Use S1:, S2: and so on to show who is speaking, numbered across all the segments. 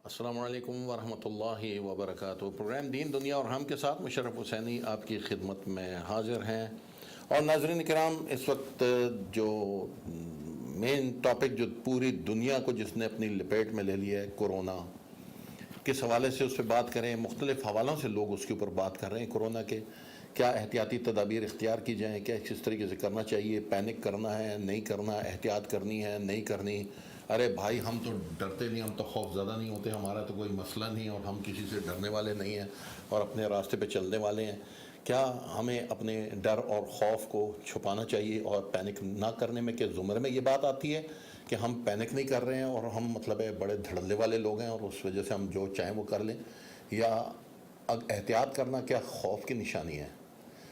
S1: السلام علیکم ورحمۃ اللہ وبرکاتہ۔ پروگرام دین دنیا اور ہم کے ساتھ مشرف حسینی آپ کی خدمت میں حاضر ہیں۔ اور ناظرین کرام، اس وقت جو مین ٹاپک جو پوری دنیا کو جس نے اپنی لپیٹ میں لے لیا ہے، کورونا، کس حوالے سے اس پہ بات کریں، مختلف حوالوں سے لوگ اس کے اوپر بات کر رہے ہیں۔ کورونا کے کیا احتیاطی تدابیر اختیار کی جائیں، کیا کس طریقے سے کرنا چاہیے، پینک کرنا ہے نہیں کرنا، احتیاط کرنی ہے نہیں کرنی۔ ارے بھائی، ہم تو ڈرتے نہیں، ہم تو خوف زدہ نہیں ہوتے، ہمارا تو کوئی مسئلہ نہیں اور ہم کسی سے ڈرنے والے نہیں ہیں اور اپنے راستے پہ چلنے والے ہیں۔ کیا ہمیں اپنے ڈر اور خوف کو چھپانا چاہیے اور پینک نہ کرنے میں کہ زمرے میں یہ بات آتی ہے کہ ہم پینک نہیں کر رہے ہیں اور ہم بڑے دھڑلے والے لوگ ہیں اور اس وجہ سے ہم جو چاہیں وہ کر لیں؟ یا احتیاط کرنا کیا خوف کی نشانی ہے؟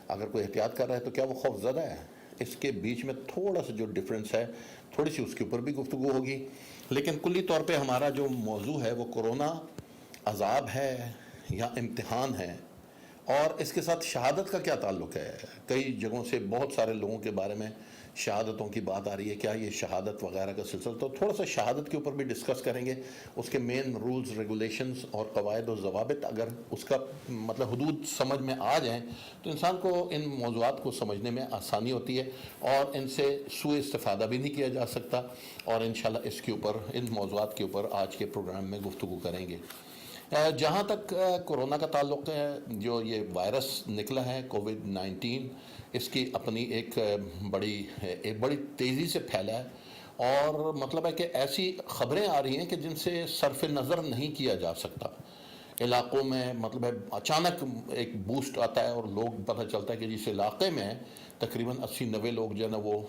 S1: اگر کوئی احتیاط کر رہا ہے تو کیا وہ خوف زدہ ہے؟ اس کے بیچ میں تھوڑا سا جو ڈفرینس ہے، تھوڑی سی اس کے اوپر بھی گفتگو ہوگی۔ لیکن کلی طور پہ ہمارا جو موضوع ہے وہ کورونا عذاب ہے یا امتحان ہے، اور اس کے ساتھ شہادت کا کیا تعلق ہے؟ کئی جگہوں سے بہت سارے لوگوں کے بارے میں شہادتوں کی بات آ رہی ہے، کیا یہ شہادت وغیرہ کا سلسلہ؟ تو تھوڑا سا شہادت کے اوپر بھی ڈسکس کریں گے، اس کے مین رولز، ریگولیشنز اور قواعد و ضوابط۔ اگر اس کا حدود سمجھ میں آ جائیں تو انسان کو ان موضوعات کو سمجھنے میں آسانی ہوتی ہے اور ان سے سوء استفادہ بھی نہیں کیا جا سکتا۔ اور انشاءاللہ اس کے اوپر، ان موضوعات کے اوپر آج کے پروگرام میں گفتگو کریں گے۔ جہاں تک کورونا کا تعلق ہے، جو یہ وائرس نکلا ہے کووڈ-19، اس کی اپنی ایک بڑی تیزی سے پھیلا ہے، اور ہے کہ ایسی خبریں آ رہی ہیں کہ جن سے صرف نظر نہیں کیا جا سکتا۔ علاقوں میں اچانک ایک بوسٹ آتا ہے اور لوگ پتہ چلتا ہے کہ جس علاقے میں تقریباً 80-90 لوگ جو ہے نا وہ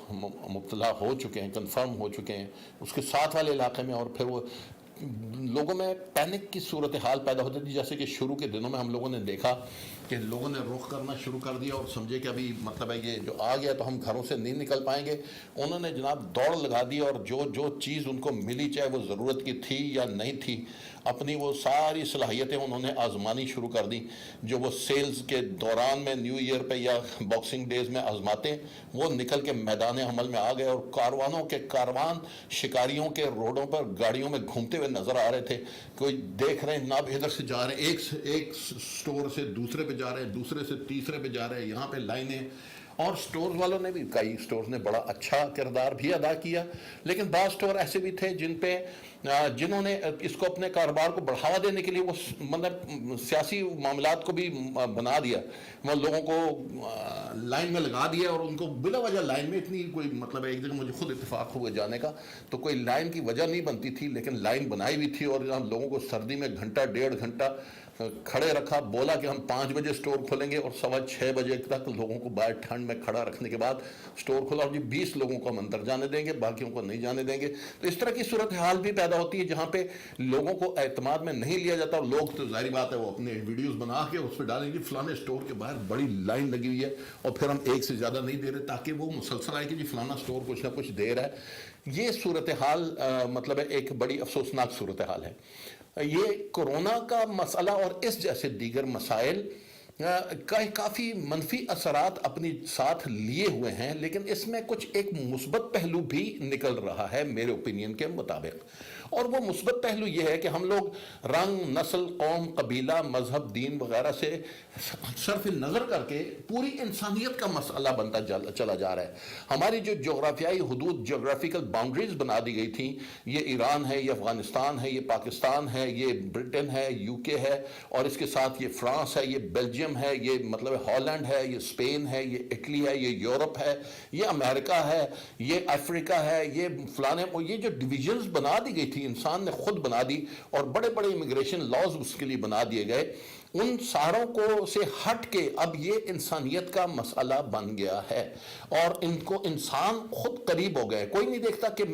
S1: مبتلا ہو چکے ہیں، کنفرم ہو چکے ہیں، اس کے ساتھ والے علاقے میں، اور پھر وہ لوگوں میں پینک کی صورتحال پیدا ہوتی تھی۔ جیسے کہ شروع کے دنوں میں ہم لوگوں نے دیکھا کہ لوگوں نے رخ کرنا شروع کر دیا اور سمجھے کہ ابھی ہے یہ جو آ گیا تو ہم گھروں سے نہیں نکل پائیں گے۔ انہوں نے جناب دوڑ لگا دی اور جو چیز ان کو ملی، چاہے وہ ضرورت کی تھی یا نہیں تھی، اپنی وہ ساری صلاحیتیں انہوں نے آزمانی شروع کر دی، جو وہ سیلز کے دوران میں نیو ایئر پہ یا باکسنگ ڈیز میں آزماتے، وہ نکل کے میدان عمل میں آ گئے، اور کاروانوں کے کاروان شکاریوں کے روڈوں پر گاڑیوں میں گھومتے ہوئے نظر آ رہے تھے۔ کوئی دیکھ رہے ہیں ناب ادھر سے جا رہے ہیں، ایک سٹور سے دوسرے پہ جا رہے ہیں، دوسرے سے تیسرے پہ جا رہے ہیں، یہاں پہ لائنیں۔ اور سٹورز والوں نے بھی، کئی سٹورز نے بڑا اچھا کردار بھی ادا کیا، لیکن بعض سٹور ایسے بھی تھے جنہوں نے اس کو اپنے کاروبار کو بڑھاوا دینے کے لیے وہ سیاسی معاملات کو بھی بنا دیا، وہ لوگوں کو لائن میں لگا دیا، اور ان کو بلا وجہ لائن میں اتنی کوئی ایک جگہ مجھے خود اتفاق ہوئے جانے کا، تو کوئی لائن کی وجہ نہیں بنتی تھی، لیکن لائن بنائی بھی تھی، اور لوگوں کو سردی میں گھنٹہ 1.5 گھنٹہ کھڑے رکھا، بولا کہ ہم 5 بجے سٹور کھولیں گے، اور 6:15 بجے تک لوگوں کو باہر ٹھنڈ میں کھڑا رکھنے کے بعد سٹور کھولا، اور 20 لوگوں کو ہم اندر جانے دیں گے، باقیوں کو نہیں جانے دیں گے۔ تو اس طرح کی صورتحال بھی پیدا ہوتی ہے جہاں پہ لوگوں کو اعتماد میں نہیں لیا جاتا، اور لوگ تو ظاہری بات ہے وہ اپنے ویڈیوز بنا کے اس پہ ڈالیں گے فلانے سٹور کے باہر بڑی لائن لگی ہوئی ہے، اور پھر ہم ایک سے زیادہ نہیں دے رہے تاکہ وہ مسلسل آئے کہ جی فلانا سٹور کچھ نہ کچھ دے رہا ہے۔ یہ صورتحال ایک بڑی افسوسناک صورتحال ہے۔ یہ کورونا کا مسئلہ اور اس جیسے دیگر مسائل کافی منفی اثرات اپنی ساتھ لیے ہوئے ہیں، لیکن اس میں کچھ ایک مثبت پہلو بھی نکل رہا ہے میرے اوپینین کے مطابق، اور وہ مثبت پہلو یہ ہے کہ ہم لوگ رنگ، نسل، قوم، قبیلہ، مذہب، دین وغیرہ سے صرف نظر کر کے پوری انسانیت کا مسئلہ بنتا چلا جا رہا ہے۔ ہماری جو جغرافیائی حدود، جغرافیکل باؤنڈریز بنا دی گئی تھیں، یہ ایران ہے، یہ افغانستان ہے، یہ پاکستان ہے، یہ برٹن ہے، UK ہے، اور اس کے ساتھ یہ فرانس ہے، یہ بیلجیم ہے، یہ ہالینڈ ہے، یہ اسپین ہے، یہ اٹلی ہے، یہ یورپ ہے، یہ امریکہ ہے، یہ افریقہ ہے، یہ فلانے، یہ جو ڈویژنز بنا دی گئی تھی انسان نے خود بنا دی، اور بڑے بڑے امیگریشن لاز اس کے لیے بنا دیے گئے، ان ساروں کو سے ہٹ کے اب یہ انسانیت کا مسئلہ بن گیا ہے، اور ان کو انسان خود قریب ہو گئے۔ کوئی نہیں دیکھتا کہ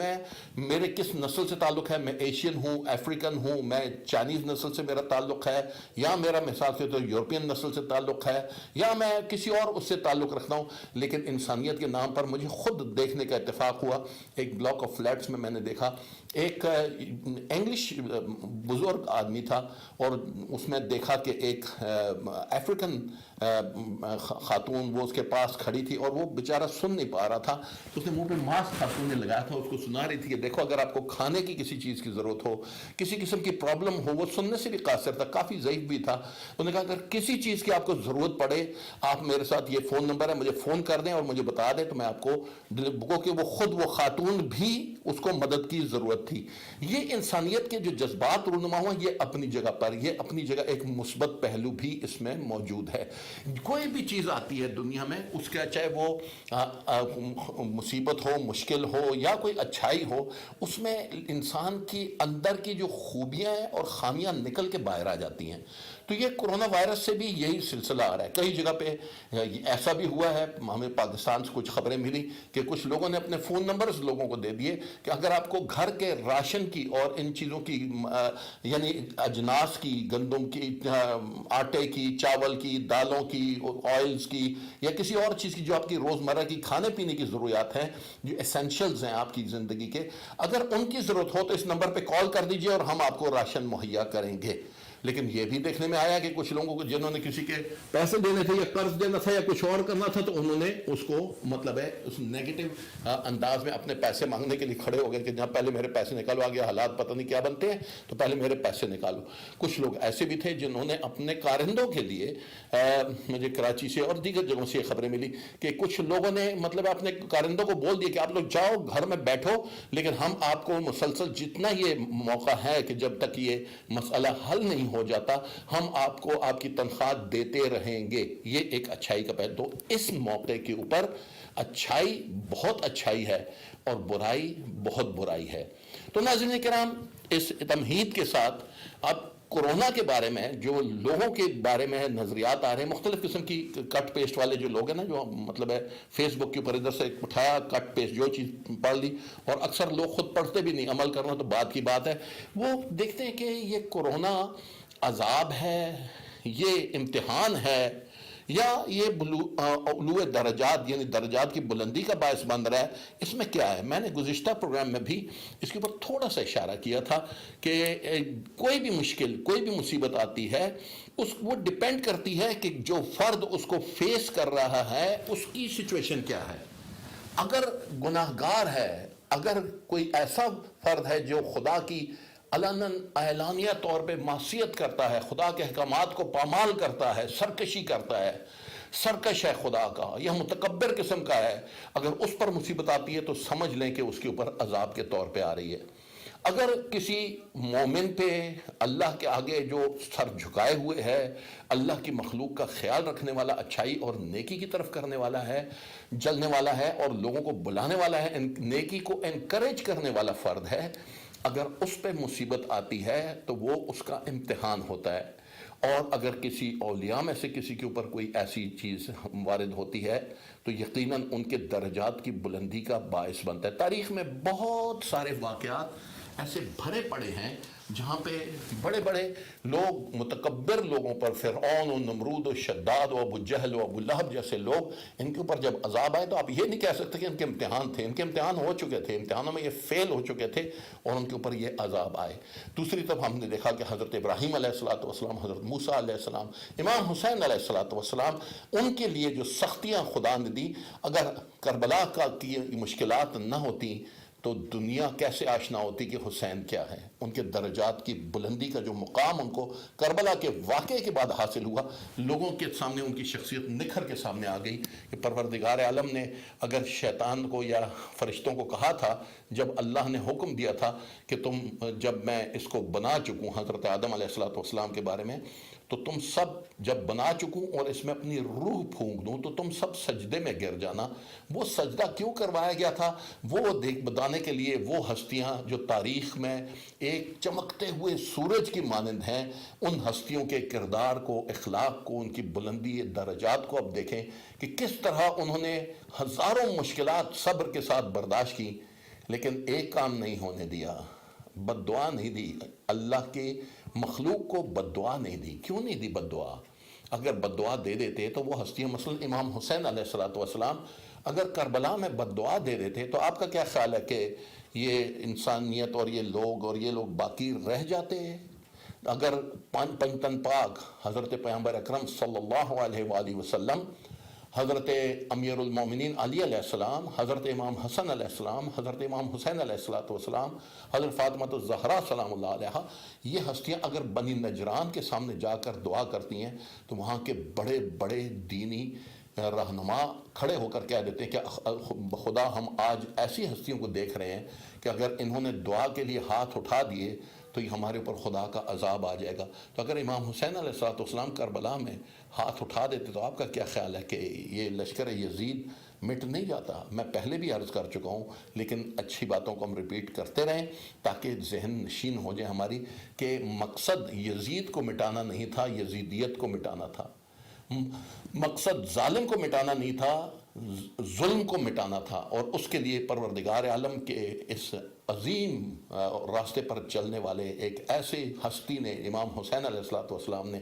S1: میرے کس نسل سے تعلق ہے، میں ایشین ہوں، افریقن ہوں، میں چائنیز نسل سے میرا تعلق ہے، یا میرا مثال سے تو یورپین نسل سے تعلق ہے، یا میں کسی اور اس سے تعلق رکھتا ہوں، لیکن انسانیت کے نام پر مجھے خود دیکھنے کا اتفاق ہوا۔ ایک بلاک آف فلیٹس میں نے دیکھا، ایک انگلش بزرگ آدمی تھا، اور اس میں دیکھا کہ ایک افریقن خاتون وہ اس کے پاس کھڑی تھی اور وہ بیچارہ سن نہیں پا رہا تھا، اس نے منہ پہ ماسک خاتون نے لگایا تھا، اس کو سنا رہی تھی کہ دیکھو اگر آپ کو کھانے کی کسی چیز کی ضرورت ہو، کسی قسم کی پرابلم ہو، وہ سننے سے بھی قاصر تھا، کافی ضعیف بھی تھا، انہوں نے کہا اگر کسی چیز کی آپ کو ضرورت پڑے آپ میرے ساتھ یہ فون نمبر ہے مجھے فون کر دیں اور مجھے بتا دیں تو میں آپ کو کہ وہ خود وہ خاتون بھی اس کو مدد کی ضرورت تھی۔ یہ انسانیت کے جو جذبات رونما ہوا یہ اپنی جگہ پر، یہ اپنی جگہ ایک مثبت پہلو بھی اس میں موجود ہے۔ کوئی بھی چیز آتی ہے دنیا میں اس کا چاہے وہ مصیبت ہو، مشکل ہو یا کوئی اچھائی ہو، اس میں انسان کی اندر کی جو خوبیاں ہیں اور خامیاں نکل کے باہر آ جاتی ہیں۔ تو یہ کرونا وائرس سے بھی یہی سلسلہ آ رہا ہے۔ کئی جگہ پہ ایسا بھی ہوا ہے، ہمیں پاکستان سے کچھ خبریں ملی کہ کچھ لوگوں نے اپنے فون نمبرز لوگوں کو دے دیے کہ اگر آپ کو گھر کے راشن کی اور ان چیزوں کی یعنی اجناس کی، گندم کی، آٹے کی، چاول کی، دالوں کی، آئلز کی یا کسی اور چیز کی جو آپ کی روزمرہ کی کھانے پینے کی ضروریات ہیں، جو ایسینشلز ہیں آپ کی زندگی کے، اگر ان کی ضرورت ہو تو اس نمبر پہ کال کر دیجئے اور ہم آپ کو راشن مہیا کریں گے۔ لیکن یہ بھی دیکھنے میں آیا کہ کچھ لوگوں کو جنہوں نے کسی کے پیسے دینے تھے یا قرض دینا تھا یا کچھ اور کرنا تھا تو انہوں نے اس کو مطلب ہے اس نیگیٹو انداز میں اپنے پیسے مانگنے کے لیے کھڑے ہو گئے کہ جہاں پہلے میرے پیسے نکالو، آگے حالات پتہ نہیں کیا بنتے ہیں تو پہلے میرے پیسے نکالو۔ کچھ لوگ ایسے بھی تھے جنہوں نے اپنے کارندوں کے لیے، مجھے کراچی سے اور دیگر جگہوں سے یہ خبریں ملی کہ کچھ لوگوں نے مطلب اپنے کارندوں کو بول دیا کہ آپ لوگ جاؤ گھر میں بیٹھو لیکن ہم آپ کو مسلسل جتنا یہ موقع ہے کہ جب تک یہ مسئلہ حل نہیں ہو جاتا ہم آپ کو آپ کی تنخواہ دیتے رہیں گے۔ یہ ایک اچھائی کا پہلو۔ تو اس موقع کے اوپر اچھائی بہت اچھائی ہے اور برائی بہت برائی ہے۔ تو ناظرین کرام، اس تمہید کے ساتھ اب کورونا کے بارے میں جو لوگوں کے بارے میں نظریات آ رہے ہیں، مختلف قسم کی کٹ پیسٹ والے جو لوگ ہیں نا، جو مطلب ہے فیس بک کے اوپر ادھر سے اٹھایا کٹ پیسٹ جو چیز پڑھ لی، اور اکثر لوگ خود پڑھتے بھی نہیں، عمل کرنا تو بعد کی بات ہے، وہ دیکھتے ہیں کہ یہ کورونا عذاب ہے، یہ امتحان ہے، یا یہ علو درجات یعنی درجات کی بلندی کا باعث بن رہا ہے۔ اس میں کیا ہے؟ میں نے گزشتہ پروگرام میں بھی اس کے اوپر تھوڑا سا اشارہ کیا تھا کہ کوئی بھی مشکل، کوئی بھی مصیبت آتی ہے وہ ڈیپینڈ کرتی ہے کہ جو فرد اس کو فیس کر رہا ہے اس کی سچویشن کیا ہے۔ اگر گناہگار ہے، اگر کوئی ایسا فرد ہے جو خدا کی علناً اعلانیہ طور پہ معصیت کرتا ہے، خدا کے احکامات کو پامال کرتا ہے، سرکشی کرتا ہے، سرکش ہے خدا کا، یہ متکبر قسم کا ہے، اگر اس پر مصیبت آتی ہے تو سمجھ لیں کہ اس کے اوپر عذاب کے طور پہ آ رہی ہے۔ اگر کسی مومن پہ اللہ کے آگے جو سر جھکائے ہوئے ہے، اللہ کی مخلوق کا خیال رکھنے والا، اچھائی اور نیکی کی طرف کرنے والا ہے، جلنے والا ہے اور لوگوں کو بلانے والا ہے، نیکی کو انکریج کرنے والا فرد ہے، اگر اس پہ مصیبت آتی ہے تو وہ اس کا امتحان ہوتا ہے۔ اور اگر کسی اولیاء میں سے کسی کے اوپر کوئی ایسی چیز وارد ہوتی ہے تو یقیناً ان کے درجات کی بلندی کا باعث بنتا ہے۔ تاریخ میں بہت سارے واقعات ایسے بھرے پڑے ہیں جہاں پہ بڑے بڑے لوگ، متکبر لوگوں پر، فرعون و نمرود و شداد و ابو جہل و ابو لہب جیسے لوگ، ان کے اوپر جب عذاب آئے تو آپ یہ نہیں کہہ سکتے کہ ان کے امتحان تھے، ان کے امتحان ہو چکے تھے، امتحانوں میں یہ فیل ہو چکے تھے اور ان کے اوپر یہ عذاب آئے۔ دوسری طرف ہم نے دیکھا کہ حضرت ابراہیم علیہ السلام، حضرت موسیٰ علیہ السلام، امام حسین علیہ السلام، ان کے لیے جو سختیاں خدا نے دی، اگر کربلا کی مشکلات نہ ہوتی تو دنیا کیسے آشنا ہوتی کہ حسین کیا ہے۔ ان کے درجات کی بلندی کا جو مقام ان کو کربلا کے واقعے کے بعد حاصل ہوا، لوگوں کے سامنے ان کی شخصیت نکھر کے سامنے آ گئی کہ پروردگار عالم نے اگر شیطان کو یا فرشتوں کو کہا تھا، جب اللہ نے حکم دیا تھا کہ جب میں اس کو بنا چکوں، حضرت آدم علیہ السلام کے بارے میں، تو تم سب جب بنا چکوں اور اس میں اپنی روح پھونک دوں تو تم سب سجدے میں گر جانا۔ وہ سجدہ کیوں کروایا گیا تھا؟ وہ بتانے کے لیے وہ ہستیاں جو تاریخ میں ایک چمکتے ہوئے سورج کی مانند ہیں، ان ہستیوں کے کردار کو، اخلاق کو، ان کی بلندی درجات کو اب دیکھیں کہ کس طرح انہوں نے ہزاروں مشکلات صبر کے ساتھ برداشت کی، لیکن ایک کام نہیں ہونے دیا، بد دعا نہیں دی، اللہ کے مخلوق کو بد دعا نہیں دی۔ کیوں نہیں دی بد دعا؟ اگر بد دعا دے دیتے تو وہ ہستیاں، مثلا امام حسین علیہ السلام، اگر کربلا میں بد دعا دے دیتے تو آپ کا کیا خیال ہے کہ یہ انسانیت اور یہ لوگ باقی رہ جاتے؟ اگر پنجتن پاک حضرت پیغمبر اکرم صلی اللہ علیہ وآلہ وسلم، حضرت امیر المومنین علی علیہ السلام، حضرت امام حسن علیہ السلام، حضرت امام حسین علیہ السلام، حضرت فاطمہ الزہرا سلام اللہ علیہا، یہ ہستیاں اگر بنی نجران کے سامنے جا کر دعا کرتی ہیں تو وہاں کے بڑے بڑے دینی رہنما کھڑے ہو کر کہہ دیتے ہیں کہ خدا ہم آج ایسی ہستیوں کو دیکھ رہے ہیں کہ اگر انہوں نے دعا کے لیے ہاتھ اٹھا دیے تو یہ ہمارے اوپر خدا کا عذاب آ جائے گا۔ تو اگر امام حسین علیہ السلام کربلا میں ہاتھ اٹھا دیتے تو آپ کا کیا خیال ہے کہ یہ لشکر یزید مٹ نہیں جاتا؟ میں پہلے بھی عرض کر چکا ہوں، لیکن اچھی باتوں کو ہم ریپیٹ کرتے رہیں تاکہ ذہن نشین ہو جائے ہماری کہ مقصد یزید کو مٹانا نہیں تھا، یزیدیت کو مٹانا تھا۔ مقصد ظالم کو مٹانا نہیں تھا، ظلم کو مٹانا تھا، اور اس کے لیے پروردگار عالم کے اس عظیم راستے پر چلنے والے ایک ایسے ہستی نے، امام حسین علیہ السلام نے،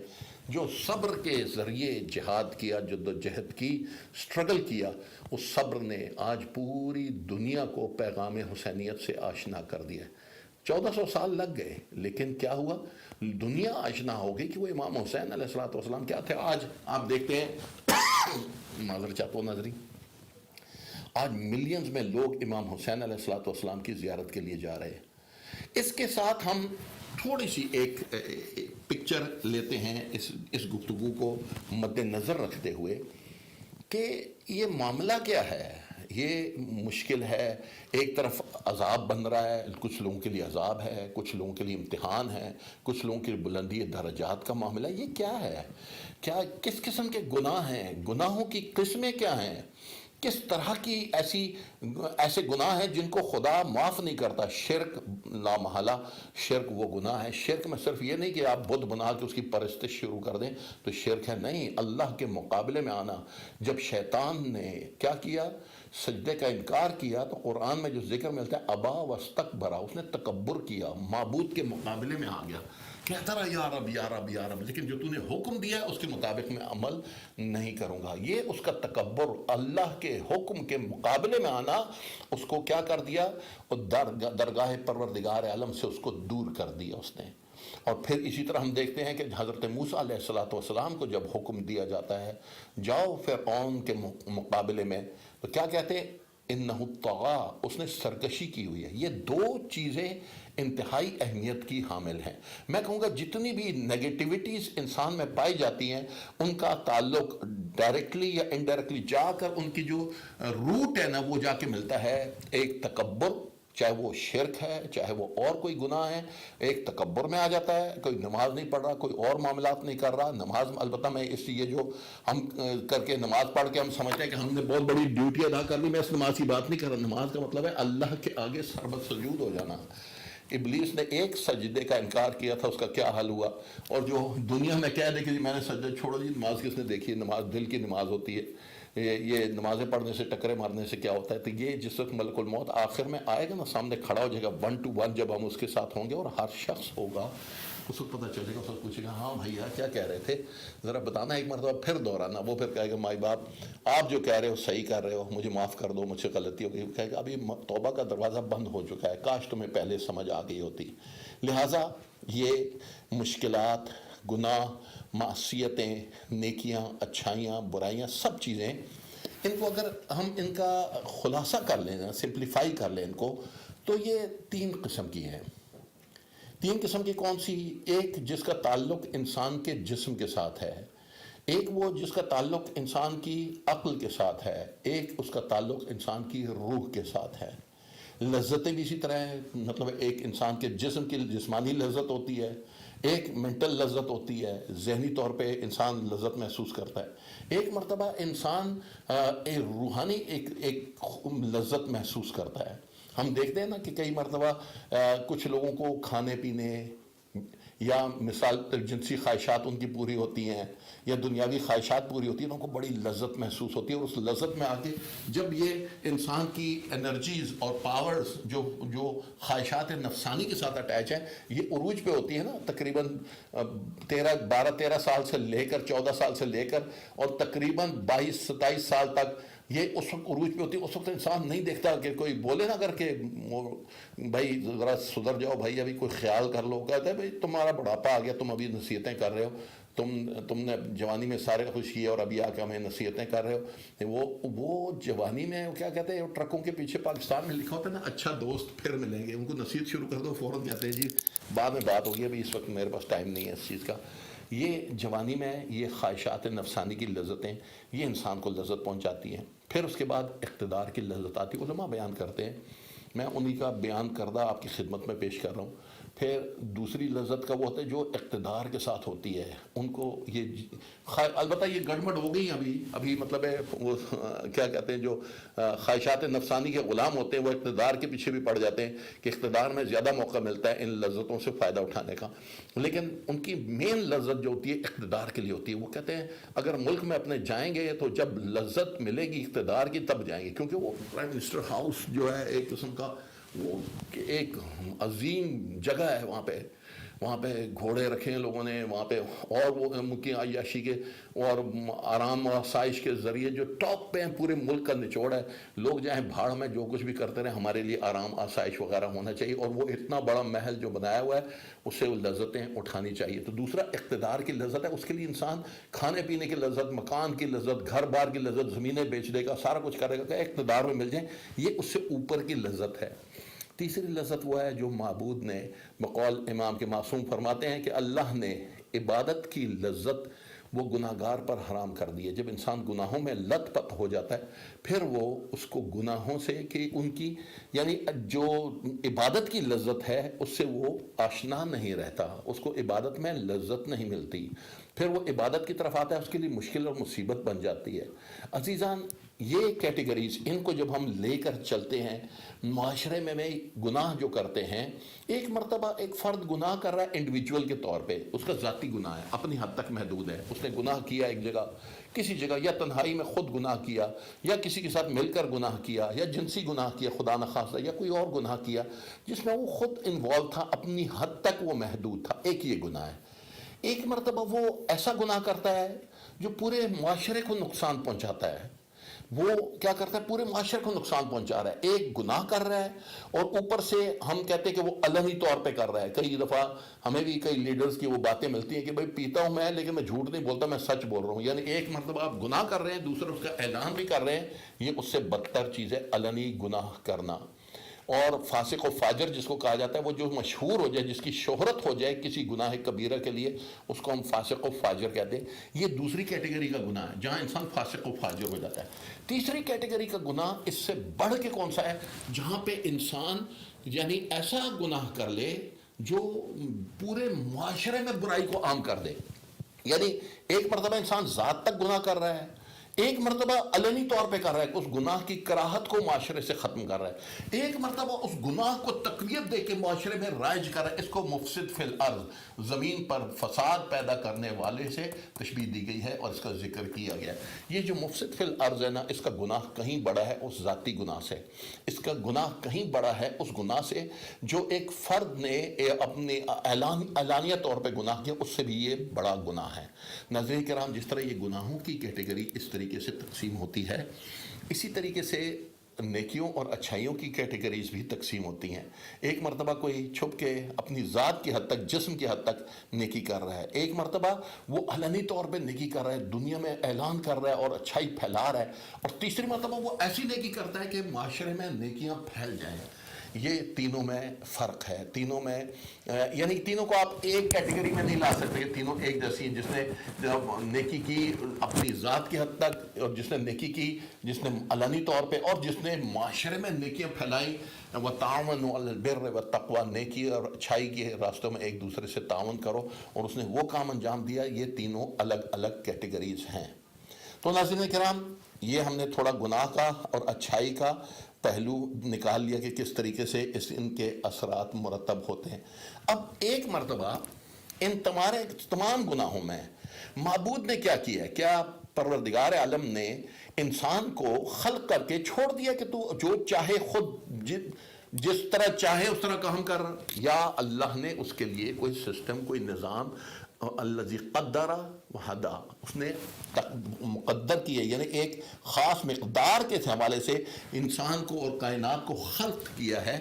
S1: جو صبر کے ذریعے جہاد کیا، جدوجہد کی، سٹرگل کیا، اس صبر نے آج پوری دنیا کو پیغام حسینیت سے آشنا کر دیا۔ 1400 سال لگ گئے، لیکن کیا ہوا؟ دنیا آشنا ہو گئی کہ وہ امام حسین علیہ السلام کیا تھے۔ آج آپ دیکھتے ہیں، معذرت چاہتا ہوں ناظرین، آج ملینز میں لوگ امام حسین علیہ السلام کی زیارت کے لیے جا رہے ہیں۔ اس کے ساتھ ہم تھوڑی سی ایک پکچر لیتے ہیں اس گفتگو کو مد نظر رکھتے ہوئے کہ یہ معاملہ کیا ہے۔ یہ مشکل ہے، ایک طرف عذاب بن رہا ہے، کچھ لوگوں کے لیے عذاب ہے، کچھ لوگوں کے لیے امتحان ہے، کچھ لوگوں کے لیے بلندی درجات کا معاملہ۔ یہ کیا ہے؟ کیا کس قسم کے گناہ ہیں؟ گناہوں کی قسمیں کیا ہیں؟ کس طرح کی ایسے گناہ ہیں جن کو خدا معاف نہیں کرتا؟ شرک لا محالہ شرک وہ گناہ ہے۔ شرک میں صرف یہ نہیں کہ آپ بت بنا کے اس کی پرستش شروع کر دیں تو شرک ہے، نہیں، اللہ کے مقابلے میں آنا۔ جب شیطان نے کیا کیا؟ سجدے کا انکار کیا، تو قرآن میں جو ذکر ملتا ہے ابا واستکبرا، اس نے تکبر کیا، معبود کے مقابلے میں آ گیا، کہتا رہا یا رب یا رب یا رب، لیکن جو تو نے حکم دیا ہے اس کے مطابق میں عمل نہیں کروں گا۔ یہ اس کا تکبر، اللہ کے حکم کے مقابلے میں آنا، اس کو کیا کر دیا؟ درگاہ پروردگار عالم سے اس کو دور کر دیا اس نے۔ اور پھر اسی طرح ہم دیکھتے ہیں کہ حضرت موسیٰ علیہ السلام کو جب حکم دیا جاتا ہے جاؤ فرعون کے مقابلے میں، تو کیا کہتے ہیں؟ انہو طغا، اس نے سرکشی کی ہوئی ہے۔ یہ دو چیزیں انتہائی اہمیت کی حامل ہیں۔ میں کہوں گا جتنی بھی نیگیٹیوٹیز انسان میں پائی جاتی ہیں ان کا تعلق ڈائریکٹلی یا انڈائریکٹلی جا کر ان کی جو روٹ ہے نا وہ جا کے ملتا ہے ایک تکبر، چاہے وہ شرک ہے، چاہے وہ اور کوئی گناہ ہے، ایک تکبر میں آ جاتا ہے۔ کوئی نماز نہیں پڑھ رہا، کوئی اور معاملات نہیں کر رہا، نماز البتہ میں اس لیے جو ہم کر کے نماز پڑھ کے ہم سمجھتے ہیں کہ ہم نے بہت بڑی ڈیوٹی ادا کر لی، میں اس نماز کی بات نہیں کر رہا۔ نماز کا مطلب ہے اللہ کے آگے سربت سجود ہو جانا۔ ابلیس نے ایک سجدے کا انکار کیا تھا، اس کا کیا حل ہوا؟ اور جو دنیا میں کہہ دے کہ جی میں نے سجدہ چھوڑا، جی نماز کس نے دیکھی ہے؟ نماز دل کی نماز ہوتی ہے، یہ نمازیں پڑھنے سے، ٹکرے مارنے سے کیا ہوتا ہے؟ تو یہ جس وقت ملک الموت آخر میں آئے گا نا، سامنے کھڑا ہو جائے گا 1 to 1، جب ہم اس کے ساتھ ہوں گے اور ہر شخص ہوگا، اس وقت پتہ چلے گا، اس وقت پوچھے گا ہاں بھیا کیا کہہ رہے تھے، ذرا بتانا ایک مرتبہ، پھر دہرانا۔ وہ پھر کہے گا مائی باپ آپ جو کہہ رہے ہو صحیح کر رہے ہو، مجھے معاف کر دو، مجھ سے غلطی ہو گئی۔ کہے گا ابھی توبہ کا دروازہ بند ہو چکا ہے، کاش تمہیں پہلے سمجھ آ گئی ہوتی۔ لہٰذا یہ مشکلات، گناہ، معصیتیں، نیکیاں، اچھائیاں، برائیاں، سب چیزیں، ان کو اگر ہم ان کا خلاصہ کر لیں، سمپلیفائی کر لیں ان کو، تو یہ 3 قسم کی ہیں۔ 3 قسم کی کون سی؟ ایک جس کا تعلق انسان کے جسم کے ساتھ ہے، ایک وہ جس کا تعلق انسان کی عقل کے ساتھ ہے، ایک اس کا تعلق انسان کی روح کے ساتھ ہے۔ لذتیں بھی اسی طرح ہیں، مطلب ایک انسان کے جسم کی جسمانی لذت ہوتی ہے، ایک منٹل لذت ہوتی ہے، ذہنی طور پہ انسان لذت محسوس کرتا ہے، ایک مرتبہ انسان ایک روحانی ایک لذت محسوس کرتا ہے۔ ہم دیکھتے ہیں نا کہ کئی مرتبہ کچھ لوگوں کو کھانے پینے یا مثال جنسی خواہشات ان کی پوری ہوتی ہیں یا دنیاوی خواہشات پوری ہوتی ہیں، ان کو بڑی لذت محسوس ہوتی ہے، اور اس لذت میں آ کے جب یہ انسان کی انرجیز اور پاورز جو خواہشات نفسانی کے ساتھ اٹیچ ہیں، یہ عروج پہ ہوتی ہے نا، تقریباً 12-13 سال سے لے کر 14 سال سے لے کر اور تقریباً 22-27 سال تک یہ اس وقت عروج پہ ہوتی ہے. اس وقت انسان نہیں دیکھتا کہ کوئی بولے نہ کر کے بھائی ذرا سدھر جاؤ بھائی, ابھی کوئی خیال کر لو. کہتا ہے بھائی تمہارا بڑھاپا آ گیا, تم ابھی نصیحتیں کر رہے ہو, تم نے جوانی میں سارے خوش کیے اور ابھی آ کے ہمیں نصیحتیں کر رہے ہو. وہ جوانی میں کیا کہتے ہیں, ٹرکوں کے پیچھے پاکستان میں لکھا ہوتا ہے نا, اچھا دوست پھر ملیں گے. ان کو نصیحت شروع کر دو فوراً کہتے ہیں جی بعد میں بات ہوگی, ابھی اس وقت میرے پاس ٹائم نہیں ہے اس چیز کا. یہ جوانی میں یہ خواہشات نفسانی کی لذتیں یہ انسان کو لذت پہنچاتی ہیں. پھر اس کے بعد اقتدار کی لذت آتی ہے. علماء بیان کرتے ہیں, میں انہی کا بیان کردہ آپ کی خدمت میں پیش کر رہا ہوں. پھر دوسری لذت کا وہ ہوتا ہے جو اقتدار کے ساتھ ہوتی ہے. ان کو یہ البتہ یہ گڑبڑ ہو گئی ابھی مطلب ہے وہ کیا کہتے ہیں, جو خواہشات نفسانی کے غلام ہوتے ہیں وہ اقتدار کے پیچھے بھی پڑ جاتے ہیں کہ اقتدار میں زیادہ موقع ملتا ہے ان لذتوں سے فائدہ اٹھانے کا. لیکن ان کی مین لذت جو ہوتی ہے اقتدار کے لیے ہوتی ہے. وہ کہتے ہیں اگر ملک میں اپنے جائیں گے تو جب لذت ملے گی اقتدار کی تب جائیں گے, کیونکہ وہ پرائم منسٹر ہاؤس جو ہے ایک قسم کا وہ ایک عظیم جگہ ہے. وہاں پہ گھوڑے رکھے ہیں لوگوں نے وہاں پہ, اور وہ ملکی عیاشی کے اور آرام و آسائش کے ذریعے جو ٹاپ پہ ہیں, پورے ملک کا نچوڑ ہے. لوگ جائیں بھاڑ میں جو کچھ بھی کرتے رہے, ہمارے لیے آرام آسائش وغیرہ ہونا چاہیے. اور وہ اتنا بڑا محل جو بنایا ہوا ہے اس سے وہ لذتیں اٹھانی چاہیے. تو دوسرا اقتدار کی لذت ہے. اس کے لیے انسان کھانے پینے کی لذت, مکان کی لذت, گھر بار کی لذت, زمینیں بیچ دے گا, سارا کچھ کرے گا کہ اقتدار میں مل جائیں. یہ اس سے اوپر کی لذت ہے. تیسری لذت وہ ہے جو معبود نے بقول امام کے معصوم فرماتے ہیں کہ اللہ نے عبادت کی لذت وہ گناہگار پر حرام کر دی ہے. جب انسان گناہوں میں لت پت ہو جاتا ہے پھر وہ اس کو گناہوں سے کہ ان کی یعنی جو عبادت کی لذت ہے اس سے وہ آشنا نہیں رہتا, اس کو عبادت میں لذت نہیں ملتی. پھر وہ عبادت کی طرف آتا ہے, اس کے لیے مشکل اور مصیبت بن جاتی ہے. عزیزان, یہ کیٹیگریز ان کو جب ہم لے کر چلتے ہیں معاشرے میں گناہ جو کرتے ہیں, ایک مرتبہ ایک فرد گناہ کر رہا ہے انڈیویجول کے طور پہ, اس کا ذاتی گناہ ہے, اپنی حد تک محدود ہے. اس نے گناہ کیا ایک جگہ کسی جگہ, یا تنہائی میں خود گناہ کیا, یا کسی کے ساتھ مل کر گناہ کیا, یا جنسی گناہ کیا خدا نخواستہ, یا کوئی اور گناہ کیا جس میں وہ خود انوالو تھا, اپنی حد تک وہ محدود تھا. ایک یہ گناہ ہے. ایک مرتبہ وہ ایسا گناہ کرتا ہے جو پورے معاشرے کو نقصان پہنچاتا ہے. وہ کیا کرتا ہے, پورے معاشرے کو نقصان پہنچا رہا ہے. ایک گناہ کر رہا ہے اور اوپر سے ہم کہتے ہیں کہ وہ علنی طور پہ کر رہا ہے. کئی دفعہ ہمیں بھی کئی لیڈرز کی وہ باتیں ملتی ہیں کہ بھائی پیتا ہوں میں لیکن میں جھوٹ نہیں بولتا, میں سچ بول رہا ہوں. یعنی ایک مرتبہ آپ گناہ کر رہے ہیں, دوسرا اس کا اعلان بھی کر رہے ہیں. یہ اس سے بدتر چیز ہے علنی گناہ کرنا. اور فاسق و فاجر جس کو کہا جاتا ہے, وہ جو مشہور ہو جائے, جس کی شہرت ہو جائے کسی گناہ کبیرہ کے لیے, اس کو ہم فاسق و فاجر کہتے ہیں. یہ دوسری کیٹیگری کا گناہ ہے جہاں انسان فاسق و فاجر ہو جاتا ہے. تیسری کیٹیگری کا گناہ اس سے بڑھ کے کون سا ہے, جہاں پہ انسان یعنی ایسا گناہ کر لے جو پورے معاشرے میں برائی کو عام کر دے. یعنی ایک مرتبہ انسان ذات تک گناہ کر رہا ہے, ایک مرتبہ علنی طور پہ کر رہا ہے, اس گناہ کی کراہت کو معاشرے سے ختم کر رہا ہے. ایک مرتبہ اس گناہ کو تقویت دے کے معاشرے میں رائج کر رہا ہے. اس کو مفسد فی الارض, زمین پر فساد پیدا کرنے والے سے تشبیہ دی گئی ہے اور اس کا ذکر کیا گیا. یہ جو مفسد فی الارض ہے نا, اس کا گناہ کہیں بڑا ہے اس ذاتی گناہ سے. اس کا گناہ کہیں بڑا ہے اس گناہ سے جو ایک فرد نے اپنے اعلانیہ طور پہ گناہ کیا, اس سے بھی یہ بڑا گناہ ہے. ناظرین کرام, جس طرح یہ گناہوں کی کیٹیگری اس طریقے سے تقسیم ہوتی ہے, اسی طریقے سے نیکیوں اور اچھائیوں کی کیٹیگریز بھی تقسیم ہوتی ہیں. ایک مرتبہ کوئی چھپ کے اپنی ذات کی حد تک, جسم کی حد تک نیکی کر رہا ہے. ایک مرتبہ وہ علنی طور پہ نیکی کر رہا ہے, دنیا میں اعلان کر رہا ہے اور اچھائی پھیلا رہا ہے. اور تیسری مرتبہ وہ ایسی نیکی کرتا ہے کہ معاشرے میں نیکیاں پھیل جائیں. یہ تینوں میں فرق ہے. تینوں میں یعنی تینوں کو آپ ایک کیٹیگری میں نہیں لا سکتے. یہ تینوں ایک جیسی ہیں. جس نے جب نیکی کی اپنی ذات کی حد تک, اور جس نے نیکی کی جس نے علنی طور پہ, اور جس نے معاشرے میں نیکیاں پھیلائیں, وَتَعَاوَنُوا عَلَى الْبِرِّ وَالتَّقْوَىٰ, نیکی اور اچھائی کے راستوں میں ایک دوسرے سے تعاون کرو, اور اس نے وہ کام انجام دیا. یہ تینوں الگ الگ کیٹیگریز ہیں. تو ناظرین کرام, یہ ہم نے تھوڑا گناہ کا اور اچھائی کا پہلو نکال لیا کہ کس طریقے سے ان کے اثرات مرتب ہوتے ہیں. اب ایک مرتبہ ان تمام گناہوں میں معبود نے کیا کیا ہے؟ کیا پروردگار عالم نے انسان کو خلق کر کے چھوڑ دیا کہ تو جو چاہے خود جس طرح چاہے اس طرح کام کر رہا، یا اللہ نے اس کے لیے کوئی سسٹم، کوئی نظام، الذی قدر وہدا، اس نے مقدر کی ہے، یعنی ایک خاص مقدار کے حوالے سے انسان کو اور کائنات کو خلق کیا ہے،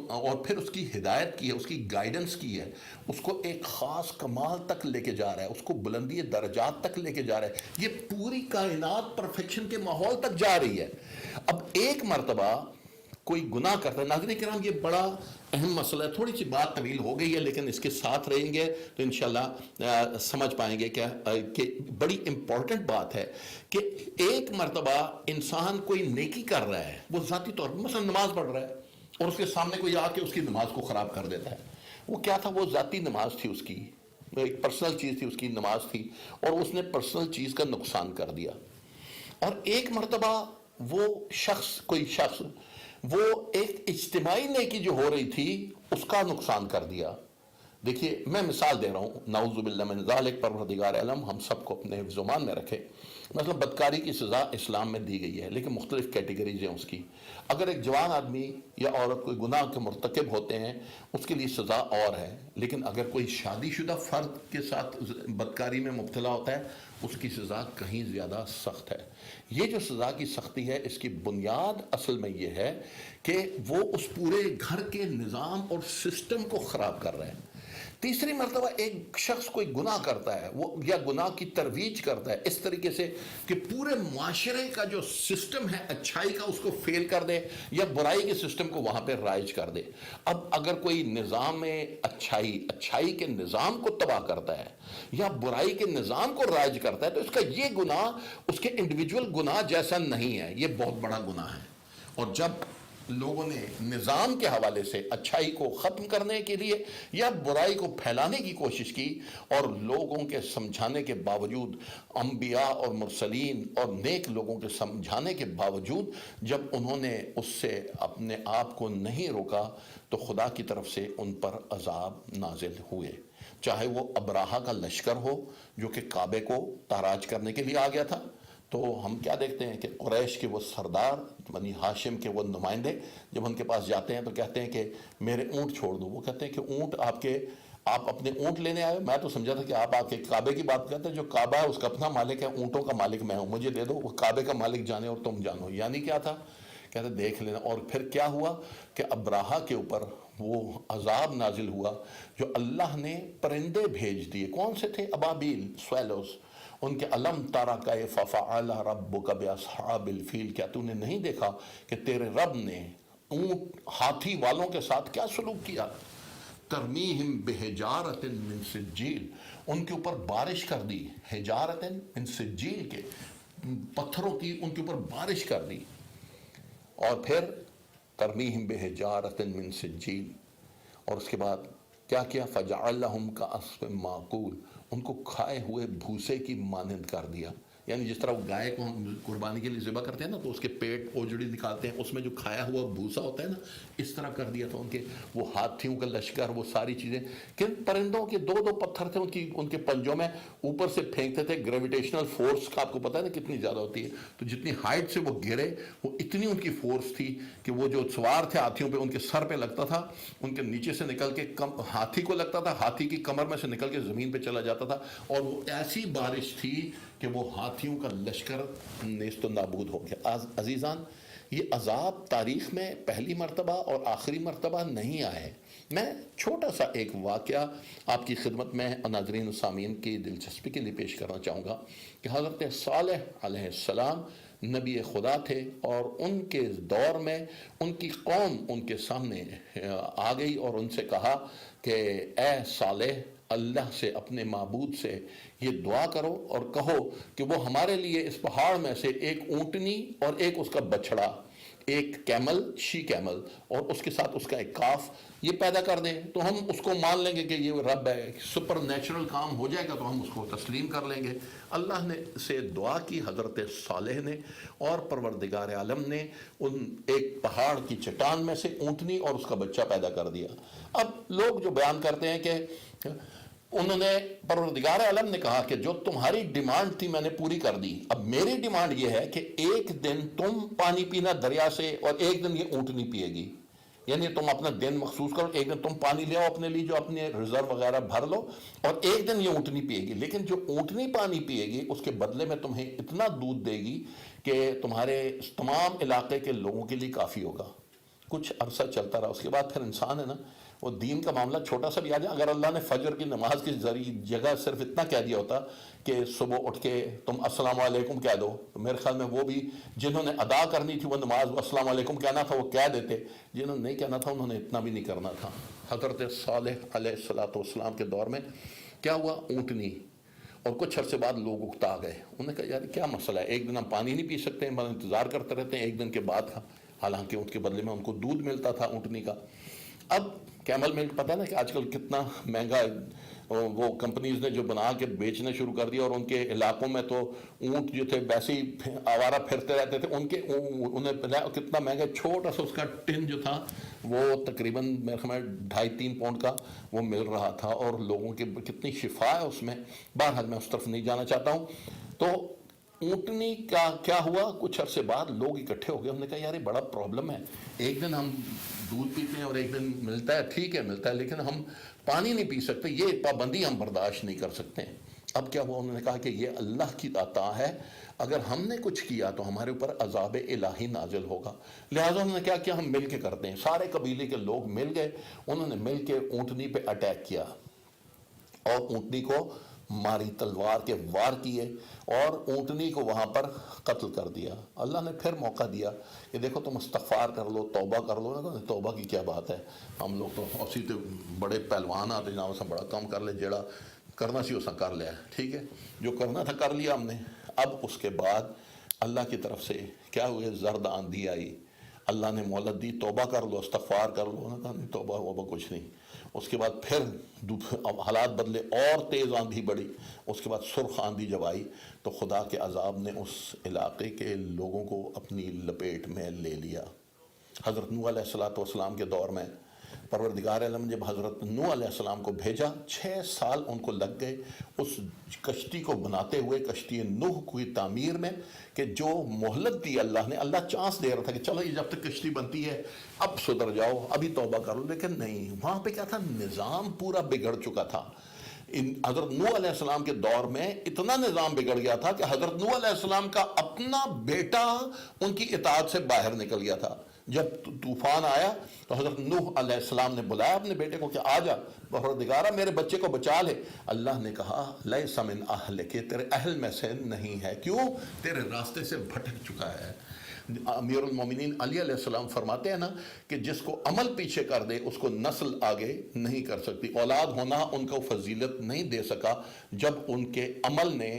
S1: اور پھر اس کی ہدایت کی ہے، اس کی گائیڈنس کی ہے، اس کو ایک خاص کمال تک لے کے جا رہا ہے، اس کو بلندی درجات تک لے کے جا رہا ہے، یہ پوری کائنات پرفیکشن کے ماحول تک جا رہی ہے۔ اب ایک مرتبہ کوئی گناہ کرتا ہے، ناظرین کرام یہ بڑا اہم مسئلہ ہے، تھوڑی سی بات طویل ہو گئی ہے لیکن اس کے ساتھ رہیں گے تو انشاءاللہ سمجھ پائیں گے کہ بڑی امپورٹنٹ بات ہے کہ ایک مرتبہ انسان کوئی نیکی کر رہا ہے، وہ ذاتی طور پر مثلا نماز پڑھ رہا ہے اور اس کے سامنے کوئی آ کے اس کی نماز کو خراب کر دیتا ہے۔ وہ کیا تھا؟ وہ ذاتی نماز تھی، اس کی ایک پرسنل چیز تھی، اس کی نماز تھی، اور اس نے پرسنل چیز کا نقصان کر دیا۔ اور ایک مرتبہ وہ کوئی شخص وہ ایک اجتماعی نیکی جو ہو رہی تھی اس کا نقصان کر دیا۔ دیکھیے میں مثال دے رہا ہوں، نعوذ باللہ من ذالک، پروردگار عالم ہم سب کو اپنے حفظ و امان میں رکھے۔ مثلا بدکاری کی سزا اسلام میں دی گئی ہے لیکن مختلف کیٹیگریز ہیں اس کی۔ اگر ایک جوان آدمی یا عورت کوئی گناہ کے مرتکب ہوتے ہیں اس کے لیے سزا اور ہے، لیکن اگر کوئی شادی شدہ فرد کے ساتھ بدکاری میں مبتلا ہوتا ہے اس کی سزا کہیں زیادہ سخت ہے۔ یہ جو سزا کی سختی ہے اس کی بنیاد اصل میں یہ ہے کہ وہ اس پورے گھر کے نظام اور سسٹم کو خراب کر رہے ہیں۔ تیسری مرتبہ ایک شخص کوئی گناہ کرتا ہے، وہ یا گناہ کی ترویج کرتا ہے اس طریقے سے کہ پورے معاشرے کا جو سسٹم ہے اچھائی کا اس کو فیل کر دے یا برائی کے سسٹم کو وہاں پہ رائج کر دے۔ اب اگر کوئی نظام اچھائی کے نظام کو تباہ کرتا ہے یا برائی کے نظام کو رائج کرتا ہے تو اس کا یہ گناہ اس کے انڈیویجول گناہ جیسا نہیں ہے، یہ بہت بڑا گناہ ہے۔ اور جب لوگوں نے نظام کے حوالے سے اچھائی کو ختم کرنے کے لیے یا برائی کو پھیلانے کی کوشش کی اور لوگوں کے سمجھانے کے باوجود، انبیاء اور مرسلین اور نیک لوگوں کے سمجھانے کے باوجود جب انہوں نے اس سے اپنے آپ کو نہیں روکا تو خدا کی طرف سے ان پر عذاب نازل ہوئے، چاہے وہ ابراہہ کا لشکر ہو جو کہ کعبے کو تاراج کرنے کے لیے آ گیا تھا۔ تو ہم کیا دیکھتے ہیں کہ قریش کے وہ سردار، بنی ہاشم کے وہ نمائندے جب ان کے پاس جاتے ہیں تو کہتے ہیں کہ میرے اونٹ چھوڑ دو۔ وہ کہتے ہیں کہ اونٹ آپ اپنے اونٹ لینے آئے؟ میں تو سمجھا تھا کہ آپ آ کے کعبے کی بات کرتے ہیں، جو کعبہ ہے اس کا اپنا مالک ہے، اونٹوں کا مالک میں ہوں، مجھے دے دو، وہ کعبے کا مالک جانے اور تم جانو۔ یعنی کیا تھا؟ کہتے دیکھ لینا۔ اور پھر کیا ہوا کہ ابراہہ کے اوپر وہ عذاب نازل ہوا جو اللہ نے پرندے بھیج دیے۔ کون سے تھے؟ ابابیل، سویلوز۔ ان کے علم تارا کیف فعل ربک باصحاب الفیل، کیا تو نے نہیں دیکھا کہ تیرے رب نے اونٹ ہاتھی والوں کے ساتھ کیا سلوک کیا؟ ترمیہم بحجارۃ من سجیل، ان کے اوپر بارش کر دی، حجارۃ من سجیل کے پتھروں کی ان کے اوپر بارش کر دی۔ اور پھر ترمیہم بحجارۃ من سجیل، اور اس کے بعد کیا کیا؟ فجعلہم کعصف معقول، ان کو کھائے ہوئے بھوسے کی مانند کر دیا۔ یعنی جس طرح وہ گائے کو ہم قربانی کے لیے ذبح کرتے ہیں نا تو اس کے پیٹ اوجڑی نکالتے ہیں، اس میں جو کھایا ہوا بھوسا ہوتا ہے نا، اس طرح کر دیا تھا ان کے وہ ہاتھیوں کا لشکر، وہ ساری چیزیں۔ کن پرندوں کے دو پتھر تھے ان کے پنجوں میں، اوپر سے پھینکتے تھے، گریویٹیشنل فورس کا آپ کو پتہ ہے نا کتنی زیادہ ہوتی ہے، تو جتنی ہائٹ سے وہ گرے وہ اتنی ان کی فورس تھی کہ وہ جو سوار تھے ہاتھیوں پہ ان کے سر پہ لگتا تھا، ان کے نیچے سے نکل کے ہاتھی کو لگتا تھا، ہاتھی کی کمر میں سے نکل کے زمین پہ چلا جاتا تھا، اور وہ ایسی بارش تھی کہ وہ ہاتھیوں کا لشکر نیست و نابود ہو گیا۔ عزیزان، یہ عذاب تاریخ میں پہلی مرتبہ اور آخری مرتبہ نہیں آئے۔ میں چھوٹا سا ایک واقعہ آپ کی خدمت میں ناظرین و سامعین کی دلچسپی کے لیے پیش کرنا چاہوں گا کہ حضرت صالح علیہ السلام نبی خدا تھے، اور ان کے دور میں ان کی قوم ان کے سامنے آ گئی اور ان سے کہا کہ اے صالح، اللہ سے، اپنے معبود سے یہ دعا کرو اور کہو کہ وہ ہمارے لیے اس پہاڑ میں سے ایک اونٹنی اور ایک اس کا بچڑا، ایک کیمل، شی کیمل، اور اس کے ساتھ اس کا ایک کاف، یہ پیدا کر دیں تو ہم اس کو مان لیں گے کہ یہ رب ہے، سپر نیچرل کام ہو جائے گا تو ہم اس کو تسلیم کر لیں گے۔ اللہ نے سے دعا کی حضرت صالح نے، اور پروردگار عالم نے ان ایک پہاڑ کی چٹان میں سے اونٹنی اور اس کا بچہ پیدا کر دیا۔ اب لوگ جو بیان کرتے ہیں کہ انہوں نے، پروردگار عالم نے کہا کہ جو تمہاری ڈیمانڈ تھی میں نے پوری کر دی، اب میری ڈیمانڈ یہ ہے کہ ایک دن تم پانی پینا دریا سے اور ایک دن یہ اونٹنی پیے گی۔ یعنی تم اپنا دن مخصوص کرو، ایک دن تم پانی لے آؤ اپنے لیے جو اپنے ریزرو وغیرہ بھر لو، اور ایک دن یہ اونٹنی پیے گی، لیکن جو اونٹنی پانی پیے گی اس کے بدلے میں تمہیں اتنا دودھ دے گی کہ تمہارے تمام علاقے کے لوگوں کے لیے کافی ہوگا۔ کچھ عرصہ چلتا رہا، اس کے بعد پھر انسان ہے نا، وہ دین کا معاملہ چھوٹا سا بھی آ جائے، اگر اللہ نے فجر کی نماز کی جگہ صرف اتنا کہہ دیا ہوتا کہ صبح اٹھ کے تم السلام علیکم کہہ دو، تو میرے خیال میں وہ بھی جنہوں نے ادا کرنی تھی وہ نماز، السلام علیکم کہنا تھا وہ کہہ دیتے، جنہوں نے نہیں کہنا تھا انہوں نے اتنا بھی نہیں کرنا تھا۔ حضرت صالح علیہ السلام کے دور میں کیا ہوا، اونٹنی، اور کچھ عرصے بعد لوگ اکتا گئے، انہوں نے کہا یار کیا مسئلہ ہے، ایک دن ہم پانی نہیں پی سکتے ہیں، بس انتظار کرتے رہتے ہیں ایک دن کے بعد کا، حالانکہ ان کے بدلے میں ان کو دودھ ملتا تھا اونٹنی کا۔ اب کیمل ملک پتہ ہے نا کہ آج کل کتنا مہنگا، وہ کمپنیز نے جو بنا کے بیچنا شروع کر دیا، اور ان کے علاقوں میں تو اونٹ جو تھے ویسے ہی آوارہ پھرتے رہتے تھے، انہیں کتنا مہنگا، چھوٹا سا اس کا ٹن جو تھا وہ تقریباً میرے خیال میں 2.5-3 پاؤنڈ کا وہ مل رہا تھا، اور لوگوں کے کتنی شفا ہے اس میں۔ بہرحال میں اس طرف نہیں جانا چاہتا ہوں۔ تو اونٹنی کا کیا ہوا، کچھ عرصے بعد لوگ اکٹھے ہو گئے، ہم نے کہا یار یہ بڑا پرابلم ہے، ایک دن ہم دودھ پیتے ہیں اور ایک دن ملتا ہے، ٹھیک ہے ملتا ہے، لیکن ہم پانی نہیں پی سکتے، یہ پابندی ہم برداشت نہیں کر سکتے ہیں۔ اب کیا ہوا، انہوں نے کہا کہ یہ اللہ کی عطا ہے، اگر ہم نے کچھ کیا تو ہمارے اوپر عذاب الہی نازل ہوگا، لہٰذا انہوں نے کیا کیا، ہم مل کے کرتے ہیں۔ سارے قبیلے کے لوگ مل گئے، انہوں نے مل کے اونٹنی پہ اٹیک کیا اور اونٹنی کو ماری، تلوار کے وار کیے اور اونٹنی کو وہاں پر قتل کر دیا۔ اللہ نے پھر موقع دیا کہ دیکھو تم استغفار کر لو، توبہ کر لو۔ توبہ کی کیا بات ہے، ہم لوگ تو اسی تو بڑے پہلوان آتے جناب، اسا بڑا کام کر لے، جیڑا کرنا سی اسا کر لیا، ٹھیک ہے، جو کرنا تھا کر لیا ہم نے۔ اب اس کے بعد اللہ کی طرف سے کیا ہوئے، زرد آندھی آئی، اللہ نے مہلت دی، توبہ کر لو، استغفار کر لو۔ انہوں نے کہا نہیں توبہ ووبہ کچھ نہیں۔ اس کے بعد پھر حالات بدلے، اور تیز آندھی بڑھی، اس کے بعد سرخ آندھی جب آئی تو خدا کے عذاب نے اس علاقے کے لوگوں کو اپنی لپیٹ میں لے لیا۔ حضرت نوح علیہ السلام کے دور میں پروردگار عالم جب حضرت نوح علیہ السلام کو بھیجا، 6 سال ان کو لگ گئے اس کشتی کو بناتے ہوئے، کشتی نوح کی تعمیر میں، کہ جو مہلت دی اللہ نے، اللہ چانس دے رہا تھا کہ چلو یہ جب تک کشتی بنتی ہے اب سدھر جاؤ، ابھی توبہ کر لو، لیکن نہیں، وہاں پہ کیا تھا، نظام پورا بگڑ چکا تھا۔ حضرت نوح علیہ السلام کے دور میں اتنا نظام بگڑ گیا تھا کہ حضرت نوح علیہ السلام کا اپنا بیٹا ان کی اطاعت سے باہر نکل گیا تھا۔ جب طوفان آیا تو حضرت نوح علیہ السلام نے بلایا اپنے بیٹے کو کہ آ جا پروردگارا میرے بچے کو بچا لے۔ اللہ نے کہا لیس من اہلک، تیرے اہل میں سے نہیں ہے، کیوں، تیرے راستے سے بھٹک چکا ہے۔ امیر المومنین علی علیہ السلام فرماتے ہیں نا کہ جس کو عمل پیچھے کر دے اس کو نسل آگے نہیں کر سکتی۔ اولاد ہونا ان کو فضیلت نہیں دے سکا جب ان کے عمل نے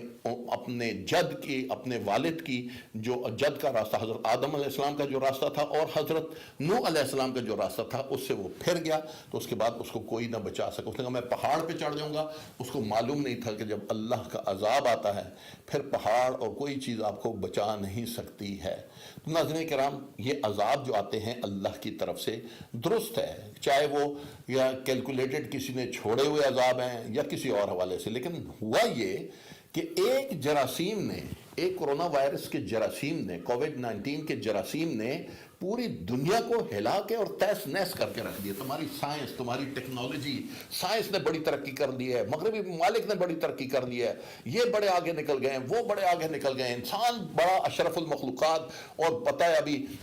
S1: اپنے جد کی، اپنے والد کی جو جد کا راستہ، حضرت آدم علیہ السلام کا جو راستہ تھا اور حضرت نوح علیہ السلام کا جو راستہ تھا، اس سے وہ پھر گیا، تو اس کے بعد اس کو کوئی نہ بچا سکا۔ اس نے کہا میں پہاڑ پہ چڑھ جاؤں گا۔ اس کو معلوم نہیں تھا کہ جب اللہ کا عذاب آتا ہے پھر پہاڑ اور کوئی چیز آپ کو بچا نہیں سکتی ہے۔ تو ناظرین کرام، یہ عذاب جو آتے ہیں اللہ کی طرف سے درست ہے، چاہے وہ یا کیلکولیٹڈ کسی نے چھوڑے ہوئے عذاب ہیں یا کسی اور حوالے سے، لیکن ہوا یہ کہ ایک جراثیم نے، ایک کرونا وائرس کے جراثیم نے، کووڈ-19 کے جراثیم نے پوری دنیا کو ہلا کے اور تیس نیس کر کے رکھ دیا۔ تمہاری سائنس، تمہاری ٹیکنالوجی، سائنس نے بڑی ترقی کر لی ہے، مغربی ممالک نے بڑی ترقی کر لی ہے، یہ بڑے آگے نکل گئے ہیں، وہ بڑے آگے نکل گئے ہیں، انسان بڑا اشرف المخلوقات، اور پتہ ہے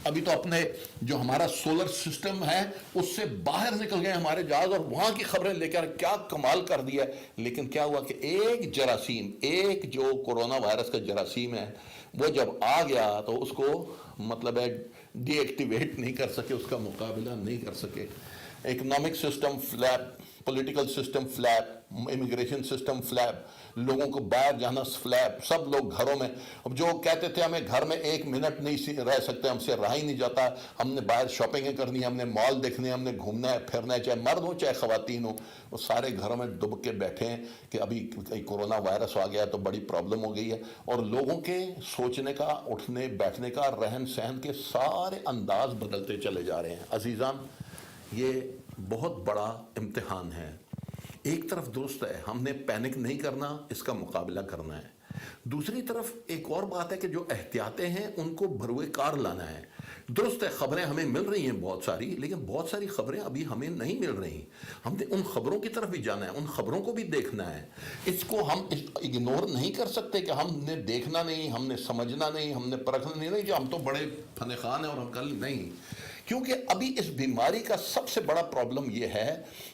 S1: ابھی تو اپنے جو ہمارا سولر سسٹم ہے اس سے باہر نکل گئے ہمارے جہاز، اور وہاں کی خبریں لے کر کیا کمال کر دیا ہے۔ لیکن کیا ہوا کہ ایک جراثیم، ایک جو کرونا وائرس کا جراثیم ہے، وہ جب آ گیا تو اس کو مطلب ہے ڈی ایکٹیویٹ نہیں کر سکے، اس کا مقابلہ نہیں کر سکے۔ Economic system فلیپ، political system فلیپ، immigration system فلیپ، لوگوں کو باہر جانا فلیپ، سب لوگ گھروں میں۔ اب جو کہتے تھے ہمیں گھر میں 1 منٹ نہیں رہ سکتے، ہم سے رہا ہی نہیں جاتا، ہم نے باہر شاپنگیں کرنی ہے، ہم نے مال دیکھنے، ہم نے گھومنا ہے پھرنا ہے، چاہے مرد ہو چاہے خواتین ہو، وہ سارے گھروں میں ڈب کے بیٹھے ہیں کہ ابھی کورونا وائرس آ گیا تو بڑی پرابلم ہو گئی ہے، اور لوگوں کے سوچنے کا، اٹھنے بیٹھنے کا، رہن سہن کے سارے انداز بدلتے چلے جا رہے ہیں۔ عزیزان، یہ بہت بڑا امتحان ہے۔ ایک طرف درست ہے، ہم نے پینک نہیں کرنا، اس کا مقابلہ کرنا ہے۔ دوسری طرف ایک اور بات ہے کہ جو احتیاطیں ہیں ان کو بروئے کار لانا ہے۔ درست ہے خبریں ہمیں مل رہی ہیں بہت ساری، لیکن بہت ساری خبریں ابھی ہمیں نہیں مل رہی. ہم نے ان خبروں کی طرف بھی جانا ہے، ان خبروں کو بھی دیکھنا ہے. اس کو ہم اگنور نہیں کر سکتے کہ ہم نے دیکھنا نہیں، ہم نے سمجھنا نہیں، ہم نے پرکھنا نہیں جو ہم تو بڑے فن خان ہیں اور ہم کل نہیں. کیونکہ ابھی اس بیماری کا سب سے بڑا پرابلم یہ ہے،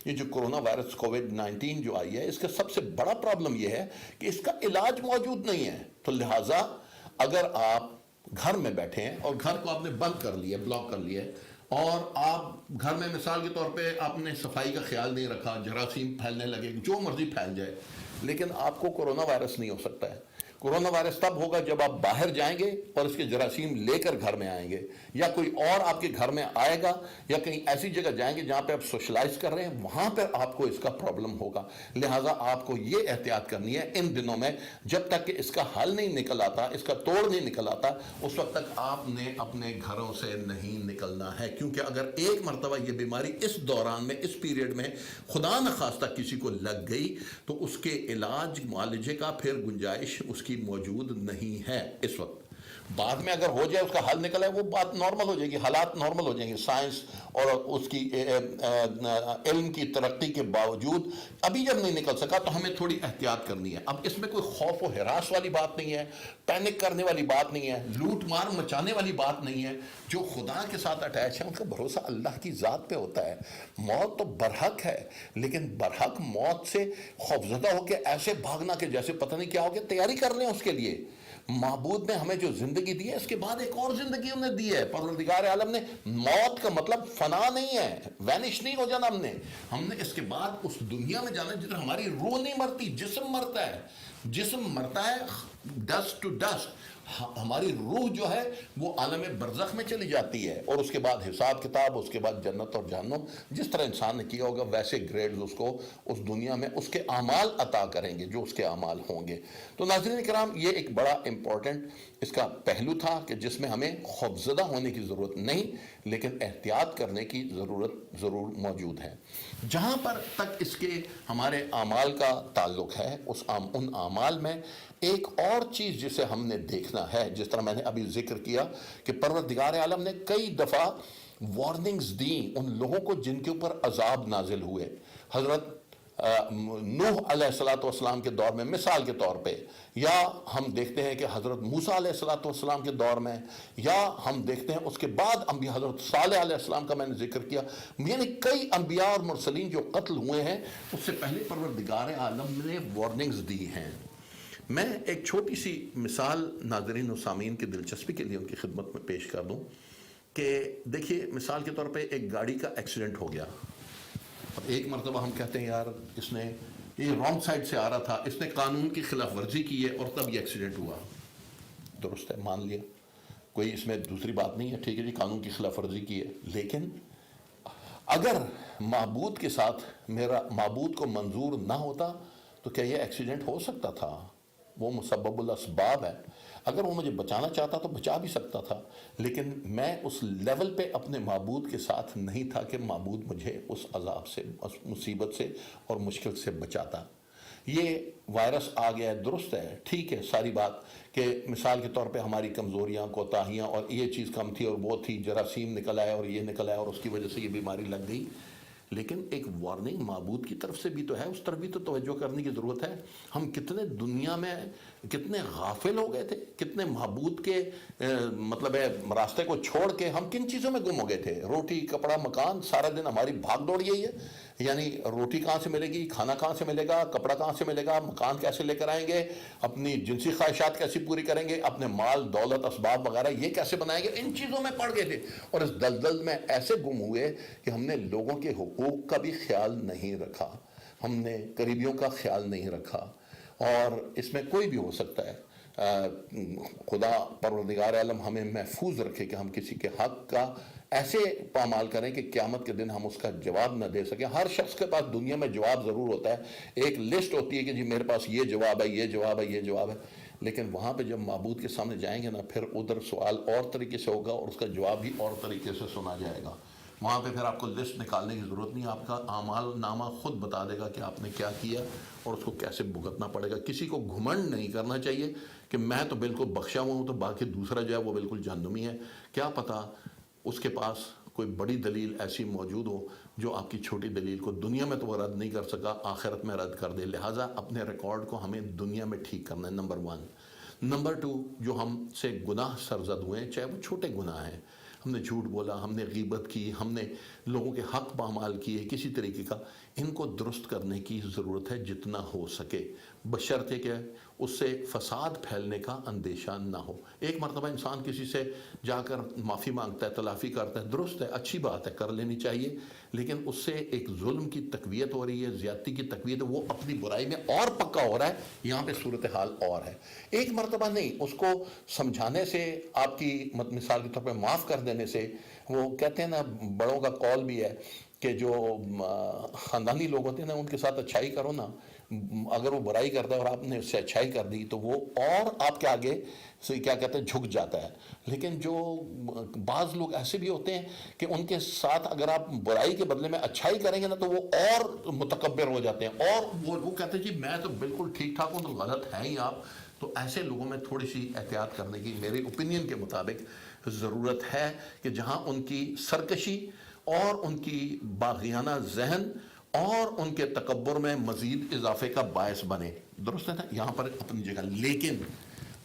S1: یہ جو کرونا وائرس کووڈ-19 جو آئی ہے، اس کا سب سے بڑا پرابلم یہ ہے کہ اس کا علاج موجود نہیں ہے. تو لہٰذا اگر آپ گھر میں بیٹھے ہیں اور گھر کو آپ نے بند کر لیا، بلاک کر لیا، اور آپ گھر میں مثال کے طور پہ آپ نے صفائی کا خیال نہیں رکھا، جراثیم پھیلنے لگے، جو مرضی پھیل جائے، لیکن آپ کو کرونا وائرس نہیں ہو سکتا ہے. کرونا وائرس تب ہوگا جب آپ باہر جائیں گے اور اس کے جراثیم لے کر گھر میں آئیں گے، یا کوئی اور آپ کے گھر میں آئے گا، یا کہیں ایسی جگہ جائیں گے جہاں پہ آپ سوشلائز کر رہے ہیں، وہاں پر آپ کو اس کا پرابلم ہوگا. لہٰذا آپ کو یہ احتیاط کرنی ہے ان دنوں میں، جب تک کہ اس کا حل نہیں نکل آتا، اس کا توڑ نہیں نکل آتا، اس وقت تک آپ نے اپنے گھروں سے نہیں نکلنا ہے. کیونکہ اگر ایک مرتبہ یہ بیماری اس دوران میں، اس پیریڈ میں خدا نخواستہ کسی کو لگ گئی، تو اس کے علاج معالجے کا پھر گنجائش اس کی موجود نہیں ہے اس وقت. بعد میں اگر ہو جائے، اس کا حل نکلا ہے، وہ بات نارمل ہو جائے گی، حالات نارمل ہو جائیں گے. سائنس اور اس کی علم کی ترقی کے باوجود ابھی جب نہیں نکل سکا تو ہمیں تھوڑی احتیاط کرنی ہے. اب اس میں کوئی خوف و ہراس والی بات نہیں ہے، پینک کرنے والی بات نہیں ہے، لوٹ مار مچانے والی بات نہیں ہے. جو خدا کے ساتھ اٹیچ ہے ان کا بھروسہ اللہ کی ذات پہ ہوتا ہے. موت تو برحق ہے، لیکن برحق موت سے خوفزدہ ہو کے ایسے بھاگنا کہ جیسے پتہ نہیں کیا ہو گیا. تیاری کر لیں اس کے لیے. معبود نے ہمیں جو زندگی دی ہے، اس کے بعد ایک اور زندگی انہیں دی ہے. پروردگار عالم نے، موت کا مطلب فنا نہیں ہے، وینش نہیں ہو جانا. ہم نے اس کے بعد اس دنیا میں جانا جدھر ہماری روح نہیں مرتی، جسم مرتا ہے. جسم مرتا ہے ڈسٹ ٹو ڈسٹ، ہماری روح جو ہے وہ عالم برزخ میں چلی جاتی ہے، اور اس کے بعد حساب کتاب، اس کے بعد جنت اور جہنم. جس طرح انسان نے کیا ہوگا ویسے گریڈز اس کو اس دنیا میں اس کے اعمال عطا کریں گے، جو اس کے اعمال ہوں گے. تو ناظرین کرام، یہ ایک بڑا امپورٹنٹ اس کا پہلو تھا کہ جس میں ہمیں خوفزدہ ہونے کی ضرورت نہیں، لیکن احتیاط کرنے کی ضرورت ضرور موجود ہے. جہاں پر تک اس کے ہمارے اعمال کا تعلق ہے، ان اعمال میں ایک اور چیز جسے ہم نے دیکھنا ہے، جس طرح میں نے ابھی ذکر کیا کہ پروردگار عالم نے کئی دفعہ وارننگز دیں ان لوگوں کو جن کے اوپر عذاب نازل ہوئے. حضرت نوح علیہ السلام کے دور میں مثال کے طور پہ، یا ہم دیکھتے ہیں کہ حضرت موسیٰ علیہ السلام کے دور میں، یا ہم دیکھتے ہیں اس کے بعد انبیاء، حضرت صالح علیہ السلام کا میں نے ذکر کیا. یعنی کئی انبیاء اور مرسلین جو قتل ہوئے ہیں، اس سے پہلے پروردگار عالم نے وارننگز دی ہیں. میں ایک چھوٹی سی مثال ناظرین و سامعین کی دلچسپی کے لیے ان کی خدمت میں پیش کر دوں کہ دیکھیے، مثال کے طور پہ ایک گاڑی کا ایکسیڈنٹ ہو گیا. اب ایک مرتبہ ہم کہتے ہیں یار اس نے یہ رانگ سائڈ سے آ رہا تھا، اس نے قانون کی خلاف ورزی کی ہے اور تب یہ ایکسیڈنٹ ہوا. درست ہے، مان لیا، کوئی اس میں دوسری بات نہیں ہے، ٹھیک ہے جی، قانون کی خلاف ورزی کی ہے. لیکن اگر معبود کے ساتھ میرا معبود کو منظور نہ ہوتا تو کیا یہ ایکسیڈنٹ ہو سکتا تھا؟ وہ مسبب الاسباب ہے. اگر وہ مجھے بچانا چاہتا تو بچا بھی سکتا تھا، لیکن میں اس لیول پہ اپنے معبود کے ساتھ نہیں تھا کہ معبود مجھے اس عذاب سے، اس مصیبت سے اور مشکل سے بچاتا. یہ وائرس آ گیا ہے، درست ہے، ٹھیک ہے، ساری بات کہ مثال کے طور پہ ہماری کمزوریاں، کوتاہیاں، اور یہ چیز کم تھی اور وہ تھی، جراثیم نکل آیا اور یہ نکل آیا اور اس کی وجہ سے یہ بیماری لگ گئی. لیکن ایک وارننگ معبود کی طرف سے بھی تو ہے، اس طرف بھی تو توجہ کرنے کی ضرورت ہے. ہم کتنے دنیا میں کتنے غافل ہو گئے تھے، کتنے معبود کے مطلب ہے راستے کو چھوڑ کے ہم کن چیزوں میں گم ہو گئے تھے. روٹی، کپڑا، مکان، سارا دن ہماری بھاگ دوڑ یہی ہے. یعنی روٹی کہاں سے ملے گی، کھانا کہاں سے ملے گا، کپڑا کہاں سے ملے گا، مکان کیسے لے کر آئیں گے، اپنی جنسی خواہشات کیسے پوری کریں گے، اپنے مال، دولت، اسباب وغیرہ یہ کیسے بنائیں گے، ان چیزوں میں پڑ گئے تھے. اور اس دلدل میں ایسے گم ہوئے کہ ہم نے لوگوں کے حقوق کا بھی خیال نہیں رکھا، ہم نے قریبیوں کا خیال نہیں رکھا. اور اس میں کوئی بھی ہو سکتا ہے. خدا پروردگار عالم ہمیں محفوظ رکھے کہ ہم کسی کے حق کا ایسے پامال کریں کہ قیامت کے دن ہم اس کا جواب نہ دے سکیں. ہر شخص کے پاس دنیا میں جواب ضرور ہوتا ہے، ایک لسٹ ہوتی ہے کہ جی میرے پاس یہ جواب ہے، یہ جواب ہے، یہ جواب ہے. لیکن وہاں پہ جب معبود کے سامنے جائیں گے نا، پھر ادھر سوال اور طریقے سے ہوگا اور اس کا جواب بھی اور طریقے سے سنا جائے گا. وہاں پہ پھر آپ کو لسٹ نکالنے کی ضرورت نہیں، آپ کا اعمال نامہ خود بتا دے گا کہ آپ نے کیا کیا اور اس کو کیسے بھگتنا پڑے گا. کسی کو گھمنڈ نہیں کرنا چاہیے کہ میں تو بالکل بخشا ہوا ہوں تو باقی دوسرا جو ہے وہ بالکل جہنمی ہے. کیا پتہ اس کے پاس کوئی بڑی دلیل ایسی موجود ہو جو آپ کی چھوٹی دلیل کو دنیا میں تو وہ رد نہیں کر سکا، آخرت میں رد کر دے. لہٰذا اپنے ریکارڈ کو ہمیں دنیا میں ٹھیک کرنا ہے، نمبر 1. نمبر 2، جو ہم سے گناہ سرزد ہوئے ہیں، چاہے وہ چھوٹے گناہ ہیں، ہم نے جھوٹ بولا، ہم نے غیبت کی، ہم نے لوگوں کے حق پامال کیے کسی طریقے کا، ان کو درست کرنے کی ضرورت ہے جتنا ہو سکے، بشرطے کہ اس سے فساد پھیلنے کا اندیشہ نہ ہو. ایک مرتبہ انسان کسی سے جا کر معافی مانگتا ہے، تلافی کرتا ہے، درست ہے، اچھی بات ہے، کر لینی چاہیے، لیکن اس سے ایک ظلم کی تقویت ہو رہی ہے، زیادتی کی تقویت ہے، وہ اپنی برائی میں اور پکا ہو رہا ہے. یہاں پہ صورتحال اور ہے. ایک مرتبہ نہیں، اس کو سمجھانے سے، آپ کی مثال کے طور پہ معاف کر دینے سے، وہ کہتے ہیں نا، بڑوں کا قول بھی ہے کہ جو خاندانی لوگ ہوتے ہیں نا، ان کے ساتھ اچھائی کرو نا، اگر وہ برائی کرتا ہے اور آپ نے اس سے اچھائی کر دی تو وہ اور آپ کے آگے سے کیا کہتے ہیں جھک جاتا ہے. لیکن جو بعض لوگ ایسے بھی ہوتے ہیں کہ ان کے ساتھ اگر آپ برائی کے بدلے میں اچھائی کریں گے نا تو وہ اور متکبر ہو جاتے ہیں، اور وہ کہتے ہیں جی میں تو بالکل ٹھیک ٹھاک ہوں، تو غلط ہیں ہی آپ. تو ایسے لوگوں میں تھوڑی سی احتیاط کرنے کی میرے اوپینین کے مطابق ضرورت ہے کہ جہاں ان کی سرکشی اور ان کی باغیانہ ذہن اور ان کے تکبر میں مزید اضافے کا باعث بنے. درست ہے نا، یہاں پر اپنی جگہ، لیکن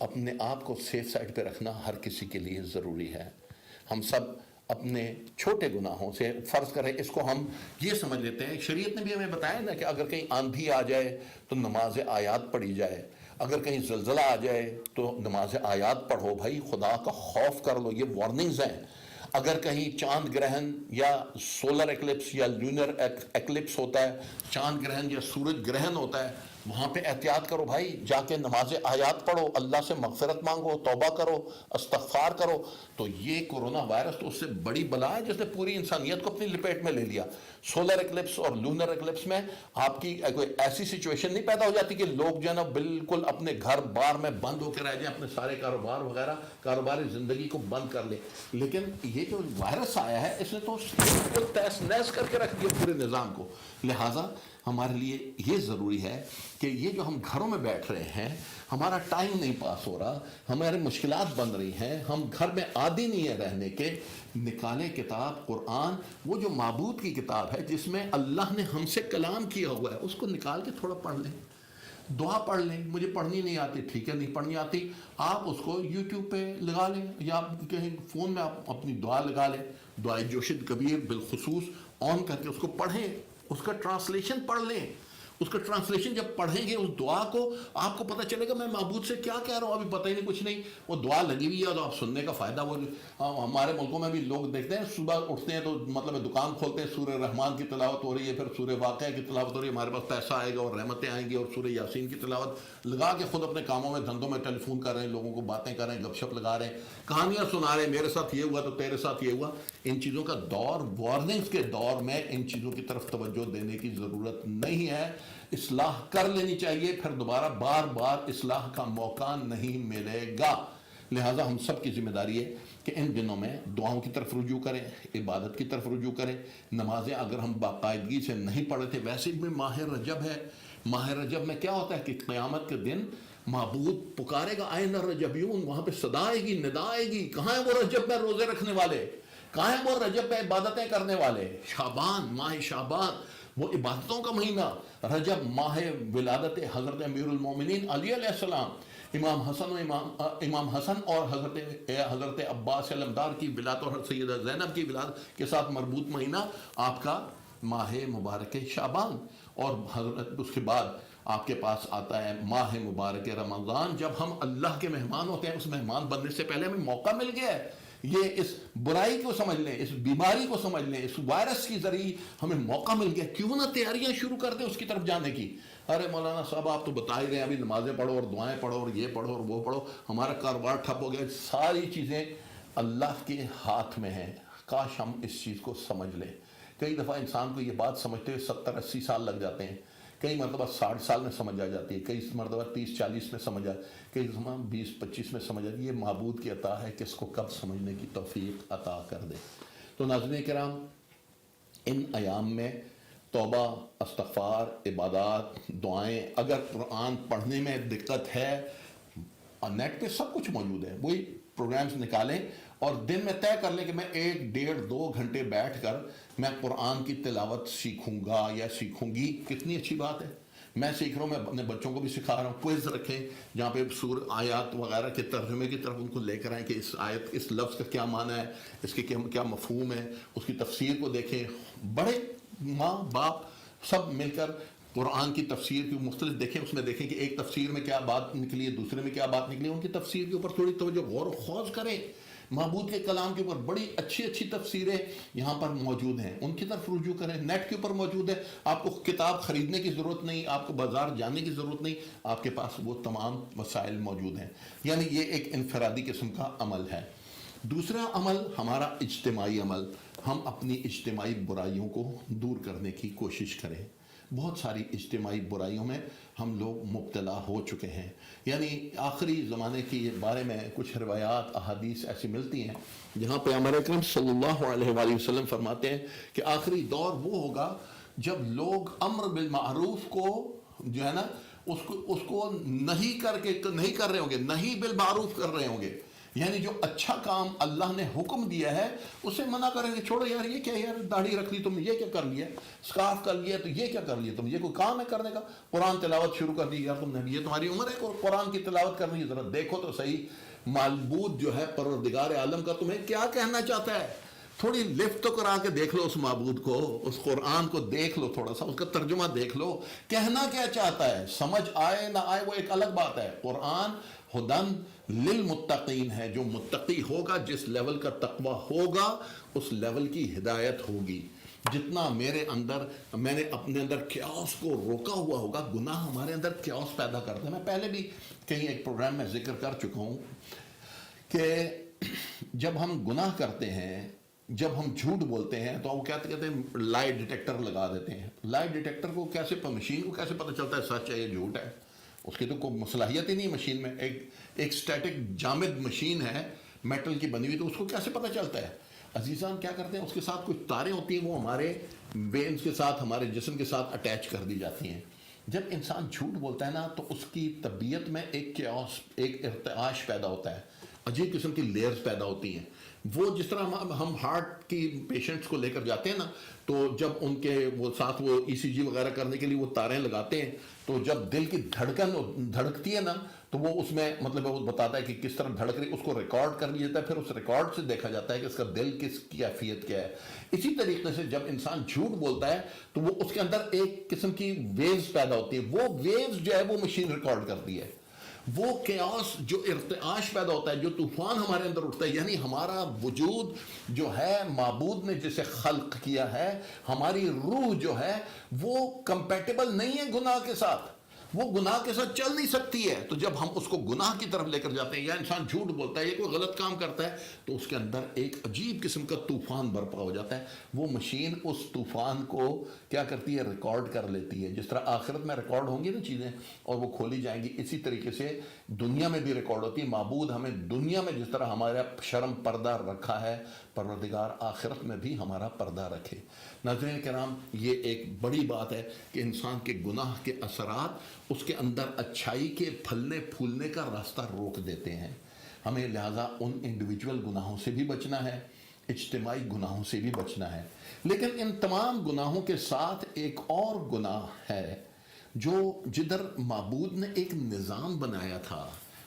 S1: اپنے آپ کو سیف سائڈ پہ رکھنا ہر کسی کے لیے ضروری ہے. ہم سب اپنے چھوٹے گناہوں سے، فرض کریں اس کو ہم یہ سمجھ لیتے ہیں، شریعت نے بھی ہمیں بتایا نا کہ اگر کہیں آندھی آ جائے تو نماز آیات پڑھی جائے، اگر کہیں زلزلہ آ جائے تو نماز آیات پڑھو، بھائی خدا کا خوف کر لو، یہ وارننگز ہیں. اگر کہیں چاند گرہن یا سولر ایکلپس یا لونر ایکلپس ہوتا ہے، چاند گرہن یا سورج گرہن ہوتا ہے، وہاں پہ احتیاط کرو بھائی، جا کے نماز آیات پڑھو، اللہ سے مغفرت مانگو، توبہ کرو، استغفار کرو. تو یہ کورونا وائرس تو اس سے بڑی بلا ہے جس نے پوری انسانیت کو اپنی لپیٹ میں لے لیا. سولر ایکلپس اور لونر ایکلپس میں آپ کی کوئی ایسی سچویشن نہیں پیدا ہو جاتی کہ لوگ جو ہے نا بالکل اپنے گھر بار میں بند ہو کے رہ جائیں، اپنے سارے کاروبار وغیرہ، کاروباری زندگی کو بند کر لیں. لیکن یہ جو وائرس آیا ہے اس نے تو بالکل تہس نہس کر کے رکھ دیا پورے نظام کو. لہٰذا ہمارے لیے یہ ضروری ہے کہ یہ جو ہم گھروں میں بیٹھ رہے ہیں، ہمارا ٹائم نہیں پاس ہو رہا، ہماری مشکلات بن رہی ہیں، ہم گھر میں عادی نہیں ہیں رہنے کے، نکالیں کتاب قرآن، وہ جو معبود کی کتاب ہے جس میں اللہ نے ہم سے کلام کیا ہوا ہے، اس کو نکال کے تھوڑا پڑھ لیں، دعا پڑھ لیں. مجھے پڑھنی نہیں آتی، ٹھیک ہے، نہیں پڑھنی آتی، آپ اس کو یوٹیوب پہ لگا لیں یا کہیں فون میں آپ اپنی دعا لگا لیں، دعائے جوشد کبیر بالخصوص آن کر کے اس کو پڑھیں، اس کا ٹرانسلیشن پڑھ لیں. اس کا ٹرانسلیشن جب پڑھیں گے اس دعا کو، آپ کو پتہ چلے گا میں معبود سے کیا کہہ رہا ہوں، ابھی پتہ ہی نہیں، کچھ نہیں، وہ دعا لگی ہوئی ہے تو آپ سننے کا فائدہ. وہ ہمارے ملکوں میں بھی لوگ دیکھتے ہیں صبح اٹھتے ہیں تو مطلب دکان کھولتے ہیں، سورہ رحمان کی تلاوت ہو رہی ہے، پھر سورہ واقعہ کی تلاوت ہو رہی ہے، ہمارے پاس پیسہ آئے گا اور رحمتیں آئیں گی، اور سورہ یاسین کی تلاوت لگا کے خود اپنے کاموں میں، دھندوں میں ٹیلی فون کر رہے ہیں، لوگوں کو باتیں کر رہے ہیں، گپ شپ لگا رہے ہیں، کہانیاں سنا رہے ہیں، میرے ساتھ یہ ہوا تو تیرے ساتھ یہ ہوا. ان چیزوں کا دور، وارننگز کے دور میں ان چیزوں کی طرف توجہ دینے کی ضرورت نہیں ہے. اصلاح کر لینی چاہیے، پھر دوبارہ بار بار اصلاح کا موقع نہیں ملے گا. لہٰذا ہم سب کی ذمہ داری ہے کہ ان دنوں میں دعاؤں کی طرف رجوع کریں، عبادت کی طرف رجوع کریں. نمازیں اگر ہم باقاعدگی سے نہیں پڑھے تھے، ویسے بھی ماہ رجب ہے، ماہ رجب میں کیا ہوتا ہے کہ قیامت کے دن معبود پکارے گا، آئین الرجبیون، وہاں پہ صدا آئے گی، ندا آئے گی، کہاں ہیں وہ رجب میں روزے رکھنے والے، کہاں ہیں وہ رجب میں عبادتیں کرنے والے. شعبان، ماہ شعبان، وہ عبادتوں کا مہینہ، رجب ماہ ولادت حضرت امیر المومنین علی علیہ السلام، امام حسن اور حضرت عباس علمدار کی ولادت اور سیدہ زینب کی ولادت کے ساتھ مربوط مہینہ آپ کا ماہ مبارک شعبان. اور حضرت اس کے بعد آپ کے پاس آتا ہے ماہ مبارک رمضان، جب ہم اللہ کے مہمان ہوتے ہیں. اس مہمان بننے سے پہلے ہمیں موقع مل گیا ہے، یہ اس برائی کو سمجھ لیں، اس بیماری کو سمجھ لیں، اس وائرس کی ذریعے ہمیں موقع مل گیا، کیوں نہ تیاریاں شروع کر دیں اس کی طرف جانے کی. ارے مولانا صاحب آپ تو بتا ہی رہے ہیں ابھی نمازیں پڑھو اور دعائیں پڑھو اور یہ پڑھو اور وہ پڑھو، ہمارا کاروبار ٹھپ ہو گیا. ساری چیزیں اللہ کے ہاتھ میں ہیں. کاش ہم اس چیز کو سمجھ لیں. کئی دفعہ انسان کو یہ بات سمجھتے ہوئے 70-80 سال لگ جاتے ہیں، کئی مرتبہ 60 سال میں سمجھ آ جاتی ہے، کئی مرتبہ 30-40 میں سمجھ آتی، کئی دفعہ 20-25 میں سمجھ آتی ہے. یہ معبود کی عطا ہے کہ اس کو کب سمجھنے کی توفیق عطا کر دے. تو ناظرین کرام، ان ایام میں توبہ، استغفار، عبادات، دعائیں، اگر قرآن پڑھنے میں دقت ہے، نیٹ پہ سب کچھ موجود ہے، وہی پروگرامز نکالیں اور دن میں طے کر لیں کہ میں 1 1.5 2 گھنٹے بیٹھ کر میں قرآن کی تلاوت سیکھوں گا یا سیکھوں گی، کتنی اچھی بات ہے. میں سیکھ رہا ہوں، میں اپنے بچوں کو بھی سکھا رہا ہوں. کوئز رکھیں جہاں پہ آیات وغیرہ کے ترجمے کی طرف ان کو لے کر آئیں کہ اس آیت، اس لفظ کا کیا معنی ہے، اس کے کیا مفہوم ہے، اس کی تفسیر کو دیکھیں. بڑے ماں باپ سب مل کر قرآن کی تفسیر کی مختلف دیکھیں، اس میں دیکھیں کہ ایک تفسیر میں کیا بات نکلی ہے، دوسرے میں کیا بات نکلی ہے، ان کی تفسیر کے اوپر تھوڑی توجہ غور و خوض کریں. معبود کے کلام کے اوپر بڑی اچھی اچھی تفسیریں یہاں پر موجود ہیں، ان کی طرف رجوع کریں. نیٹ کے اوپر موجود ہے، آپ کو کتاب خریدنے کی ضرورت نہیں، آپ کو بازار جانے کی ضرورت نہیں، آپ کے پاس وہ تمام وسائل موجود ہیں. یعنی یہ ایک انفرادی قسم کا عمل ہے. دوسرا عمل ہمارا اجتماعی عمل، ہم اپنی اجتماعی برائیوں کو دور کرنے کی کوشش کریں. بہت ساری اجتماعی برائیوں میں ہم لوگ مبتلا ہو چکے ہیں. یعنی آخری زمانے کے بارے میں کچھ روایات احادیث ایسی ملتی ہیں جہاں پہ ہمارے اکرم صلی اللہ علیہ وآلہ وسلم فرماتے ہیں کہ آخری دور وہ ہوگا جب لوگ امر بالمعروف کو جو ہے نا اس کو نہیں کر رہے ہوں گے، نہیں بالمعروف کر رہے ہوں گے. یعنی جو اچھا کام اللہ نے حکم دیا ہے اسے منع کریں گے. چھوڑو یار، یہ کیا یار، داڑھی رکھ لی تم، یہ کیا کر لیا، سکارف کر لیا تو یہ کیا کر لیا تم، یہ کوئی کام ہے کرنے کا. قرآن تلاوت شروع کر دی یار تم نے، یہ تمہاری عمر ہے قرآن کی تلاوت کرنے کی، ضرورت دیکھو تو صحیح معبود جو ہے پروردگار عالم کا تمہیں کیا کہنا چاہتا ہے. تھوڑی لفٹ تو کرا کے دیکھ لو اس معبود کو، اس قرآن کو دیکھ لو، تھوڑا سا اس کا ترجمہ دیکھ لو، کہنا کیا چاہتا ہے. سمجھ آئے نہ آئے وہ ایک الگ بات ہے. قرآن ہدن للمتقین ہے، جو متقی ہوگا، جس لیول کا تقوی ہوگا اس لیول کی ہدایت ہوگی. جتنا میں نے اپنے اندر کیاس کو روکا ہوا ہوگا، گناہ ہمارے اندر کیاس پیدا کرتے ہیں. میں پہلے بھی کہیں ایک پروگرام میں ذکر کر چکا ہوں کہ جب ہم گناہ کرتے ہیں، جب ہم جھوٹ بولتے ہیں تو وہ کہتے ہیں لائی ڈیٹیکٹر لگا دیتے ہیں. لائی ڈیٹیکٹر کو کیسے، مشین کو کیسے پتہ چلتا ہے سچ ہے یا جھوٹ ہے؟ اس کی تو کوئی صلاحیت ہی نہیں مشین میں. ایک سٹیٹک جامد مشین ہے میٹل کی بنی ہوئی، تو اس کو کیسے پتہ چلتا ہے؟ عزیزان کیا کرتے ہیں، اس کے ساتھ کچھ تاریں ہوتی ہیں، وہ ہمارے وینز کے ساتھ، ہمارے جسم کے ساتھ اٹیچ کر دی جاتی ہیں. جب انسان جھوٹ بولتا ہے نا تو اس کی طبیعت میں ایک ارتعاش پیدا ہوتا ہے، عجیب قسم کی لیئرز پیدا ہوتی ہیں. وہ جس طرح ہم ہارٹ کی پیشنٹس کو لے کر جاتے ہیں نا، تو جب ان کے وہ ساتھ وہ ECG وغیرہ کرنے کے لیے وہ تاریں لگاتے ہیں، تو جب دل کی دھڑکن دھڑکتی ہے نا تو وہ اس میں مطلب وہ بتاتا ہے کہ کس طرح دھڑک رہی، اس کو ریکارڈ کر لیا جاتا ہے. پھر اس ریکارڈ سے دیکھا جاتا ہے کہ اس کا دل کس کی کیفیت کیا ہے. اسی طریقے سے جب انسان جھوٹ بولتا ہے تو وہ اس کے اندر ایک قسم کی ویوز پیدا ہوتی ہے. وہ ویوز جو ہے وہ مشین ریکارڈ کرتی ہے. وہ کیاس جو ارتعاش پیدا ہوتا ہے، جو طوفان ہمارے اندر اٹھتا ہے، یعنی ہمارا وجود جو ہے معبود نے جسے خلق کیا ہے، ہماری روح جو ہے وہ کمپیٹیبل نہیں ہے گناہ کے ساتھ، وہ گناہ کے ساتھ چل نہیں سکتی ہے. تو جب ہم اس کو گناہ کی طرف لے کر جاتے ہیں، یا انسان جھوٹ بولتا ہے یا کوئی غلط کام کرتا ہے، تو اس کے اندر ایک عجیب قسم کا طوفان برپا ہو جاتا ہے. وہ مشین اس طوفان کو کیا کرتی ہے، ریکارڈ کر لیتی ہے. جس طرح آخرت میں ریکارڈ ہوں گی نا چیزیں اور وہ کھولی جائیں گی، اسی طریقے سے دنیا میں بھی ریکارڈ ہوتی ہے. معبود ہمیں دنیا میں جس طرح ہمارا شرم پردہ رکھا ہے، پروردگار آخرت میں بھی ہمارا پردہ رکھے. ناظرین کرام، یہ ایک بڑی بات ہے کہ انسان کے گناہ کے اثرات اس کے اندر اچھائی کے پھلنے پھولنے کا راستہ روک دیتے ہیں. ہمیں لہٰذا ان انڈیویجول گناہوں سے بھی بچنا ہے، اجتماعی گناہوں سے بھی بچنا ہے. لیکن ان تمام گناہوں کے ساتھ ایک اور گناہ ہے جو جدھر معبود نے ایک نظام بنایا تھا.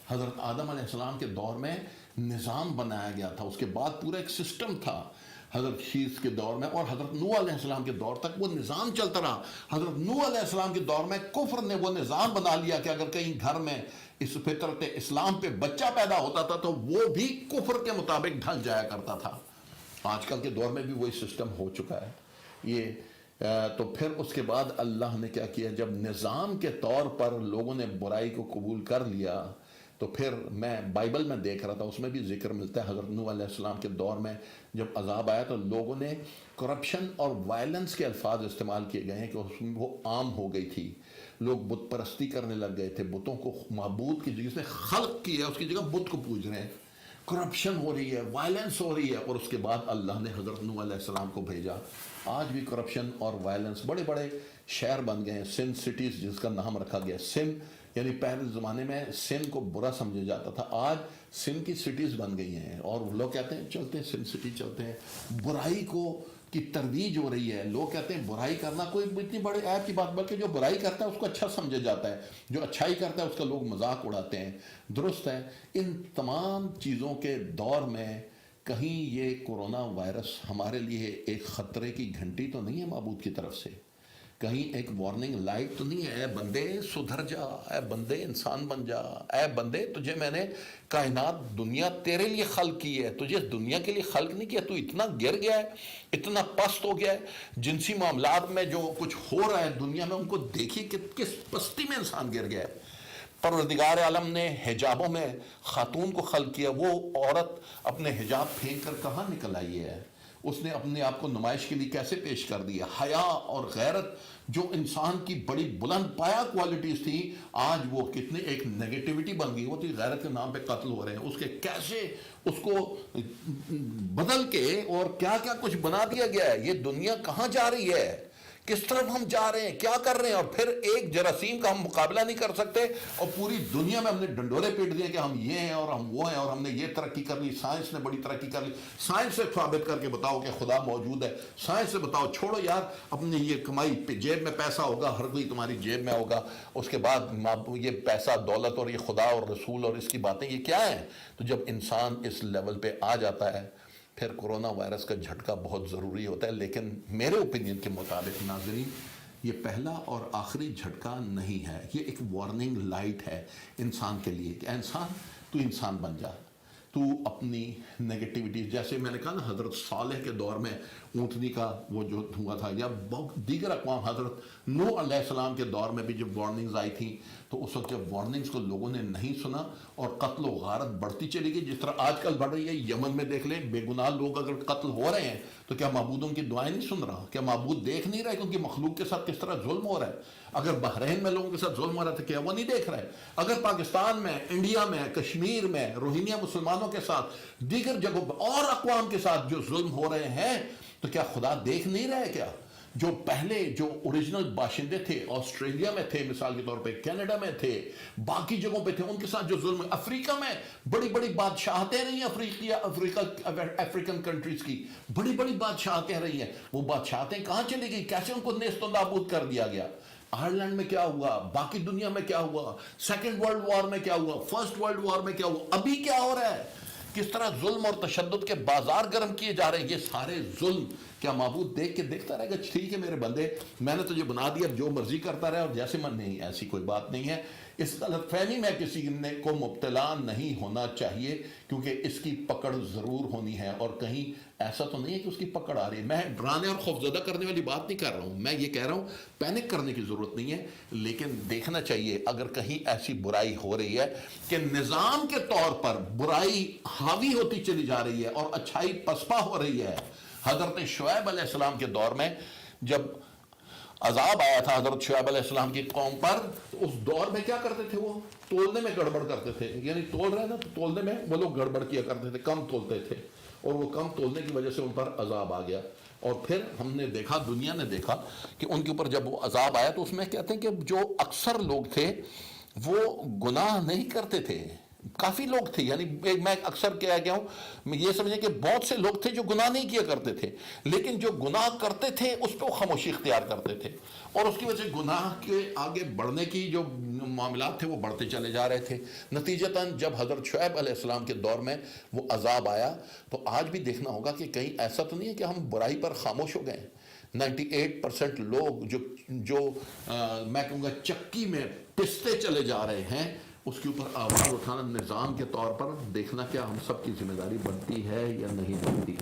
S1: حضرت آدم علیہ السلام کے دور میں نظام بنایا گیا تھا، اس کے بعد پورا ایک سسٹم تھا. حضرت شیس کے دور میں اور حضرت نوح علیہ السلام کے دور تک وہ نظام چلتا رہا. حضرت نوح علیہ السلام کے دور میں کفر نے وہ نظام بنا لیا کہ اگر کہیں گھر میں اس فطرت اسلام پہ بچہ پیدا ہوتا تھا تو وہ بھی کفر کے مطابق ڈھل جایا کرتا تھا. آج کل کے دور میں بھی وہی سسٹم ہو چکا ہے. تو پھر اس کے بعد اللہ نے کیا کیا، جب نظام کے طور پر لوگوں نے برائی کو قبول کر لیا، تو پھر میں بائبل میں دیکھ رہا تھا، اس میں بھی ذکر ملتا ہے حضرت نوح علیہ السلام کے دور میں جب عذاب آیا تو لوگوں نے کرپشن اور وائلنس کے الفاظ استعمال کیے گئے ہیں کہ اس میں وہ عام ہو گئی تھی. لوگ بت پرستی کرنے لگ گئے تھے، بتوں کو معبود کی جگہ سے خلق کیا اس کی جگہ بت کو پوج رہے ہیں. کرپشن ہو رہی ہے، وائلنس ہو رہی ہے. اور اس کے بعد اللہ نے حضرت نوح علیہ السلام کو بھیجا. آج بھی کرپشن اور وائلنس، بڑے بڑے شہر بن گئے ہیں، سن سٹیز جس کا نام رکھا گیا. سن یعنی پہلے زمانے میں سندھ کو برا سمجھا جاتا تھا، آج سندھ کی سٹیز بن گئی ہیں اور لوگ کہتے ہیں چلتے ہیں سندھ سٹی چلتے ہیں، برائی کو کی ترویج ہو رہی ہے. لوگ کہتے ہیں برائی کرنا کوئی اتنی بڑے عیب کی بات، بلکہ جو برائی کرتا ہے اس کو اچھا سمجھا جاتا ہے، جو اچھائی کرتا ہے اس کا لوگ مذاق اڑاتے ہیں. درست ہے. ان تمام چیزوں کے دور میں کہیں یہ کورونا وائرس ہمارے لیے ایک خطرے کی گھنٹی تو نہیں ہے معبود کی طرف سے؟ کہیں ایک وارننگ لائٹ تو نہیں ہے؟ اے بندے سدھر جا، اے بندے انسان بن جا، اے بندے تجھے میں نے کائنات دنیا تیرے لیے خلق کی ہے، تجھے اس دنیا کے لیے خلق نہیں کیا. تو اتنا گر گیا ہے، اتنا پست ہو گیا ہے. جنسی معاملات میں جو کچھ ہو رہا ہے دنیا میں، ان کو دیکھیے کہ کس پستی میں انسان گر گیا ہے. پروردگار عالم نے حجابوں میں خاتون کو خلق کیا، وہ عورت اپنے حجاب پھینک کر کہاں نکل آئی ہے؟ اس نے اپنے آپ کو نمائش کے لیے کیسے پیش کر دیا؟ حیا اور غیرت جو انسان کی بڑی بلند پایا کوالٹیز تھی، آج وہ کتنے ایک نیگیٹیوٹی بن گئی. وہ تو غیرت کے نام پہ قتل ہو رہے ہیں. اس کے کیسے اس کو بدل کے اور کیا کیا کچھ بنا دیا گیا ہے. یہ دنیا کہاں جا رہی ہے؟ کس طرف ہم جا رہے ہیں؟ کیا کر رہے ہیں؟ اور پھر ایک جراثیم کا ہم مقابلہ نہیں کر سکتے اور پوری دنیا میں ہم نے ڈنڈورے پیٹ دیے کہ ہم یہ ہیں اور ہم وہ ہیں اور ہم نے یہ ترقی کر لی، سائنس نے بڑی ترقی کر لی. سائنس سے ثابت کر کے بتاؤ کہ خدا موجود ہے. سائنس سے بتاؤ. چھوڑو یار اپنی یہ کمائی، جیب میں پیسہ ہوگا، ہر کوئی تمہاری جیب میں ہوگا. اس کے بعد یہ پیسہ دولت اور یہ خدا اور رسول اور اس کی باتیں یہ کیا ہیں؟ تو جب انسان اس لیول پہ آ جاتا ہے پھر کورونا وائرس کا جھٹکا بہت ضروری ہوتا ہے. لیکن میرے اوپینین کے مطابق ناظرین، یہ پہلا اور آخری جھٹکا نہیں ہے، یہ ایک وارننگ لائٹ ہے انسان کے لیے کہ انسان تو انسان بن جا. تو اپنی نگیٹیوٹی، جیسے میں نے کہا نا حضرت صالح کے دور میں اونٹنی کا وہ جو ہوا تھا، یا دیگر اقوام، حضرت نوح علیہ السلام کے دور میں بھی جب وارننگز آئی تھیں تو اس وقت جب وارننگز کو لوگوں نے نہیں سنا اور قتل و غارت بڑھتی چلی گئی، جس طرح آج کل بڑھ رہی ہے. یمن میں دیکھ لیں، بے گناہ لوگ اگر قتل ہو رہے ہیں تو کیا معبود ان کی دعائیں نہیں سن رہا؟ کیا معبود دیکھ نہیں رہا کہ ان کی مخلوق کے ساتھ کس طرح ظلم ہو رہا ہے؟ اگر بحرین میں لوگوں کے ساتھ ظلم ہو رہا ہے تو کیا وہ نہیں دیکھ رہا ہے؟ اگر پاکستان میں، انڈیا میں، کشمیر میں روہنگیا مسلمانوں کے ساتھ، دیگر جگہوں پر اور اقوام کے ساتھ جو ظلم ہو رہے ہیں تو کیا خدا دیکھ نہیں رہا ہے کیا؟ جو پہلے جو اوریجنل باشندے تھے، آسٹریلیا میں تھے مثال کے طور پہ، کینیڈا میں تھے، باقی جگہوں پہ تھے، ان کے ساتھ جو ظلم ہے، افریقہ میں بڑی بڑی بادشاہتیں رہی ہیں، افریقن کنٹریز کی بڑی بڑی بادشاہتیں رہی ہیں. وہ بادشاہتیں کہاں چلی گئی؟ کیسے ان کو نیست و نابود کر دیا گیا؟ آئرلینڈ میں کیا ہوا؟ باقی دنیا میں کیا ہوا؟ سیکنڈ ورلڈ وار میں کیا ہوا؟ فرسٹ ورلڈ وار میں کیا ہوا؟ ابھی کیا ہو رہا ہے؟ کس طرح ظلم اور تشدد کے بازار گرم کیے جا رہے ہیں. یہ سارے ظلم کیا معبود دیکھ کے دیکھتا رہے گا؟ ٹھیک ہے میرے بندے، میں نے تجھے بنا دیا، جو مرضی کرتا رہے اور جیسے من. نہیں، ایسی کوئی بات نہیں ہے. اس غلط فہمی میں کسی کو مبتلا نہیں ہونا چاہیے، کیونکہ اس کی پکڑ ضرور ہونی ہے. اور کہیں ایسا تو نہیں ہے کہ اس کی پکڑ آ رہی ہے. میں ڈرانے اور خوفزدہ کرنے والی بات نہیں کر رہا ہوں. میں یہ کہہ رہا ہوں پینک کرنے کی ضرورت نہیں ہے، لیکن دیکھنا چاہیے اگر کہیں ایسی برائی ہو رہی ہے کہ نظام کے طور پر برائی حاوی ہوتی چلی جا رہی ہے اور اچھائی پسپا ہو رہی ہے. حضرت شعیب علیہ السلام کے دور میں جب عذاب آیا تھا حضرت شعیب علیہ السلام کی قوم پر، اس دور میں کیا کرتے تھے؟ وہ تولنے میں گڑبڑ کرتے تھے. یعنی تول رہے نا، تو تولنے میں وہ لوگ گڑبڑ کیا کرتے تھے، کم تولتے تھے، اور وہ کم تولنے کی وجہ سے ان پر عذاب آ گیا. اور پھر ہم نے دیکھا، دنیا نے دیکھا کہ ان کے اوپر جب وہ عذاب آیا تو اس میں کہتے ہیں کہ جو اکثر لوگ تھے وہ گناہ نہیں کرتے تھے. کافی لوگ تھے، یعنی میں اکثر کیا گیا ہوں، میں یہ سمجھیں کہ بہت سے لوگ تھے جو گناہ نہیں کیا کرتے تھے، لیکن جو گناہ کرتے تھے اس پہ وہ خاموشی اختیار کرتے تھے، اور اس کی وجہ سے گناہ کے آگے بڑھنے کی جو معاملات تھے وہ بڑھتے چلے جا رہے تھے. نتیجتاً جب حضرت شعیب علیہ السلام کے دور میں وہ عذاب آیا تو آج بھی دیکھنا ہوگا کہ کہیں ایسا تو نہیں ہے کہ ہم برائی پر خاموش ہو گئے. 98% لوگ جو میں کہوں گا چکی میں پستے چلے جا رہے ہیں، اس کے اوپر آواز اٹھانا نظام کے طور پر دیکھنا کیا ہم سب کی ذمہ داری بنتی ہے یا نہیں بنتی.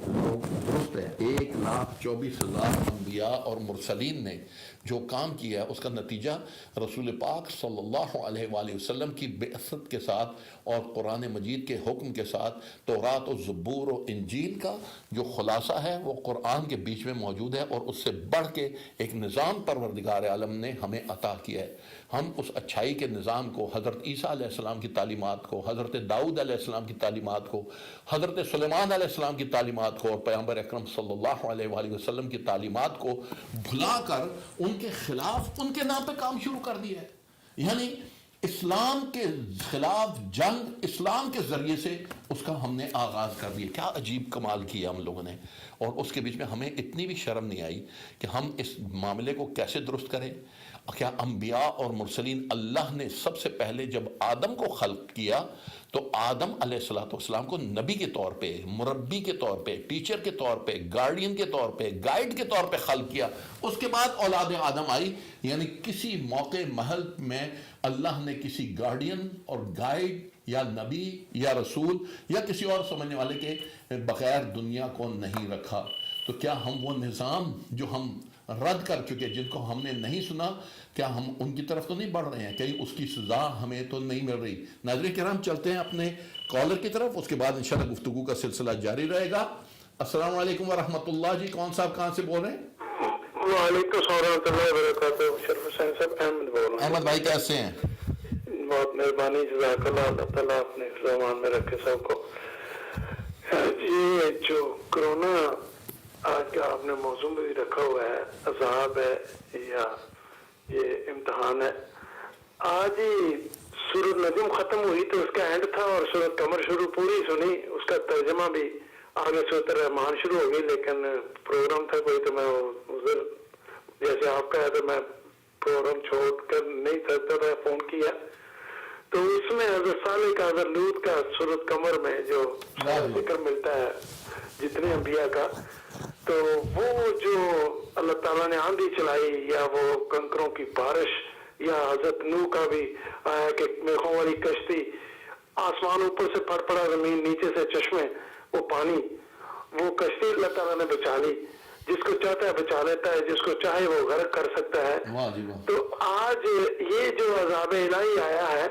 S1: لوگ درست ہے، 1,24,000 انبیاء اور مرسلین نے جو کام کیا ہے اس کا نتیجہ رسول پاک صلی اللہ علیہ وآلہ وسلم کی بعثت کے ساتھ اور قرآن مجید کے حکم کے ساتھ تورات و زبور و انجیل کا جو خلاصہ ہے وہ قرآن کے بیچ میں موجود ہے، اور اس سے بڑھ کے ایک نظام پروردگار عالم نے ہمیں عطا کیا ہے. ہم اس اچھائی کے نظام کو، حضرت عیسیٰ علیہ السلام کی تعلیمات کو، حضرت داؤد علیہ السلام کی تعلیمات کو، حضرت سلیمان علیہ السلام کی تعلیمات کو اور پیغمبر اکرم صلی اللہ علیہ وآلہ وسلم کی تعلیمات کو بھلا کر ان کے خلاف ان کے نام پہ کام شروع کر دیا ہے. یعنی اسلام کے خلاف جنگ اسلام کے ذریعے سے اس کا ہم نے آغاز کر دیا. کیا عجیب کمال کیا ہم لوگوں نے, اور اس کے بیچ میں ہمیں اتنی بھی شرم نہیں آئی کہ ہم اس معاملے کو کیسے درست کریں. کیا انبیاء اور مرسلین, اللہ نے سب سے پہلے جب آدم کو خلق کیا تو آدم علیہ السلام کو نبی کے طور پہ, مربی کے طور پہ, ٹیچر کے طور پہ, گارڈین کے طور پہ, گائیڈ کے طور پہ خلق کیا. اس کے بعد اولاد آدم آئی. یعنی کسی موقع محل میں اللہ نے کسی گارڈین اور گائیڈ یا نبی یا رسول یا کسی اور سمجھنے والے کے بغیر دنیا کو نہیں رکھا. تو کیا ہم وہ نظام جو ہم رد کر چکے, جن کو ہم نے نہیں سنا, کیا ہم ان کی طرف تو نہیں بڑھ رہے ہیں؟ کہیں اس کی سزا ہمیں تو نہیں مل رہی؟ ناظرین کرام, چلتے ہیں اپنے کالر کی طرف, اس کے بعد انشاءاللہ گفتگو کا سلسلہ جاری رہے گا. السلام علیکم ورحمۃ اللہ. جی کون صاحب کہاں سے بول رہے ہیں؟
S2: وعلیکم السلام ورحمۃ اللہ وبرکاتہ. مشرف حسین صاحب, احمد بول رہا ہوں.
S1: احمد بھائی کیسے ہیں؟
S2: بہت مہربانی, جزاک اللہ, اللہ تعالیٰ اپنے فرمان میں رکھے سب کو. یہ جو کرونا آج کا آپ نے موضوع میں بھی رکھا ہوا ہے, عذاب ہے یا یہ امتحان ہے. آج ہی سورۃ نجم ختم ہوئی تو اس کا اینڈ تھا, اور سورۃ قمر شروع پوری سنی, اس کا ترجمہ بھی آگے سورۃ الرحمن شروع ہو گئی. لیکن پروگرام تھا کوئی تو میں ادھر جیسے آپ کا ہے تو میں پروگرام چھوڑ کر نہیں سکتا تھا, فون کیا تو اس میں حضرت صالح کا, حضرت لوط کا سورۃ قمر میں جو ذکر ملتا ہے جتنے انبیاء کا, تو وہ جو اللہ تعالیٰ نے آندھی چلائی یا وہ کنکروں کی بارش, یا حضرت نوح کا بھی آیا کہ میخوں والی کشتی, آسمان اوپر سے پھٹ پڑا, زمین نیچے سے چشمے, وہ پانی, وہ کشتی اللہ تعالیٰ نے بچا لی. جس کو چاہتا ہے بچا لیتا ہے, جس کو چاہے وہ غرق کر سکتا ہے. تو آج یہ جو عذاب الہی آیا ہے,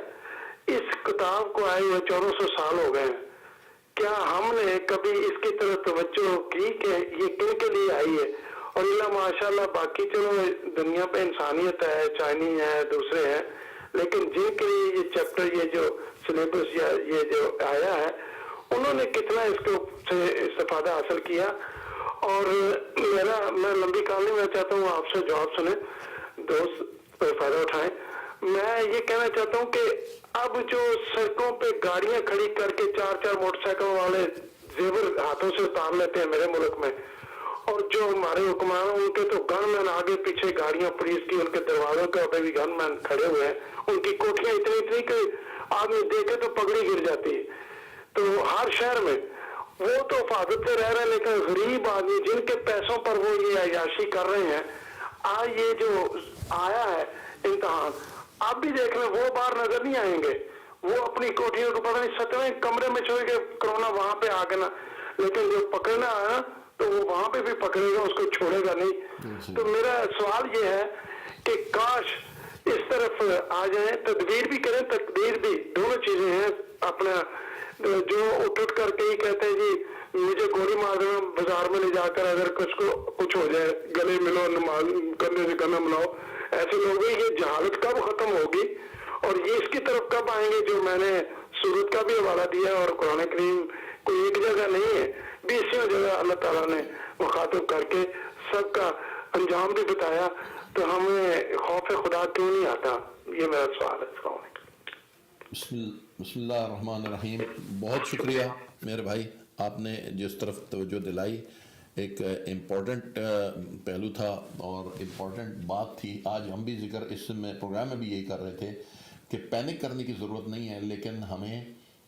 S2: اس کتاب کو آئے ہوئے 1400 سال ہو گئے ہیں. کیا ہم نے کبھی اس کی طرف توجہ کی کہ یہ کن کے لیے آئی ہے؟ اور اللہ ماشاءاللہ باقی چلو دنیا پہ انسانیت ہے, چائنی ہے, دوسرے ہیں, لیکن جن کے لیے یہ چیپٹر, یہ جو سلیبس یا یہ جو آیا ہے, انہوں نے کتنا اس کو سے استفادہ حاصل کیا. اور میں لمبی کہانی میں چاہتا ہوں آپ سے جواب سنیں, دوست فائدہ اٹھائیں. میں یہ کہنا چاہتا ہوں کہ اب جو سڑکوں پہ گاڑیاں کھڑی کر کے 4 موٹر سائیکل والے زیور ہاتھوں سے اتار لیتے ہیں میرے ملک میں, اور جو ہمارے حکمران ہیں ان کے تو گن مین آگے پیچھے گاڑیاں پولیس کی, ان کے دروازوں پہ بھی گن مین کھڑے ہوئے ہیں, ان کی کوٹیاں اتنی کہ آدمی دیکھے تو پگڑی گر جاتی ہے. تو ہر شہر میں وہ تو حفاظت سے رہ رہے ہیں, لیکن غریب آدمی جن کے پیسوں پر وہ یہ عیاشی کر رہے ہیں, آج یہ جو آیا ہے امتحان, آپ بھی دیکھ لیں وہ باہر نظر نہیں آئیں گے, وہ اپنی کوٹھیوں کو پتہ نہیں 7ویں کمرے میں چھوڑ کے کرونا وہاں پہ آ گیا نا, لیکن جو پکڑنا آیا تو وہ وہاں پہ بھی پکڑے گا, اس کو چھوڑے گا نہیں. تو میرا سوال یہ ہے کہ کاش اس طرف آ جائیں, تدبیر بھی کریں, تقدیر بھی, دونوں چیزیں ہیں. اپنا جو اٹھ کر کے ہی کہتے ہیں جی مجھے گولی مار دو, بازار میں لے جا کر اگر کچھ ہو جائے, گلے ملو, نماز کرنے سے گلا ملاؤ, ایسے لوگ یہ جہالت کب ختم ہوگی اور یہ اس کی طرف کب آئیں گے؟ جو میں نے سورت کا بھی حوالہ دیا اور قرآن کریم کوئی ایک جگہ نہیں ہے, 20 جگہ اللہ تعالیٰ نے مخاطب کر کے سب کا انجام بھی بتایا, تو ہمیں خوف خدا کیوں نہیں آتا؟ یہ میرا سوال ہے. السلام علیکم.
S1: بسم اللہ الرحمن الرحیم. بہت شکریہ میرے بھائی, آپ نے جس طرف توجہ دلائی, ایک امپورٹنٹ پہلو تھا اور امپورٹنٹ بات تھی. آج ہم بھی ذکر اس میں پروگرام میں بھی یہی کر رہے تھے کہ پینک کرنے کی ضرورت نہیں ہے, لیکن ہمیں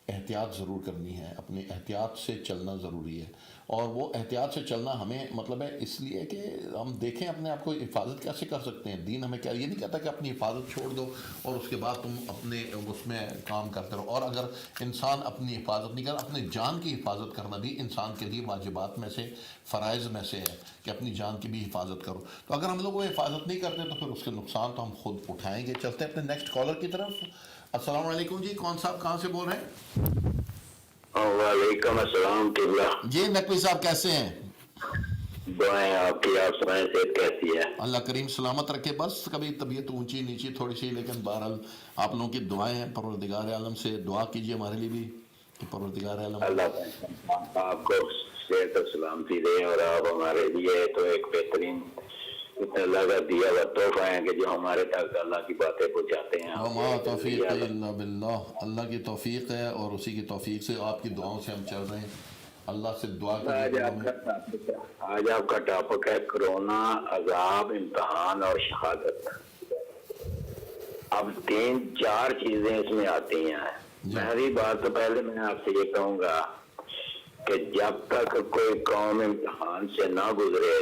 S1: احتیاط ضرور کرنی ہے, اپنی احتیاط سے چلنا ضروری ہے. اور وہ احتیاط سے چلنا ہمیں مطلب ہے اس لیے کہ ہم دیکھیں اپنے آپ کو حفاظت کیسے کر سکتے ہیں. دین ہمیں کیا یہ نہیں کہتا کہ اپنی حفاظت چھوڑ دو اور اس کے بعد تم اپنے اس میں کام کرتے رہو. اور اگر انسان اپنی حفاظت نہیں کرتا, اپنے جان کی حفاظت کرنا بھی انسان کے لیے واجبات میں سے, فرائض میں سے ہے کہ اپنی جان کی بھی حفاظت کرو. تو اگر ہم لوگ وہ حفاظت نہیں کرتے تو پھر اس کے نقصان تو ہم خود اٹھائیں گے. چلتے ہیں اپنے نیکسٹ کالر کی طرف. السلام علیکم جی, کون صاحب کہاں سے بول رہے ہیں؟
S2: وعلیکم السلام.
S1: جی نقوی صاحب کیسے ہیں؟
S2: دعائیں آپ کی, آپ سنائیں صحت کیسی ہے؟
S1: اللہ کریم سلامت رکھے. بس کبھی طبیعت اونچی نیچی تھوڑی سی, لیکن بہرحال آپ لوگوں کی دعائیں ہیں. پروردگار عالم سے دعا کیجیے ہمارے لیے بھی کہ پروردگار عالم
S2: اللہ آپ کو صحت و سلامتی دے, اور آپ ہمارے لیے تو ایک بہترین
S3: اللہ کا دیا ہوا تحفہ ہے کہ جو ہمارے تک اللہ کی باتیں پہنچاتے ہیں.
S1: وما توفیق الا باللہ، اللہ کی توفیق ہے اور اسی کی توفیق سے آپ کی دعاؤں سے ہم چل رہے ہیں. اللہ سے دعا کیجیے.
S3: آج آپ کا ٹاپک ہے کرونا، عذاب، امتحان اور شہادت. اب 3-4 چیزیں اس میں آتی ہیں. پہلی بات تو پہلے میں آپ سے یہ کہوں گا کہ جب تک کوئی قوم امتحان سے نہ گزرے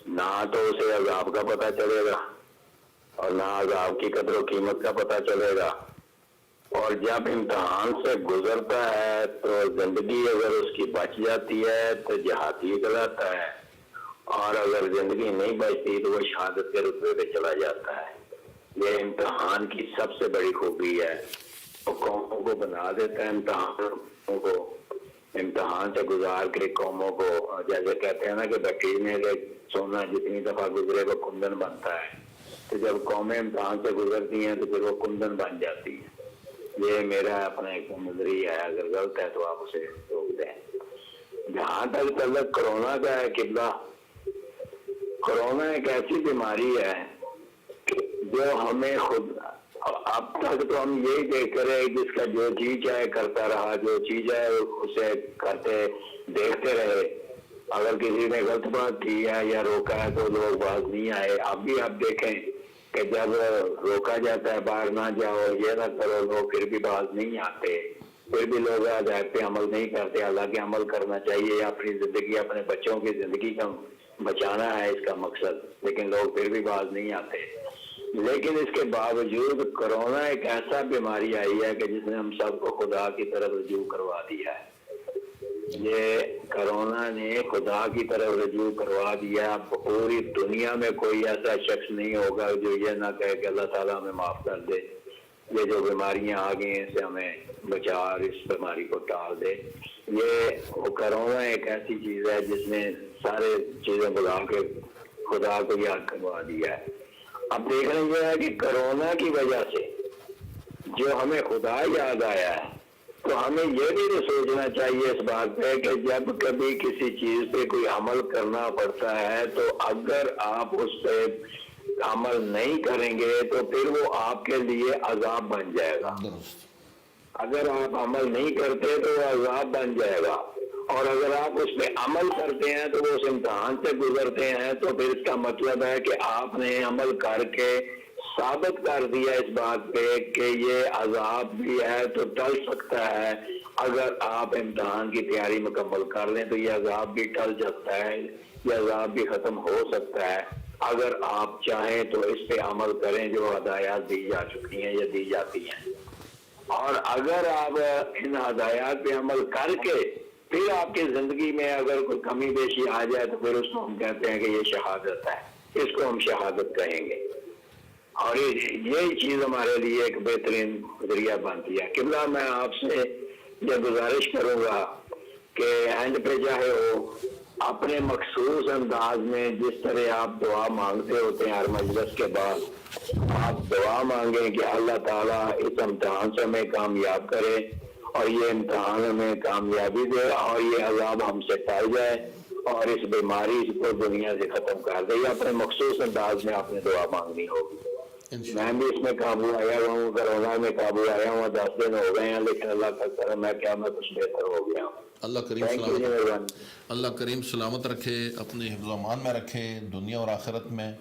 S3: نہ تو اسے عذاب کا پتہ چلے گا اور نہ عذاب کی قدر و قیمت کا پتہ چلے گا. اور جب امتحان سے گزرتا ہے تو زندگی اگر اس کی بچ جاتی ہے تو جہادی کہلاتا ہے، اور اگر زندگی نہیں بچتی تو وہ شہادت کے رتبے پہ چلا جاتا ہے. یہ امتحان کی سب سے بڑی خوبی ہے. وہ قوموں کو بنا دیتا ہے امتحان سے گزار کے قوموں کو. جیسے کہتے ہیں نا کہ بکری میں سونا جتنی دفعہ گزرے وہ کندن بنتا ہے، تو جب قومیں امتحان سے گزرتی ہیں تو پھر وہ کندن بن جاتی ہیں. یہ میرا اپنا ایک نظریہ ہے، اگر غلط ہے تو آپ اسے روک دیں. جہاں تک تعلق کرونا کا ہے قبلہ، کرونا ایک ایسی بیماری ہے جو ہمیں خود اب تک تو ہم یہی دیکھتے رہے جس کا جو جی چاہے کرتا رہا، جو چیز چاہے اسے کرتے دیکھتے رہے. اگر کسی نے غلط بات کی ہے یا روکا ہے تو لوگ باز نہیں آئے. اب بھی آپ دیکھیں کہ جب روکا جاتا ہے باہر نہ جاؤ، یہ نہ کرو، لوگ پھر بھی باز نہیں آتے. پھر بھی لوگ ہدایت پہ عمل نہیں کرتے. حالانکہ عمل کرنا چاہیے، اپنی زندگی اپنے بچوں کی زندگی کا بچانا ہے اس کا مقصد، لیکن لوگ پھر بھی باز نہیں آتے. لیکن اس کے باوجود کرونا ایک ایسا بیماری آئی ہے کہ جس نے ہم سب کو خدا کی طرف رجوع کروا دیا ہے. یہ کرونا نے خدا کی طرف رجوع کروا دیا. اب پوری دنیا میں کوئی ایسا شخص نہیں ہوگا جو یہ نہ کہے کہ اللہ تعالیٰ ہمیں معاف کر دے، یہ جو بیماریاں آ گئی ہیں اس سے ہمیں بچا اور اس بیماری کو ٹال دے. یہ کرونا ایک ایسی چیز ہے جس نے سارے چیزیں بلا کے خدا کو یاد کروا دیا ہے. اب دیکھنا یہ ہے کہ کرونا کی وجہ سے جو ہمیں خدا یاد آیا ہے تو ہمیں یہ بھی سوچنا چاہیے اس بات پہ کہ جب کبھی کسی چیز پہ کوئی عمل کرنا پڑتا ہے تو اگر آپ اس پہ عمل نہیں کریں گے تو پھر وہ آپ کے لیے عذاب بن جائے گا. اگر آپ عمل نہیں کرتے تو وہ عذاب بن جائے گا، اور اگر آپ اس پہ عمل کرتے ہیں تو وہ اس امتحان سے گزرتے ہیں تو پھر اس کا مطلب ہے کہ آپ نے عمل کر کے ثابت کر دیا اس بات پہ کہ یہ عذاب بھی ہے تو ٹل سکتا ہے. اگر آپ امتحان کی تیاری مکمل کر لیں تو یہ عذاب بھی ٹل سکتا ہے، یہ عذاب بھی ختم ہو سکتا ہے اگر آپ چاہیں تو اس پہ عمل کریں جو ہدایات دی جا چکی ہیں یا دی جاتی ہیں. اور اگر آپ ان ہدایات پہ عمل کر کے پھر آپ کی زندگی میں اگر کوئی کمی بیشی آ جائے تو پھر اس کو ہم کہتے ہیں کہ یہ شہادت ہے، اس کو ہم شہادت کہیں گے. اور یہی چیز ہمارے لیے ایک بہترین ذریعہ بنتی ہے. قبلہ میں آپ سے یہ گزارش کروں گا کہ اینڈ پہ چاہے ہو اپنے مخصوص انداز میں جس طرح آپ دعا مانگتے ہوتے ہیں ہر مجلس کے بعد، آپ دعا مانگیں کہ اللہ تعالیٰ اس امتحان سے ہمیں کامیاب کرے اور یہ امتحان ہمیں کامیابی دے اور یہ عذاب ہم سے ٹل جائے اور اس بیماری کو دنیا سے ختم کر دے. یہ اپنے مخصوص انداز میں آپ نے دعا مانگنی ہوگی. میں بھی اس میں قابو آیا ہوں، کرونا میں قابو آیا ہوں، 10 دن ہو گئے ہیں، لیکن اللہ کا کرم ہے کیا میں کچھ بہتر ہو گیا ہوں.
S1: اللہ کریم سلامت رکھے، اپنے حفظ و امان میں رکھے دنیا اور آخرت میں،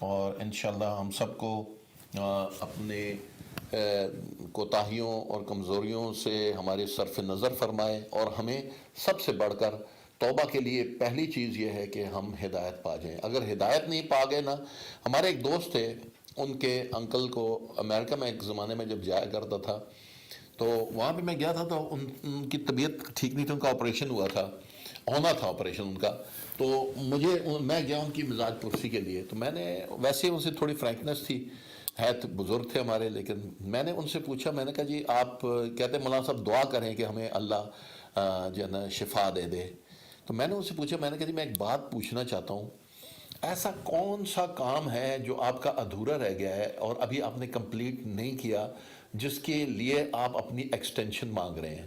S1: اور انشاءاللہ ہم سب کو اپنے کوتاہیوں اور کمزوریوں سے ہمارے صرف نظر فرمائے، اور ہمیں سب سے بڑھ کر توبہ کے لیے پہلی چیز یہ ہے کہ ہم ہدایت پا جائیں. اگر ہدایت نہیں پا گئے نا، ہمارے ایک دوست تھے، ان کے انکل کو امریکہ میں ایک زمانے میں جب جایا کرتا تھا تو وہاں پہ میں گیا تھا تو ان کی طبیعت ٹھیک نہیں تھی، ان کا آپریشن ہوا تھا، ہونا تھا آپریشن ان کا. تو میں گیا ان کی مزاج پرسی کے لیے، تو میں نے ویسے ان سے تھوڑی فرینکنس تھی، ہے تو بزرگ تھے ہمارے، لیکن میں نے ان سے پوچھا، میں نے کہا جی آپ کہتے ہیں مولانا صاحب دعا کریں کہ ہمیں اللہ جو ہے نا شفا دے دے. تو میں نے ان سے پوچھا، میں نے کہا جی میں ایک بات پوچھنا چاہتا ہوں، ایسا کون سا کام ہے جو آپ کا ادھورا رہ گیا ہے اور ابھی آپ نے کمپلیٹ نہیں کیا جس کے لیے آپ اپنی ایکسٹینشن مانگ رہے ہیں؟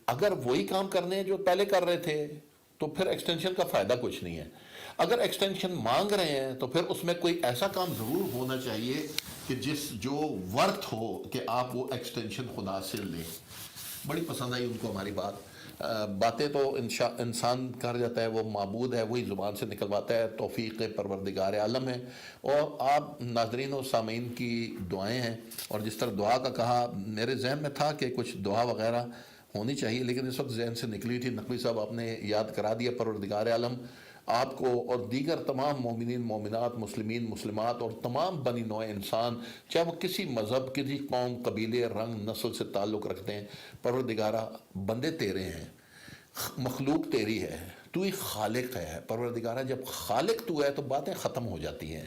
S1: اگر وہی کام کرنے ہیں جو پہلے کر رہے تھے تو پھر ایکسٹینشن کا فائدہ کچھ نہیں ہے. اگر ایکسٹینشن مانگ رہے ہیں تو پھر اس میں کوئی ایسا کام ضرور ہونا چاہیے کہ جو ورتھ ہو کہ آپ وہ ایکسٹینشن خدا سے لیں. بڑی پسند آئی ان کو ہماری باتیں تو انسان کر جاتا ہے، وہ معبود ہے، وہی زبان سے نکلواتا ہے، توفیق پروردگار عالم ہے. اور آپ ناظرین و سامعین کی دعائیں ہیں، اور جس طرح دعا کا کہا، میرے ذہن میں تھا کہ کچھ دعا وغیرہ ہونی چاہیے، لیکن اس وقت ذہن سے نکلی تھی. نقوی صاحب آپ نے یاد کرا دیا. پروردگار عالم آپ کو اور دیگر تمام مومنین مومنات، مسلمین مسلمات اور تمام بنی نوع انسان، چاہے وہ کسی مذہب، کسی قوم، قبیلے، رنگ، نسل سے تعلق رکھتے ہیں، پروردگارہ بندے تیرے ہیں، مخلوق تیری ہے، تو ہی خالق ہے. پروردگارہ جب خالق تو ہے تو باتیں ختم ہو جاتی ہیں،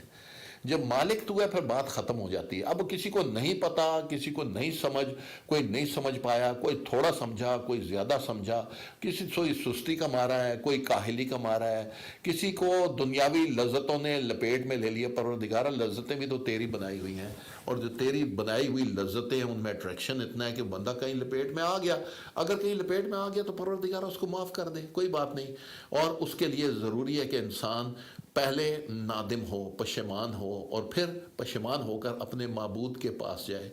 S1: جب مالک تو ہے پھر بات ختم ہو جاتی ہے. اب کسی کو نہیں پتا، کسی کو نہیں سمجھ، کوئی نہیں سمجھ پایا، کوئی تھوڑا سمجھا، کوئی زیادہ سمجھا، کسی کوئی سستی کا مارا ہے، کوئی کاہلی کا مارا ہے، کسی کو دنیاوی لذتوں نے لپیٹ میں لے لیا. پروردگارہ لذتیں بھی تو تیری بنائی ہوئی ہیں، اور جو تیری بنائی ہوئی لذتیں ہیں ان میں اٹریکشن اتنا ہے کہ بندہ کہیں لپیٹ میں آ گیا. اگر کہیں لپیٹ میں آ گیا تو پروردگارہ اس کو معاف کر دے، کوئی بات نہیں. اور اس کے لیے ضروری ہے کہ انسان پہلے نادم ہو، پشیمان ہو، اور پھر پشیمان ہو کر اپنے معبود کے پاس جائے.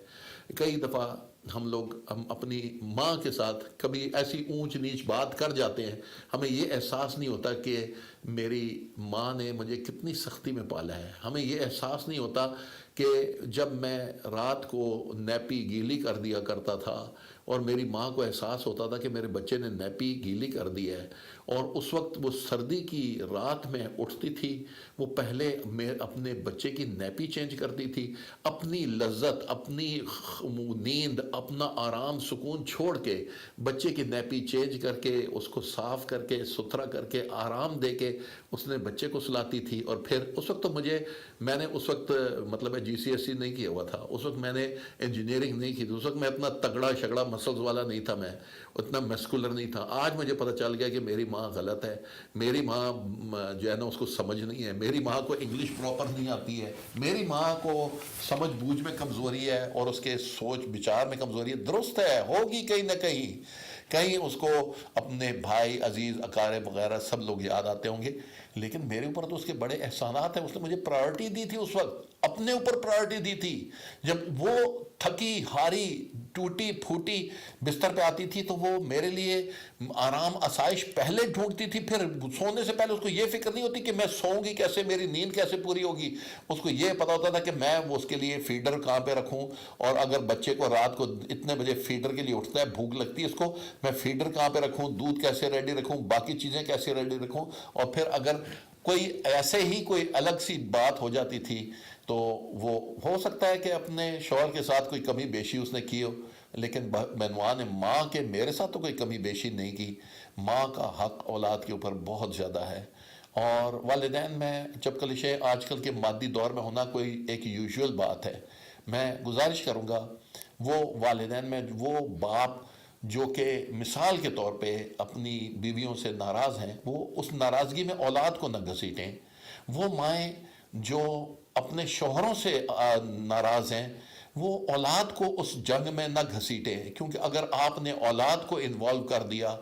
S1: کئی دفعہ ہم اپنی ماں کے ساتھ کبھی ایسی اونچ نیچ بات کر جاتے ہیں، ہمیں یہ احساس نہیں ہوتا کہ میری ماں نے مجھے کتنی سختی میں پالا ہے. ہمیں یہ احساس نہیں ہوتا کہ جب میں رات کو نیپی گیلی کر دیا کرتا تھا اور میری ماں کو احساس ہوتا تھا کہ میرے بچے نے نیپی گیلی کر دی ہے، اور اس وقت وہ سردی کی رات میں اٹھتی تھی، وہ پہلے اپنے بچے کی نیپی چینج کرتی تھی، اپنی لذت، اپنی نیند، اپنا آرام سکون چھوڑ کے بچے کی نیپی چینج کر کے، اس کو صاف کر کے، ستھرا کر کے، آرام دے کے اس نے بچے کو سلاتی تھی. اور پھر اس وقت تو میں نے اس وقت مطلب GCSE نہیں کیا ہوا تھا، اس وقت میں نے انجینئرنگ نہیں کی تھی، اس وقت میں اتنا تگڑا شگڑا مسلز والا نہیں تھا، میں اتنا میسکولر نہیں تھا. آج مجھے پتہ چل گیا کہ میری ماں غلط ہے، میری ماں جو ہے نا اس کو سمجھ نہیں ہے، میری ماں کو انگلش پراپر نہیں آتی ہے، میری ماں کو سمجھ بوجھ میں کمزوری ہے، اور اس کے سوچ بچار میں کمزوری ہے. درست ہے، ہوگی کہیں نہ کہیں اس کو اپنے بھائی، عزیز، اقارب وغیرہ سب لوگ یاد آتے ہوں گے، لیکن میرے اوپر تو اس کے بڑے احسانات ہیں. اس نے مجھے پرائرٹی دی تھی، اس وقت اپنے اوپر پرائرٹی دی تھی. جب وہ تھکی ہاری ٹوٹی پھوٹی بستر پہ آتی تھی تو وہ میرے لیے آرام آسائش پہلے ڈھونڈتی تھی، پھر سونے سے پہلے اس کو یہ فکر نہیں ہوتی کہ میں سوؤں گی کیسے، میری نیند کیسے پوری ہوگی. اس کو یہ پتا ہوتا تھا کہ میں وہ اس کے لیے فیڈر کہاں پہ رکھوں، اور اگر بچے کو رات کو اتنے بجے فیڈر کے لیے اٹھتا ہے، بھوک لگتی ہے اس کو، میں فیڈر کہاں پہ رکھوں، دودھ کیسے ریڈی رکھوں، باقی چیزیں کیسے ریڈی رکھوں. اور پھر اگر کوئی ایسے ہی کوئی الگ سی بات ہو جاتی تھی تو وہ ہو سکتا ہے کہ اپنے شوہر کے ساتھ کوئی کمی بیشی اس نے کی ہو، لیکن بعنوان ماں کے میرے ساتھ تو کوئی کمی بیشی نہیں کی. ماں کا حق اولاد کے اوپر بہت زیادہ ہے. اور والدین میں جب کلیشے آج کل کے مادی دور میں ہونا کوئی ایک یوزول بات ہے. میں گزارش کروں گا وہ والدین میں وہ باپ جو کہ مثال کے طور پہ اپنی بیویوں سے ناراض ہیں، وہ اس ناراضگی میں اولاد کو نہ گھسیٹیں. وہ مائیں جو اپنے شوہروں سے ناراض ہیں، وہ اولاد کو اس جنگ میں نہ گھسیٹیں، کیونکہ اگر آپ نے اولاد کو انوالو کر دیا،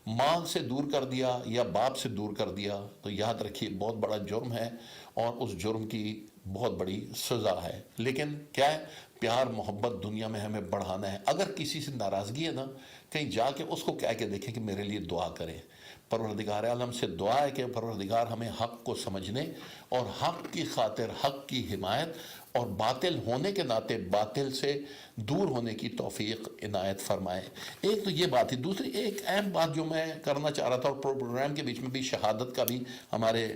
S1: ماں سے دور کر دیا یا باپ سے دور کر دیا، تو یاد رکھیے بہت بڑا جرم ہے، اور اس جرم کی بہت بڑی سزا ہے. لیکن کیا ہے، پیار محبت دنیا میں ہمیں بڑھانا ہے. اگر کسی سے ناراضگی ہے نا، کہیں جا کے اس کو کہہ کے دیکھیں کہ میرے لیے دعا کرے. پروردگار عالم سے دعا ہے کہ پروردگار ہمیں حق کو سمجھنے اور حق کی خاطر حق کی حمایت اور باطل ہونے کے ناطے باطل سے دور ہونے کی توفیق عنایت فرمائے. ایک تو یہ بات تھی. دوسری ایک اہم بات جو میں کرنا چاہ رہا تھا، اور پروگرام کے بیچ میں بھی شہادت کا بھی ہمارے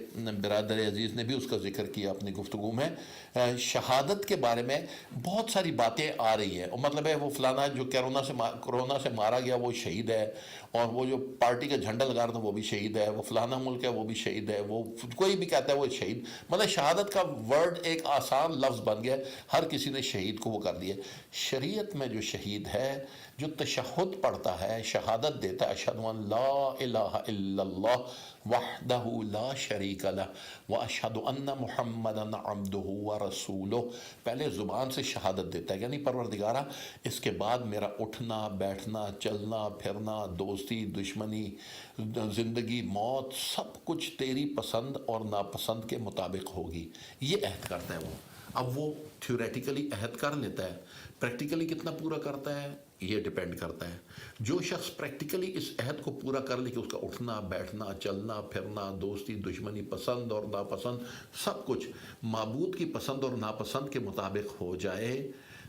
S1: برادر عزیز نے بھی اس کا ذکر کیا اپنی گفتگو میں. شہادت کے بارے میں بہت ساری باتیں آ رہی ہیں، اور مطلب ہے وہ فلانا جو کرونا سے مارا گیا وہ شہید ہے، اور وہ جو پارٹی کا جھنڈا لگا رہا تھا وہ بھی شہید ہے، وہ فلانا ملک ہے وہ بھی شہید ہے، وہ کوئی بھی کہتا ہے وہ شہید. مطلب شہادت کا ورڈ ایک آسان لفظ بن گیا، ہر کسی نے شہید کو وہ کر دیا. شریعت میں جو شہید ہے، جو تشہد پڑھتا ہے، شہادت دیتا ہے، اشہد ان لا الہ الا اللہ وحدہ لا شریک لہ واشہد ان محمدا عبدہ عبدہ و رسولہ، پہلے زبان سے شہادت دیتا ہے یعنی پروردگارہ اس کے بعد میرا اٹھنا بیٹھنا چلنا پھرنا دوستی دشمنی زندگی موت سب کچھ تیری پسند اور ناپسند کے مطابق ہوگی، یہ عہد کرتا ہے وہ۔ اب وہ تھیوریٹیکلی عہد کر لیتا ہے، پریکٹیکلی کتنا پورا کرتا ہے یہ ڈیپینڈ کرتا ہے۔ جو شخص پریکٹیکلی اس عہد کو پورا کر لے کہ اس کا اٹھنا بیٹھنا چلنا پھرنا دوستی دشمنی پسند اور ناپسند سب کچھ معبود کی پسند اور ناپسند کے مطابق ہو جائے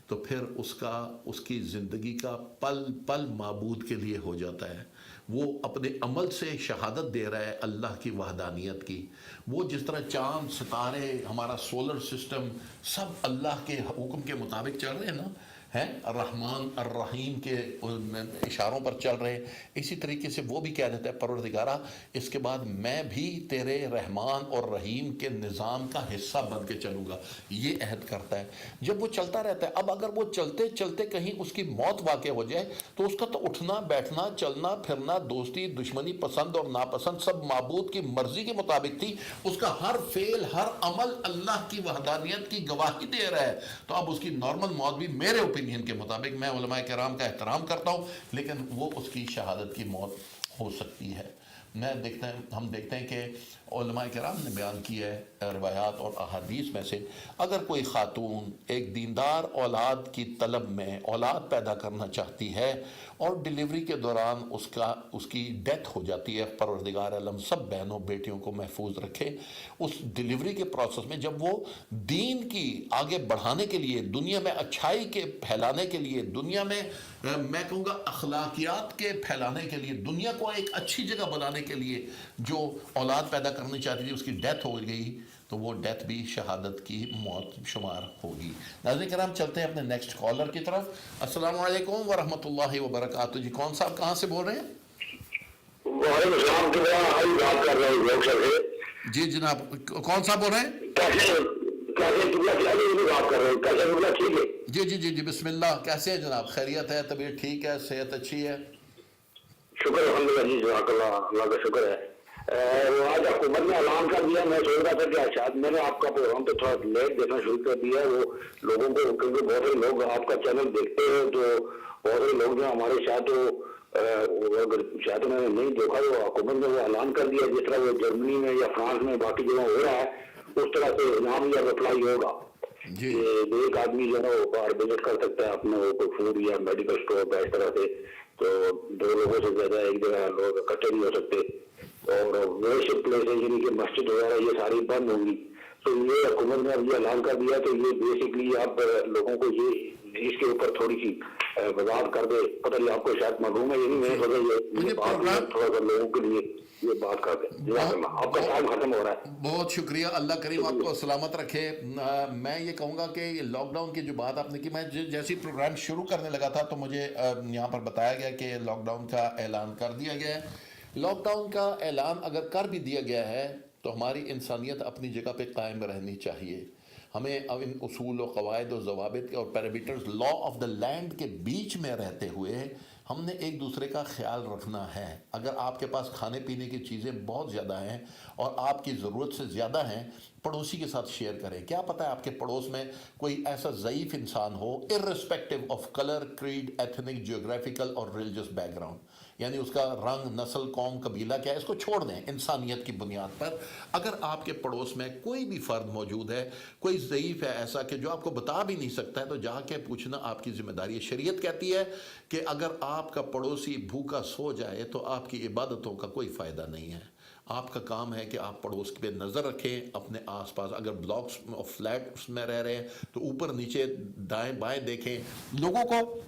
S1: تو پھر اس کی زندگی کا پل پل معبود کے لیے ہو جاتا ہے۔ وہ اپنے عمل سے شہادت دے رہا ہے اللہ کی وحدانیت کی۔ وہ جس طرح چاند ستارے ہمارا سولر سسٹم سب اللہ کے حکم کے مطابق چل رہے ہیں نا، ہیں الرحمن الرحیم کے اشاروں پر چل رہے، اسی طریقے سے وہ بھی کہہ دیتا ہے پروردگارہ اس کے بعد میں بھی تیرے رحمان اور رحیم کے نظام کا حصہ بن کے چلوں گا، یہ عہد کرتا ہے۔ جب وہ چلتا رہتا ہے، اب اگر وہ چلتے چلتے کہیں اس کی موت واقع ہو جائے تو اس کا تو اٹھنا بیٹھنا چلنا پھرنا دوستی دشمنی پسند اور ناپسند سب معبود کی مرضی کے مطابق تھی، اس کا ہر فعل ہر عمل اللہ کی وحدانیت کی گواہی دے رہا ہے، تو اب اس کی نارمل موت بھی میرے اوپینین کے مطابق، میں علماء کرام کا احترام کرتا ہوں لیکن وہ اس کی شہادت کی موت ہو سکتی ہے۔ ہم دیکھتے ہیں کہ علماء کرام نے بیان کیا ہے روایات اور احادیث میں سے، اگر کوئی خاتون ایک دیندار اولاد کی طلب میں اولاد پیدا کرنا چاہتی ہے اور ڈیلیوری کے دوران اس کی ڈیتھ ہو جاتی ہے، پروردگار عالم سب بہنوں بیٹیوں کو محفوظ رکھے، اس ڈیلیوری کے پروسیس میں جب وہ دین کی آگے بڑھانے کے لیے دنیا میں اچھائی کے پھیلانے کے لیے دنیا میں میں کہوں گا اخلاقیات کے پھیلانے کے لیے دنیا کو ایک اچھی جگہ بنانے کے لیے جو اولاد پیدا کرنی چاہتی تھی اس کی ڈیتھ ہو گئی تو وہ ڈیتھ بھی شہادت کی موت شمار ہوگی۔ ناظرین کرام چلتے ہیں اپنے نیکسٹ کالر کی طرف۔ السلام علیکم ورحمۃ اللہ وبرکاتہ۔ جی کون صاحب کہاں سے بول رہے ہیں؟
S4: وعلیکم السلام کی بات کر رہے ہیں لوگ سے۔
S1: جی جناب کون صاحب بول رہے ہیں؟
S4: کیسے بات کر رہے ہیں؟ کیسے ٹھیک ہے؟
S1: جی بسم اللہ، کیسے ہیں جناب؟ خیریت ہے؟ طبیعت ٹھیک ہے؟ صحت اچھی ہے؟
S4: شکر الحمدللہ جی، جزاک اللہ، اللہ کا شکر ہے۔ آج حکومت نے اعلان کر دیا، میں سوچ رہا تھا کہ شاید میں نے آپ کا پروگرام تو تھوڑا لیٹ دیکھنا شروع کر دیا ہے، وہ لوگوں کو کیونکہ بہت سے لوگ آپ کا چینل دیکھتے ہیں تو بہت سے لوگ جو ہمارے شاید انہوں نے نہیں دیکھا، وہ حکومت نے وہ اعلان کر دیا جس طرح وہ جرمنی میں یا فرانس میں باقی جگہ ہو رہا ہے اس طرح سے انعام یا اپلائی ہوگا۔
S1: جی
S4: ایک آدمی جو ہے وہ باہر وزٹ کر سکتا ہے اپنا وہ فوڈ یا میڈیکل اسٹور اس طرح سے، تو 2 لوگوں سے زیادہ ایک جگہ لوگ اکٹھے نہیں ہو سکتے، اور ورشپ پلیسز یعنی کہ مسجد وغیرہ یہ ساری بند ہوں گی۔ تو یہ حکومت نے اب یہ اعلان کر دیا تو یہ بیسکلی آپ لوگوں کو یہ اس کے اوپر تھوڑی سی وضاحت کر دے، پتہ نہیں آپ کو شاید معلوم ہے، یعنی میں سوچا یہ بات تھوڑا سا لوگوں کے لیے یہ بات کر دیں۔ آپ کا ٹائم ختم ہو رہا ہے۔
S1: بہت شکریہ، اللہ کریم آپ کو سلامت رکھے۔ میں یہ کہوں گا کہ لاک ڈاؤن کی جو بات آپ نے کی، میں جیسی پروگرام شروع کرنے لگا تھا تو مجھے یہاں پر بتایا گیا کہ لاک ڈاؤن کا اعلان کر دیا گیا ہے۔ لاک ڈاؤن کا اعلان اگر کر بھی دیا گیا ہے تو ہماری انسانیت اپنی جگہ پہ قائم رہنی چاہیے۔ ہمیں اب ان اصول و قواعد و ضوابط اور parameters law of the land کے بیچ میں رہتے ہوئے ہم نے ایک دوسرے کا خیال رکھنا ہے۔ اگر آپ کے پاس کھانے پینے کی چیزیں بہت زیادہ ہیں اور آپ کی ضرورت سے زیادہ ہیں، پڑوسی کے ساتھ شیئر کریں۔ کیا پتہ ہے آپ کے پڑوس میں کوئی ایسا ضعیف انسان ہو irrespective of colour creed ethnic geographical اور ریلیجس بیک گراؤنڈ، یعنی اس کا رنگ نسل قوم قبیلہ کیا ہے، اس کو چھوڑ دیں انسانیت کی بنیاد پر۔ اگر آپ کے پڑوس میں کوئی بھی فرد موجود ہے، کوئی ضعیف ہے ایسا کہ جو آپ کو بتا بھی نہیں سکتا ہے، تو جا کے پوچھنا آپ کی ذمہ داری ہے۔ شریعت کہتی ہے کہ اگر آپ کا پڑوسی بھوکا سو جائے تو آپ کی عبادتوں کا کوئی فائدہ نہیں ہے۔ آپ کا کام ہے کہ آپ پڑوس پہ نظر رکھیں، اپنے آس پاس اگر بلاکس اور فلیٹس میں رہ رہے ہیں تو اوپر نیچے دائیں بائیں دیکھیں۔ لوگوں کو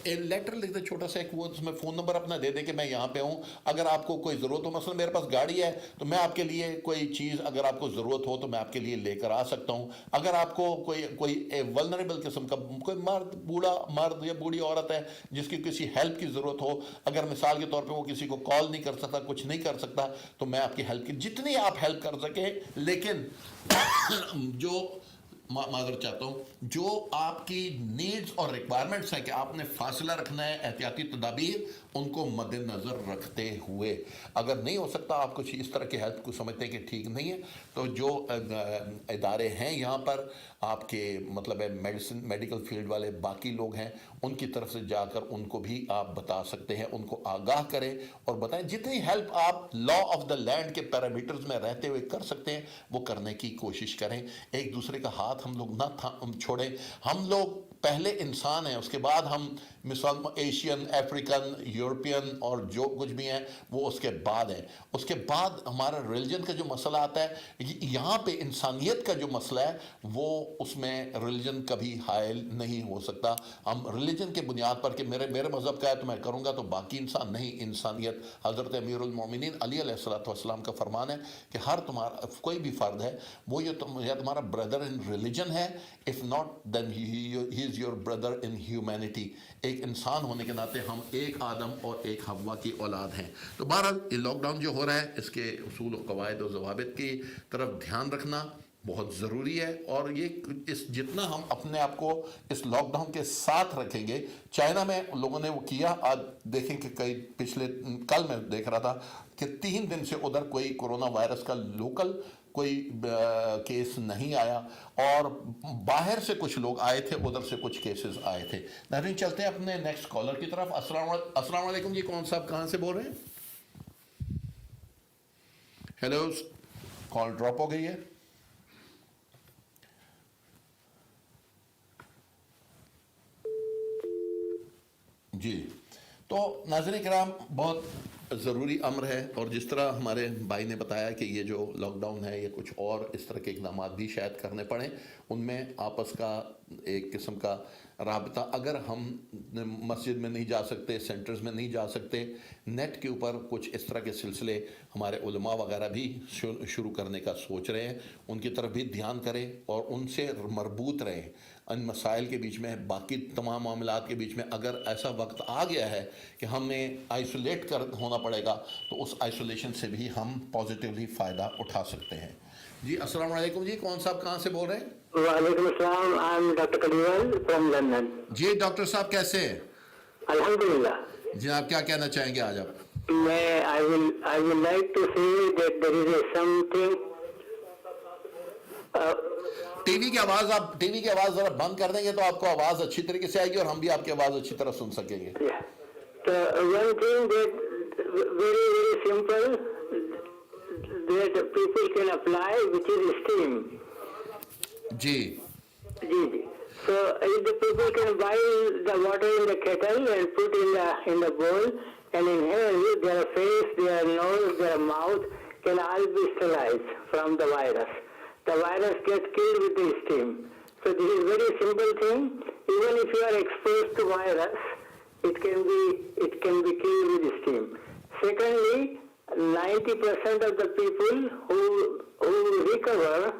S1: لیٹر لکھ دیں چھوٹا سا، ایک وہ اس میں فون نمبر اپنا دے دیں کہ میں یہاں پہ ہوں، اگر آپ کو کوئی ضرورت ہو، مثلا میرے پاس گاڑی ہے تو میں آپ کے لیے کوئی چیز اگر آپ کو ضرورت ہو تو میں آپ کے لیے لے کر آ سکتا ہوں۔ اگر آپ کو کوئی ولنریبل قسم کا کوئی مرد، بوڑھا مرد یا بوڑھی عورت ہے جس کی کسی ہیلپ کی ضرورت ہو، اگر مثال کے طور پہ وہ کسی کو کال نہیں کر سکتا، کچھ نہیں کر سکتا، تو میں آپ کی ہیلپ کی جتنی آپ ہیلپ کر سکیں، لیکن جو معذرت چاہتا ہوں، جو آپ کی نیڈز اور ریکوائرمنٹس ہیں کہ آپ نے فاصلہ رکھنا ہے، احتیاطی تدابیر ان کو مد نظر رکھتے ہوئے، اگر نہیں ہو سکتا آپ کچھ اس طرح کی ہیلتھ کو سمجھتے ہیں کہ ٹھیک نہیں ہے، تو جو ادارے ہیں یہاں پر آپ کے مطلب ہے میڈیکل فیلڈ والے باقی لوگ ہیں، ان کی طرف سے جا کر ان کو بھی آپ بتا سکتے ہیں، ان کو آگاہ کریں اور بتائیں جتنی ہیلپ آپ لا آف دا لینڈ کے پیرامیٹرز میں رہتے ہوئے کر سکتے ہیں وہ کرنے کی کوشش کریں. ایک دوسرے کا ہاتھ ہم لوگ نہ چھوڑیں. ہم لوگ پہلے انسان ہیں، اس کے بعد ہم ایشین، افریقن، یورپین اور جو کچھ بھی ہیں وہ اس کے بعد ہیں. اس کے بعد ہمارا ریلیجن کا جو مسئلہ آتا ہے، یہاں پہ انسانیت کا جو مسئلہ ہے وہ اس میں ریلیجن کبھی حائل نہیں ہو سکتا. ہم ریلیجن کے بنیاد پر کہ میرے مذہب کا ہے تو میں کروں گا تو باقی انسان نہیں، انسانیت. حضرت امیر المومنین علی علیہ السلام کا فرمان ہے کہ ہر تمہارا کوئی بھی فرد ہے وہ یہ تمہارا بردر ان ریلیجن ہے، if not then he is your brother in humanity. ایک انسان ہونے کے ناطے ہم ایک آدم اور ایک حوا کی اولاد ہیں. تو بہرحال یہ لاک ڈاؤن جو ہو رہا ہے اس کے اصول و قواعد و ضوابط کی طرف دھیان رکھنا بہت ضروری ہے، اور یہ جتنا ہم اپنے آپ کو اس لاک ڈاؤن کے ساتھ رکھیں گے. چائنا میں لوگوں نے وہ کیا، آج دیکھیں کہ کل میں دیکھ رہا تھا کہ 3 دن سے ادھر کوئی کورونا وائرس کا لوکل کوئی کیس نہیں آیا، اور باہر سے کچھ لوگ آئے تھے، ادھر سے کچھ کیسز آئے تھے. ناظرین چلتے ہیں اپنے نیکسٹ کالر کی طرف. السلام علیکم جی، کون صاحب کہاں سے بول رہے ہیں؟ ہیلو، کال ڈراپ ہو گئی ہے. جی تو ناظرین کرام، بہت ضروری امر ہے، اور جس طرح ہمارے بھائی نے بتایا کہ یہ جو لاک ڈاؤن ہے یہ کچھ اور اس طرح کے اقدامات بھی شاید کرنے پڑیں، ان میں آپس کا ایک قسم کا رابطہ. اگر ہم مسجد میں نہیں جا سکتے، سینٹرز میں نہیں جا سکتے، نیٹ کے اوپر کچھ اس طرح کے سلسلے ہمارے علماء وغیرہ بھی شروع کرنے کا سوچ رہے ہیں، ان کی طرف بھی دھیان کریں اور ان سے مربوط رہیں. ان مسائل کے بیچ میں، باقی تمام معاملات کے بیچ میں اگر ایسا وقت آ گیا ہے کہ ہمیں آئسولیٹ ہونا پڑے گا تو اس آئسولیشن سے بھی ہم پازیٹیولی فائدہ اٹھا سکتے ہیں. جی السلام علیکم جی، کون صاحب کہاں سے بول رہے ہیں؟
S5: وعلیکم السلام، I am doctor Kaliwal from London.
S1: جی ڈاکٹر صاحب کیسے ہیں؟
S5: الحمدللہ.
S1: جی آپ کیا کہنا چاہیں گے آج آپ؟
S5: میں I would like to say that there is something
S1: T V کی آواز ذرا بند کر دیں گے تو آپ کو آواز اچھی طریقے سے آئے گی اور ہم بھی آپ کی آواز اچھی طرح سن سکیں گے.
S5: one thing that very very simple that people can apply, which is steam.
S1: جی
S5: So if the people can boil the water in the kettle and put in the bowl and inhale, their face, their nose, their mouth can all be sterilized from the virus. The virus gets killed with the steam. So this is very simple thing. Even if you are exposed to virus, it can be killed with steam. Secondly, 90% of the people who recover,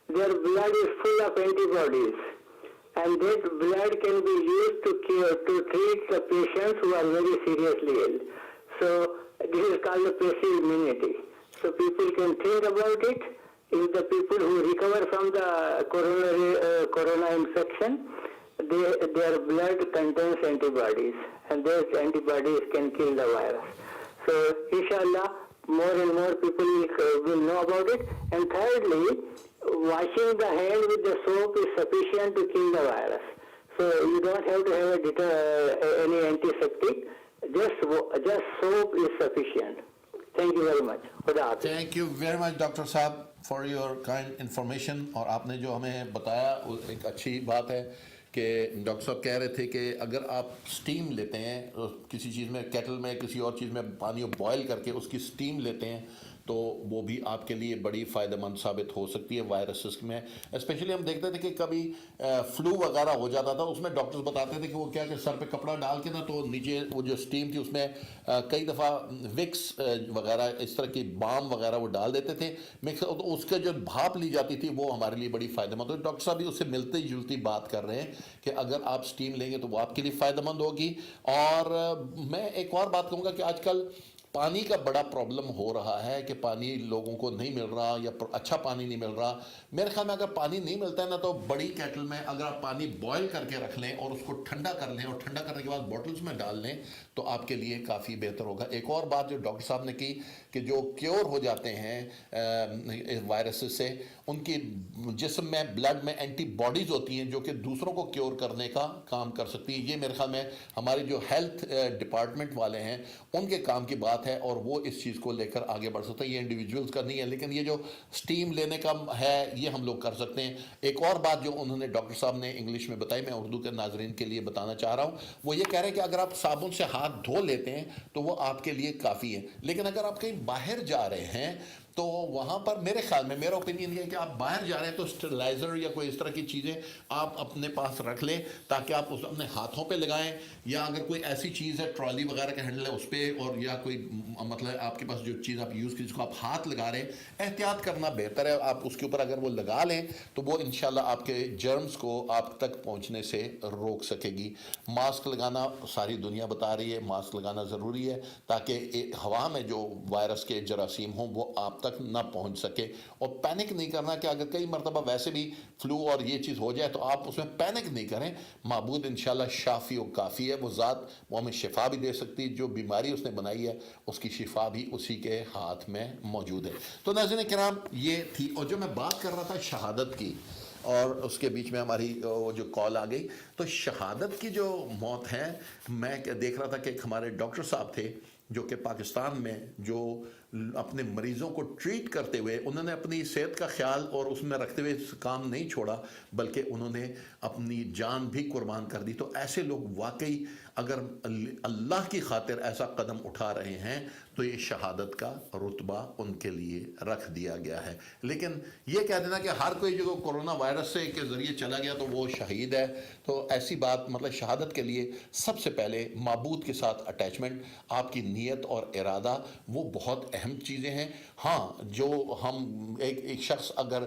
S5: their blood is full of antibodies, and that blood can be used to treat the patients who are very seriously ill. So this is called the passive immunity. So people can think about it. If the people who recover from the corona infection, their blood contains antibodies, and those antibodies can kill the virus. So inshallah, more and more people will know about it. And thirdly, washing the hand with the soap is sufficient to kill the virus. So you don't have to have any antiseptic. Just soap is sufficient. Thank you very much. Khuda Hafiz.
S1: Thank you very much doctor صاحب for your kind information. اور آپ نے جو ہمیں بتایا وہ ایک اچھی بات ہے کہ ڈاکٹر صاحب کہہ رہے تھے کہ اگر آپ سٹیم لیتے ہیں کسی چیز میں، کیٹل میں، کسی اور چیز میں پانی کو بوائل کر کے اس کی سٹیم لیتے ہیں تو وہ بھی آپ کے لیے بڑی فائدہ مند ثابت ہو سکتی ہے وائرسز میں. اسپیشلی ہم دیکھتے تھے کہ کبھی فلو وغیرہ ہو جاتا تھا، اس میں ڈاکٹرز بتاتے تھے کہ وہ کیا کہ سر پہ کپڑا ڈال کے نا تو نیچے وہ جو سٹیم تھی اس میں کئی دفعہ وکس وغیرہ اس طرح کی بام وغیرہ وہ ڈال دیتے تھے مکس، اس کا جو بھاپ لی جاتی تھی وہ ہمارے لیے بڑی فائدہ مند. ڈاکٹر صاحب بھی اس سے ملتی جلتی بات کر رہے ہیں کہ اگر آپ سٹیم لیں گے تو وہ آپ کے لیے فائدہ مند ہوگی. اور میں ایک اور بات کہوں گا کہ آج کل پانی کا بڑا پرابلم ہو رہا ہے کہ پانی لوگوں کو نہیں مل رہا یا اچھا پانی نہیں مل رہا. میرے خیال میں اگر پانی نہیں ملتا ہے نا تو بڑی کیٹل میں اگر آپ پانی بوائل کر کے رکھ لیں اور اس کو ٹھنڈا کر لیں اور ٹھنڈا کرنے کے بعد بوٹلز میں ڈال لیں تو آپ کے لیے کافی بہتر ہوگا. ایک اور بات جو ڈاکٹر صاحب نے کی کہ جو کیور ہو جاتے ہیں وائرسز سے ان کی جسم میں بلڈ میں اینٹی باڈیز ہوتی ہیں جو کہ دوسروں کو کیور کرنے کا کام کر سکتی ہیں. یہ میرے خیال میں ہمارے جو ہیلتھ ڈپارٹمنٹ والے ہیں ان کے کام کی بات ہے اور وہ اس چیز کو لے کر آگے بڑھ سکتے ہیں. یہ انڈیویجولز کا نہیں ہے لیکن یہ جو سٹیم لینے کا ہے یہ ہم لوگ کر سکتے ہیں. ایک اور بات جو انہوں نے ڈاکٹر صاحب نے انگلش میں بتائی, میں اردو کے ناظرین کے لیے بتانا چاہ رہا ہوں, وہ یہ کہہ رہے ہیں کہ اگر آپ صابن سے ہاتھ دھو لیتے ہیں تو وہ آپ کے لیے کافی ہے. لیکن اگر آپ کہیں باہر جا رہے ہیں تو وہاں پر میرے خیال میں میرا اوپینین یہ ہے کہ آپ باہر جا رہے ہیں تو اسٹرلائزر یا کوئی اس طرح کی چیزیں آپ اپنے پاس رکھ لیں تاکہ آپ اس اپنے ہاتھوں پہ لگائیں, یا اگر کوئی ایسی چیز ہے ٹرالی وغیرہ کا ہینڈل ہے اس پہ, اور یا کوئی مطلب آپ کے پاس جو چیز آپ یوز کی جس کو آپ ہاتھ لگا رہے ہیں, احتیاط کرنا بہتر ہے. آپ اس کے اوپر اگر وہ لگا لیں تو وہ انشاءاللہ آپ کے جرمز کو آپ تک پہنچنے سے روک سکے گی. ماسک لگانا ساری دنیا بتا رہی ہے, ماسک لگانا ضروری ہے تاکہ ہوا میں جو وائرس کے جراثیم ہوں وہ آپ تک نہ پہنچ سکے. اور پینک نہیں کرنا کہ اگر کئی مرتبہ ویسے بھی فلو اور یہ چیز ہو جائے تو آپ اس میں پینک نہیں کریں. معبود انشاءاللہ شافی و کافی ہے, وہ ذات وہ ہمیں شفا بھی دے سکتی, جو بیماری اس نے بنائی ہے اس کی شفا بھی اسی کے ہاتھ میں موجود ہے. تو ناظرین کرام یہ تھی, اور جو میں بات کر رہا تھا شہادت کی اور اس کے بیچ میں ہماری جو کال آ گئی, تو شہادت کی جو موت ہے, میں دیکھ رہا تھا کہ ایک ہمارے ڈاکٹر صاحب تھے جو کہ پاکستان میں جو اپنے مریضوں کو ٹریٹ کرتے ہوئے انہوں نے اپنی صحت کا خیال اور اس میں رکھتے ہوئے کام نہیں چھوڑا بلکہ انہوں نے اپنی جان بھی قربان کر دی. تو ایسے لوگ واقعی اگر اللہ کی خاطر ایسا قدم اٹھا رہے ہیں تو یہ شہادت کا رتبہ ان کے لیے رکھ دیا گیا ہے. لیکن یہ کہہ دینا کہ ہر کوئی جو کورونا وائرس سے کے ذریعے چلا گیا تو وہ شہید ہے, تو ایسی بات مطلب شہادت کے لیے سب سے پہلے معبود کے ساتھ اٹیچمنٹ, آپ کی نیت اور ارادہ وہ بہت اہم چیزیں ہیں. ہاں جو ہم ایک شخص اگر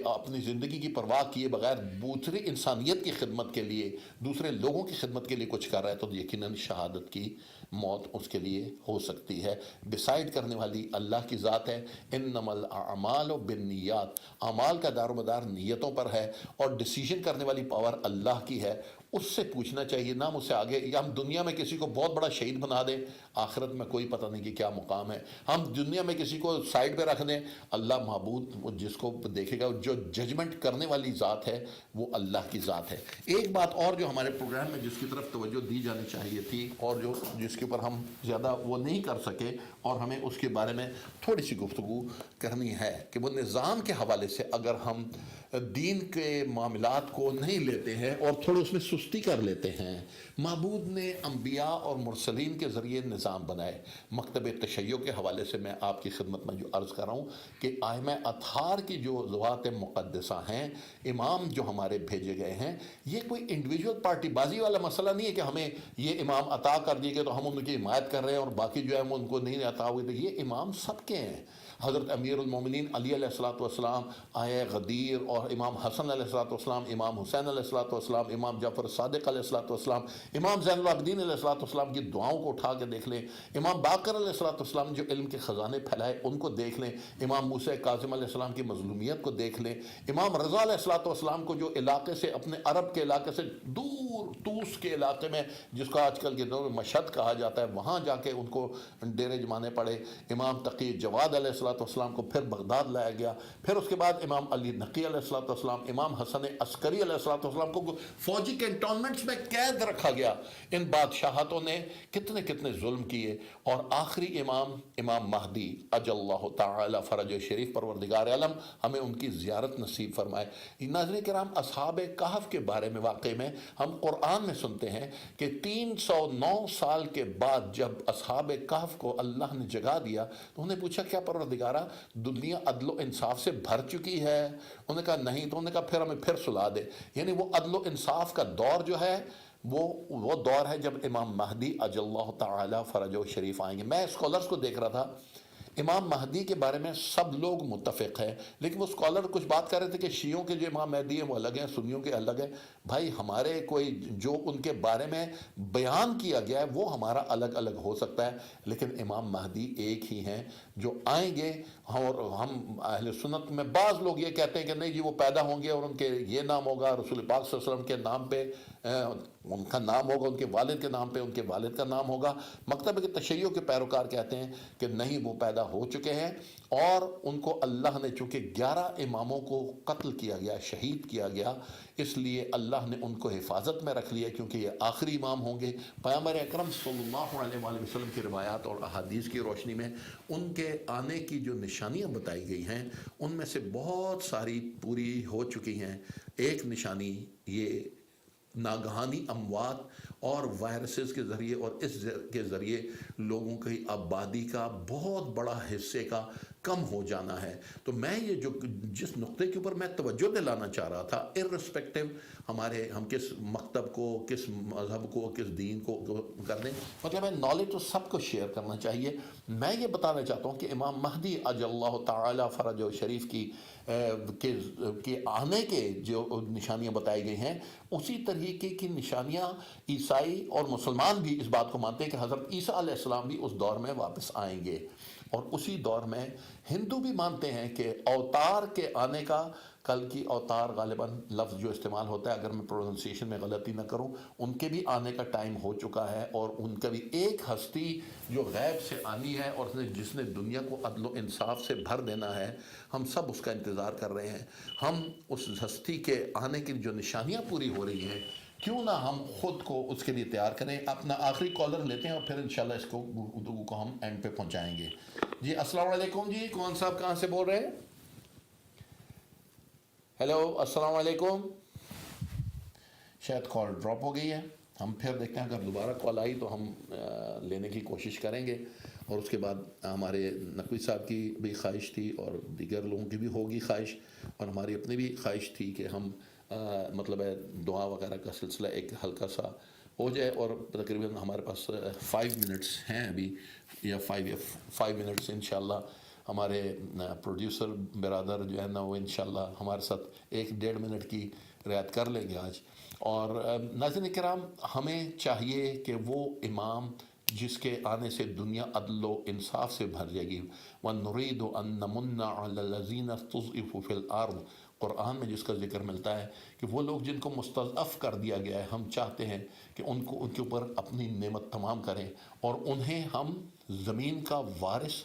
S1: اپنی زندگی کی پرواہ کیے بغیر دوسری انسانیت کی خدمت کے لیے, دوسرے لوگوں کی خدمت کے لیے کچھ کر رہا ہے تو یقیناً شہادت کی موت اس کے لیے ہو سکتی ہے. ڈیسائیڈ کرنے والی اللہ کی ذات ہے. انما الاعمال بالنیات, اعمال کا دار و مدار نیتوں پر ہے, اور ڈیسیژن کرنے والی پاور اللہ کی ہے. اس سے پوچھنا چاہیے نہ مجھ سے آگے, یا ہم دنیا میں کسی کو بہت بڑا شہید بنا دیں, آخرت میں کوئی پتہ نہیں کہ کیا مقام ہے. ہم دنیا میں کسی کو سائڈ پہ رکھ دیں, اللہ معبود جس کو دیکھے گا, جو ججمنٹ کرنے والی ذات ہے وہ اللہ کی ذات ہے. ایک بات اور جو ہمارے پروگرام میں جس کی طرف توجہ دی جانی چاہیے تھی اور جس کے اوپر ہم زیادہ وہ نہیں کر سکے اور ہمیں اس کے بارے میں تھوڑی سی گفتگو کرنی ہے کہ وہ نظام کے حوالے سے اگر ہم دین کے معاملات کو نہیں لیتے ہیں اور تھوڑے اس میں سستی کر لیتے ہیں. معبود نے انبیاء اور مرسلین کے ذریعے نظام بنائے. مکتب تشیع کے حوالے سے میں آپ کی خدمت میں جو عرض کر رہا ہوں کہ ائمہ اطہار کی جو ذوات مقدسہ ہیں, امام جو ہمارے بھیجے گئے ہیں, یہ کوئی انڈیویجول پارٹی بازی والا مسئلہ نہیں ہے کہ ہمیں یہ امام عطا کر دیے گئے تو ہم ان کی حمایت کر رہے ہیں اور باقی جو ہے وہ ان کو نہیں عطا ہوئے. تو یہ امام سب کے ہیں. حضرت امیر المومنین علی علیہ الصلوۃ والسلام, آیا غدیر, اور امام حسن علیہ الصلوۃ والسلام, امام حسین علیہ الصلوۃ والسلام, امام جعفر صادق علیہ الصلوۃ والسلام, امام زین العابدین علیہ الصلوۃ والسلام کی دعاؤں کو اٹھا کے دیکھ لیں, امام باقر علیہ الصلوۃ والسلام جو علم کے خزانے پھیلائے ان کو دیکھ لیں, امام موسیٰ کاظم علیہ السلام کی مظلومیت کو دیکھ لیں, امام رضا علیہ الصلوۃ والسلام کو جو علاقے سے اپنے عرب کے علاقے سے دور توس کے علاقے میں جس کو آج کل کے دور میں مشہد کہا جاتا ہے وہاں جا کے ان کو ڈیرے جمانے پڑے, امام تقی جواد علیہ الصلوۃ والسلام کو پھر بغداد لایا گیا, پھر اس کے بعد امام علی نقی علیہ الصلوۃ والسلام, امام حسن عسکری علیہ الصلوۃ والسلام کو فوجی کینٹونمنٹس میں قید رکھا گیا. ان بادشاہتوں نے کتنے کتنے ظلم کیے, اور آخری امام مہدی اجل اللہ تعالی فرج شریف, پروردگار عالم ہمیں ان کی زیارت نصیب فرمائے. ناظرین کرام, اصحاب کہف کے بارے میں واقعے میں ہم قرآن میں سنتے ہیں کہ 309 سال کے بعد جب اصحاب کہف کو اللہ نے جگا دیا تو انہوں نے پوچھا کیا پروردگارا دنیا عدل و انصاف سے بھر چکی ہے؟ انہوں نے کہا نہیں. تو انہوں نے کہا پھر ہمیں پھر سلا دے. یعنی وہ عدل و انصاف کا دور جو ہے وہ دور ہے جب امام مہدی اجل اللہ تعالی فرج و شریف آئیں گے. میں اسکالرز کو دیکھ رہا تھا, امام مہدی کے بارے میں سب لوگ متفق ہیں، لیکن وہ اسکالر کچھ بات کر رہے تھے کہ شیعوں کے جو امام مہدی ہیں وہ الگ ہیں، سنیوں کے الگ ہیں. بھائی ہمارے کوئی جو ان کے بارے میں بیان کیا گیا ہے وہ ہمارا الگ الگ ہو سکتا ہے، لیکن امام مہدی ایک ہی ہیں جو آئیں گے. اور ہم اہل سنت میں بعض لوگ یہ کہتے ہیں کہ نہیں جی وہ پیدا ہوں گے اور ان کے یہ نام ہوگا، رسول پاک صلی اللہ علیہ وسلم کے نام پہ ان کا نام ہوگا، ان کے والد کے نام پہ ان کے والد کا نام ہوگا. مکتب کے تشیع کے پیروکار کہتے ہیں کہ نہیں، وہ پیدا ہو چکے ہیں اور ان کو اللہ نے چونکہ 11 اماموں کو قتل کیا گیا، شہید کیا گیا، اس لیے اللہ نے ان کو حفاظت میں رکھ لیا کیونکہ یہ آخری امام ہوں گے. پیغمبر اکرم صلی اللہ علیہ وآلہ وسلم کی روایات اور احادیث کی روشنی میں ان کے آنے کی جو نشانیاں بتائی گئی ہیں ان میں سے بہت ساری پوری ہو چکی ہیں. ایک نشانی یہ ناگہانی اموات اور وائرسز کے ذریعے اور اس کے ذریعے لوگوں کی آبادی کا بہت بڑا حصے کا کم ہو جانا ہے. تو میں یہ جس نقطے کے اوپر میں توجہ دلانا چاہ رہا تھا، ارسپیکٹو ہم کس مکتب کو، کس مذہب کو، کس دین کو کر دیں، مطلب ہے نالج تو سب کو شیئر کرنا چاہیے. میں یہ بتانا چاہتا ہوں کہ امام مہدی عجل اللہ تعالی فرج و شریف کے آنے کے جو نشانیاں بتائی گئی ہیں، اسی طریقے کی نشانیاں عیسائی اور مسلمان بھی اس بات کو مانتے ہیں کہ حضرت عیسیٰ علیہ السلام بھی اس دور میں واپس آئیں گے. اور اسی دور میں ہندو بھی مانتے ہیں کہ اوتار کے آنے کا، کل کی اوتار غالباً لفظ جو استعمال ہوتا ہے اگر میں پروننسیشن میں غلطی نہ کروں، ان کے بھی آنے کا ٹائم ہو چکا ہے. اور ان کا بھی ایک ہستی جو غیب سے آنی ہے اور جس نے دنیا کو عدل و انصاف سے بھر دینا ہے، ہم سب اس کا انتظار کر رہے ہیں. ہم اس ہستی کے آنے کی جو نشانیاں پوری ہو رہی ہیں، کیوں نہ ہم خود کو اس کے لیے تیار کریں. اپنا آخری کالر لیتے ہیں اور پھر انشاءاللہ اس کو گفتگو کو ہم اینڈ پہ پہنچائیں گے. جی السلام علیکم. جی کون صاحب کہاں سے بول رہے ہیں؟ ہیلو السلام علیکم. شاید کال ڈراپ ہو گئی ہے. ہم پھر دیکھتے ہیں، اگر دوبارہ کال آئی تو ہم لینے کی کوشش کریں گے. اور اس کے بعد ہمارے نقوی صاحب کی بھی خواہش تھی اور دیگر لوگوں کی بھی ہوگی خواہش، اور ہماری اپنی بھی خواہش تھی کہ ہم مطلب ہے دعا وغیرہ کا سلسلہ ایک ہلکا سا ہو جائے. اور تقریباً ہمارے پاس 5 منٹس ہیں ابھی، یا 5 منٹس انشاءاللہ ہمارے پروڈیوسر برادر جو ہے نا وہ انشاءاللہ ہمارے ساتھ 1-1.5 منٹ کی رعایت کر لیں گے آج. اور ناظرین کرام، ہمیں چاہیے کہ وہ امام جس کے آنے سے دنیا عدل و انصاف سے بھر جائے گی، وَنُرِيدُ أَن نَّمُنَّ عَلَى الَّذِينَ اسْتُضْعِفُوا فِي الْأَرْضِ، قرآن میں جس کا ذکر ملتا ہے کہ وہ لوگ جن کو مستضعف کر دیا گیا ہے، ہم چاہتے ہیں کہ ان کے اوپر اپنی نعمت تمام کریں اور انہیں ہم زمین کا وارث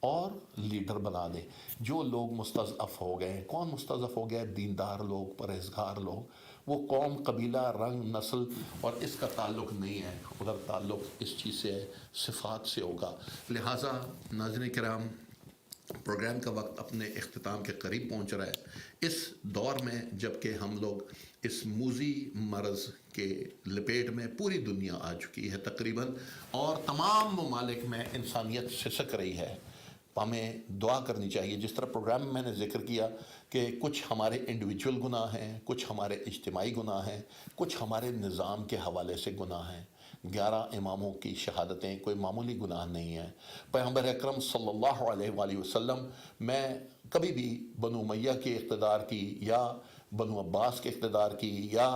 S1: اور لیڈر بنا دیں. جو لوگ مستضعف ہو گئے ہیں، کون مستضعف ہو گیا ہے؟ دیندار لوگ، پرہیزگار لوگ. وہ قوم، قبیلہ، رنگ، نسل اور اس کا تعلق نہیں ہے، ادھر تعلق اس چیز سے ہے، صفات سے ہوگا. لہٰذا ناظرین کرام، پروگرام کا وقت اپنے اختتام کے قریب پہنچ رہا ہے. اس دور میں جب کہ ہم لوگ اس موذی مرض کے لپیٹ میں پوری دنیا آ چکی ہے تقریباً، اور تمام ممالک میں انسانیت سسک رہی ہے، ہمیں دعا کرنی چاہیے. جس طرح پروگرام میں نے ذکر کیا کہ کچھ ہمارے انڈیویجول گناہ ہیں، کچھ ہمارے اجتماعی گناہ ہیں، کچھ ہمارے نظام کے حوالے سے گناہ ہیں. 11 اماموں کی شہادتیں کوئی معمولی گناہ نہیں ہیں. پیغمبر اکرم صلی اللہ علیہ وآلہ وسلم میں کبھی بھی بنو امیہ کے اقتدار کی یا بنو عباس کے اقتدار کی یا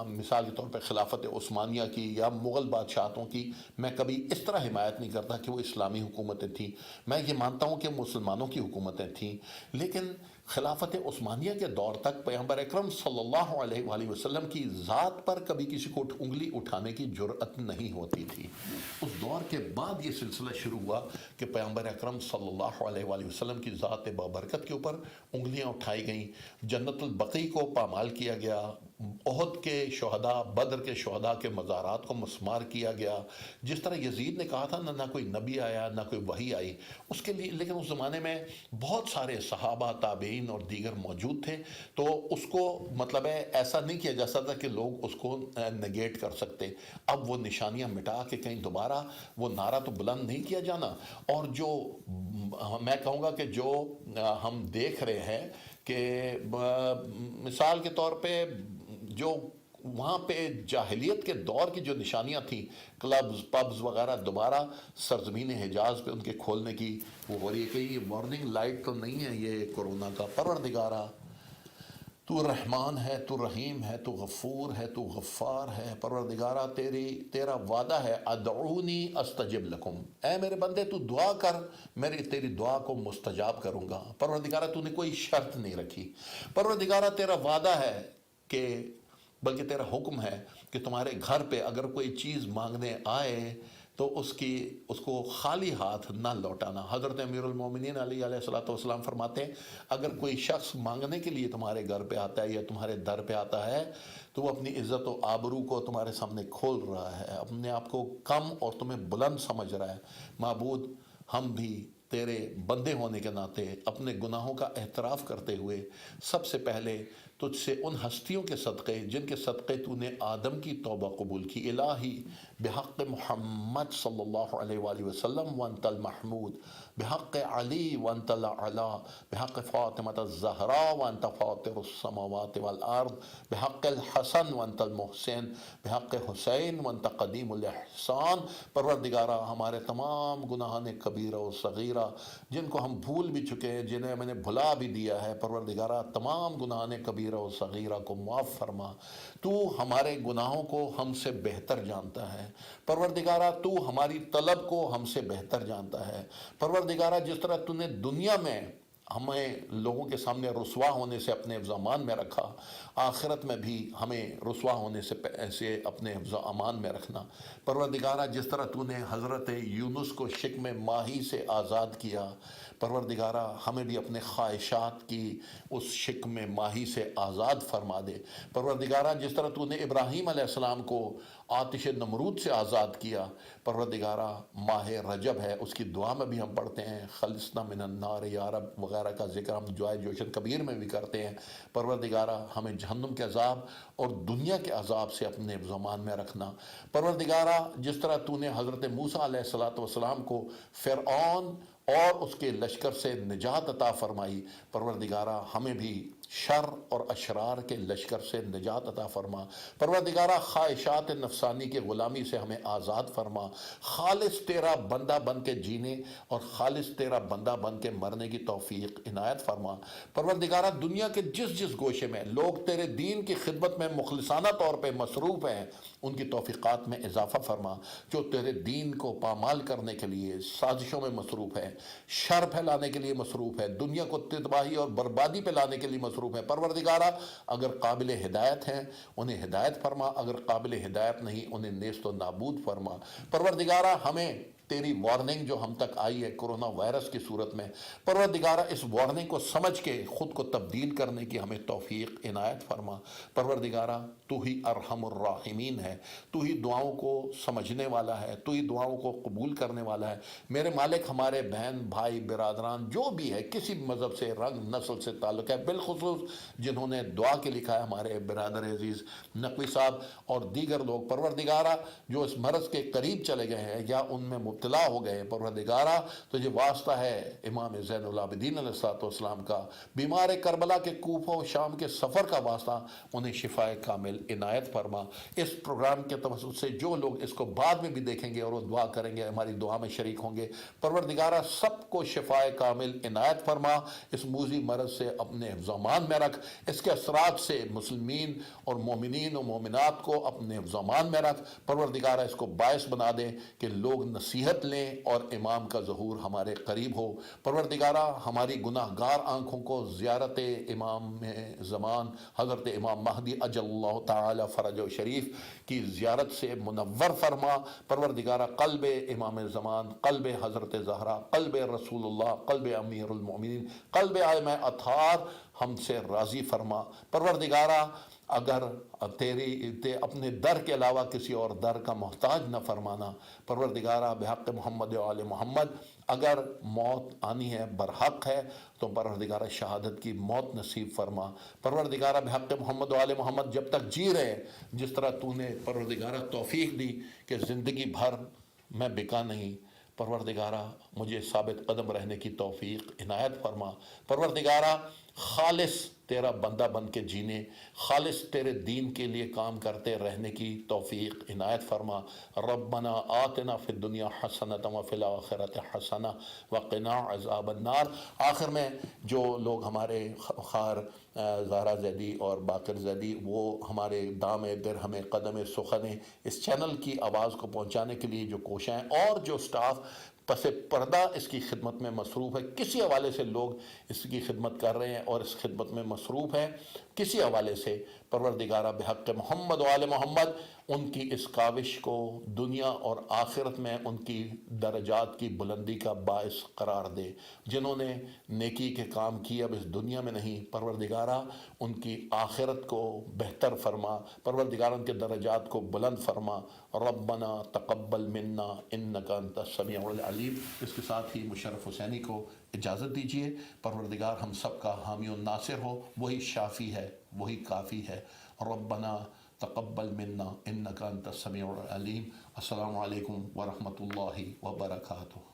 S1: مثال کے طور پہ خلافت عثمانیہ کی یا مغل بادشاہتوں کی میں کبھی اس طرح حمایت نہیں کرتا کہ وہ اسلامی حکومتیں تھیں. میں یہ مانتا ہوں کہ مسلمانوں کی حکومتیں تھیں، لیکن خلافت عثمانیہ کے دور تک پیغمبر اکرم صلی اللہ علیہ وآلہ وسلم کی ذات پر کبھی کسی کو انگلی اٹھانے کی جرأت نہیں ہوتی تھی. اس دور کے بعد یہ سلسلہ شروع ہوا کہ پیغمبر اکرم صلی اللہ علیہ وآلہ وسلم کی ذات بابرکت کے اوپر انگلیاں اٹھائی گئیں، جنت البقیع کو پامال کیا گیا، احد کے شہداء، بدر کے شہداء کے مزارات کو مسمار کیا گیا. جس طرح یزید نے کہا تھا نہ کوئی نبی آیا نہ کوئی وحی آئی اس کے لیے، لیکن اس زمانے میں بہت سارے صحابہ، تابعین اور دیگر موجود تھے، تو اس کو مطلب ہے ایسا نہیں کیا جا سکتا کہ لوگ اس کو نگیٹ کر سکتے. اب وہ نشانیاں مٹا کے کہیں دوبارہ وہ نعرہ تو بلند نہیں کیا جانا. اور جو میں کہوں گا کہ جو ہم دیکھ رہے ہیں کہ مثال کے طور پہ جو وہاں پہ جاہلیت کے دور کی جو نشانیاں تھیں، کلبز پبز وغیرہ دوبارہ سرزمین حجاز پہ ان کے کھولنے کی وہ ہو رہی ہے کہ یہ وارننگ لائٹ تو نہیں ہے یہ کورونا کا۔ پروردگارہ تو رحمان ہے، تو رحیم ہے، تو غفور ہے، تو غفار ہے۔ پروردگارہ تیرا وعدہ ہے ادعونی استجب لکم، اے میرے بندے تو دعا کر، تیری دعا کو مستجاب کروں گا۔ پروردگارہ تو نے کوئی شرط نہیں رکھی۔ پروردگارہ تیرا وعدہ ہے کہ بلکہ تیرا حکم ہے کہ تمہارے گھر پہ اگر کوئی چیز مانگنے آئے تو اس کو خالی ہاتھ نہ لوٹانا۔ حضرت امیر المومنین علیہ الصلوۃ والسلام فرماتے ہیں اگر کوئی شخص مانگنے کے لیے تمہارے گھر پہ آتا ہے یا تمہارے در پہ آتا ہے تو وہ اپنی عزت و آبرو کو تمہارے سامنے کھول رہا ہے، اپنے آپ کو کم اور تمہیں بلند سمجھ رہا ہے۔ معبود، ہم بھی تیرے بندے ہونے کے ناطے اپنے گناہوں کا اعتراف کرتے ہوئے سب سے پہلے تجھ سے ان ہستیوں کے صدقے جن کے صدقے تو نے آدم کی توبہ قبول کی، الہی بحق محمد صلی اللہ علیہ وآلہ وسلم وانت المحمود، بحق علی وانت الاعلی، بحق فاطمۃ الزہراء وانت فاطر السماوات والارض، بحق الحسن وانت المحسن، بحق حسین وانت قدیم الاحسان۔ پروردگارہ ہمارے تمام گناہان کبیرہ و صغیرہ جن کو ہم بھول بھی چکے ہیں، جنہیں میں نے بھلا بھی دیا ہے، پروردگارہ تمام گناہان کبیرہ و صغیرہ کو معاف فرما۔ تو ہمارے گناہوں کو ہم سے بہتر جانتا ہے، پروردگارہ تو ہماری طلب کو ہم سے بہتر جانتا ہے۔ پروردگارہ جس طرح تو نے دنیا میں ہمیں لوگوں کے سامنے رسوا ہونے سے اپنے حفظ و امان میں رکھا، آخرت میں بھی ہمیں رسوا ہونے سے اپنے حفظ و امان میں رکھنا۔ پروردگارہ جس طرح تو نے حضرت یونس کو شکم ماہی سے آزاد کیا، پروردگارہ ہمیں بھی اپنے خواہشات کی اس شکم ماہی سے آزاد فرما دے۔ پروردگارہ جس طرح تو نے ابراہیم علیہ السلام کو آتش نمرود سے آزاد کیا، پروردگارہ ماہ رجب ہے، اس کی دعا میں بھی ہم پڑھتے ہیں خلصنا من النار یا رب وغیرہ کا ذکر ہم دعائے جوشن کبیر میں بھی کرتے ہیں۔ پروردگارہ ہمیں جہنم کے عذاب اور دنیا کے عذاب سے اپنے حفظ و امان میں رکھنا۔ پروردگارہ جس طرح تو نے حضرت موسیٰ علیہ السلام کو فرعون اور اس کے لشکر سے نجات عطا فرمائی، پروردگارہ ہمیں بھی شر اور اشرار کے لشکر سے نجات عطا فرما۔ پروردگارہ خواہشات نفسانی کے غلامی سے ہمیں آزاد فرما، خالص تیرا بندہ بن کے جینے اور خالص تیرا بندہ بن کے مرنے کی توفیق عنایت فرما۔ پروردگارہ دنیا کے جس گوشے میں لوگ تیرے دین کی خدمت میں مخلصانہ طور پہ مصروف ہیں، ان کی توفیقات میں اضافہ فرما۔ جو تیرے دین کو پامال کرنے کے لیے سازشوں میں مصروف ہے، شر پھیلانے کے لیے مصروف ہے، دنیا کو تباہی اور بربادی پہ لانے کے لیے مصروف ہے، پروردگارہ اگر قابل ہدایت ہیں انہیں ہدایت فرما، اگر قابل ہدایت نہیں انہیں نیست و نابود فرما۔ پروردگارہ ہمیں تیری وارننگ جو ہم تک آئی ہے کرونا وائرس کی صورت میں، پروردگارہ اس وارننگ کو سمجھ کے خود کو تبدیل کرنے کی ہمیں توفیق عنایت فرما۔ پروردگارہ تو ہی ارحم الراحمین ہے، تو ہی دعاؤں کو سمجھنے والا ہے، تو ہی دعاؤں کو قبول کرنے والا ہے۔ میرے مالک ہمارے بہن بھائی برادران جو بھی ہے کسی مذہب سے رنگ نسل سے تعلق ہے، بالخصوص جنہوں نے دعا کے لکھا ہے ہمارے برادر عزیز نقوی صاحب اور دیگر لوگ، پروردگارہ جو اس مرض کے قریب چلے گئے ہیں یا ان میں مبتلا ہو گئے، پروردگارہ تجھے واسطہ ہے امام زین العابدین علیہ السلام کا، بیمار کربلا کے کوفہ و شام کے سفر کا واسطہ، انہیں شفائے کامل عنایت فرما۔ اس پروگرام کے توسط سے جو لوگ اس کو بعد میں بھی دیکھیں گے اور وہ دعا کریں گے، ہماری دعا میں شریک ہوں گے، پروردگارہ سب کو شفائے کامل عنایت فرما۔ اس موذی مرض سے اپنے حفظ و امان میں رکھ، اس کے اثرات سے مسلمین اور مومنین و مومنات کو اپنے حفظ و امان میں رکھ۔ پروردگارہ اس کو باعث بنا دے کہ لوگ نصیحت لیں اور امام کا ظہور ہمارے قریب ہو۔ پروردگارہ ہماری گناہ گار آنکھوں کو زیارت امام زمان حضرت امام مہدی اجل اللہ تعالی فرج و شریف کی زیارت سے منور فرما۔ پروردگارہ قلب امام زمان، قلب حضرت زہرا، قلب رسول اللہ، قلب امیر المومنین، قلب ائمہ اطہار ہم سے راضی فرما۔ پروردگارہ اگر اپنے در کے علاوہ کسی اور در کا محتاج نہ فرمانا، پروردگارہ بحق محمد و آل محمد اگر موت آنی ہے برحق ہے تو پروردگارہ شہادت کی موت نصیب فرما۔ پروردگارہ بحق محمد و آل محمد جب تک جی رہے جس طرح تو نے پروردگارہ توفیق دی کہ زندگی بھر میں بکا نہیں، پروردگارہ مجھے ثابت قدم رہنے کی توفیق عنایت فرما۔ پروردگارہ خالص تیرا بندہ بن کے جینے، خالص تیرے دین کے لیے کام کرتے رہنے کی توفیق عنایت فرما۔ ربنا آتنا فی الدنیا حسنۃ وفی الآخرۃ حسنہ وقنا عذاب النار۔ آخر میں جو لوگ ہمارے خار زہرا زیدی اور باقر زیدی وہ ہمارے دام درہم قدم سخن اس چینل کی آواز کو پہنچانے کے لیے جو کوشاں ہیں، اور جو سٹاف پس پردہ اس کی خدمت میں مصروف ہے، کسی حوالے سے لوگ اس کی خدمت کر رہے ہیں اور اس خدمت میں مصروف ہیں، کسی حوالے سے پروردگارہ بحق محمد و آل محمد ان کی اس کاوش کو دنیا اور آخرت میں ان کی درجات کی بلندی کا باعث قرار دے۔ جنہوں نے نیکی کے کام کیے اب اس دنیا میں نہیں، پروردگارہ ان کی آخرت کو بہتر فرما، پروردگارہ ان کے درجات کو بلند فرما۔ ربنا تقبل منا انک انت السمیع العلیم۔ اس کے ساتھ ہی مشرف حسینی کو اجازت دیجیے۔ پروردگار ہم سب کا حامی و ناصر ہو، وہی شافی ہے، وہی کافی ہے۔ ربنا تقبل منا انک انت السمیع العلیم۔ السلام علیکم ورحمۃ اللہ وبرکاتہ۔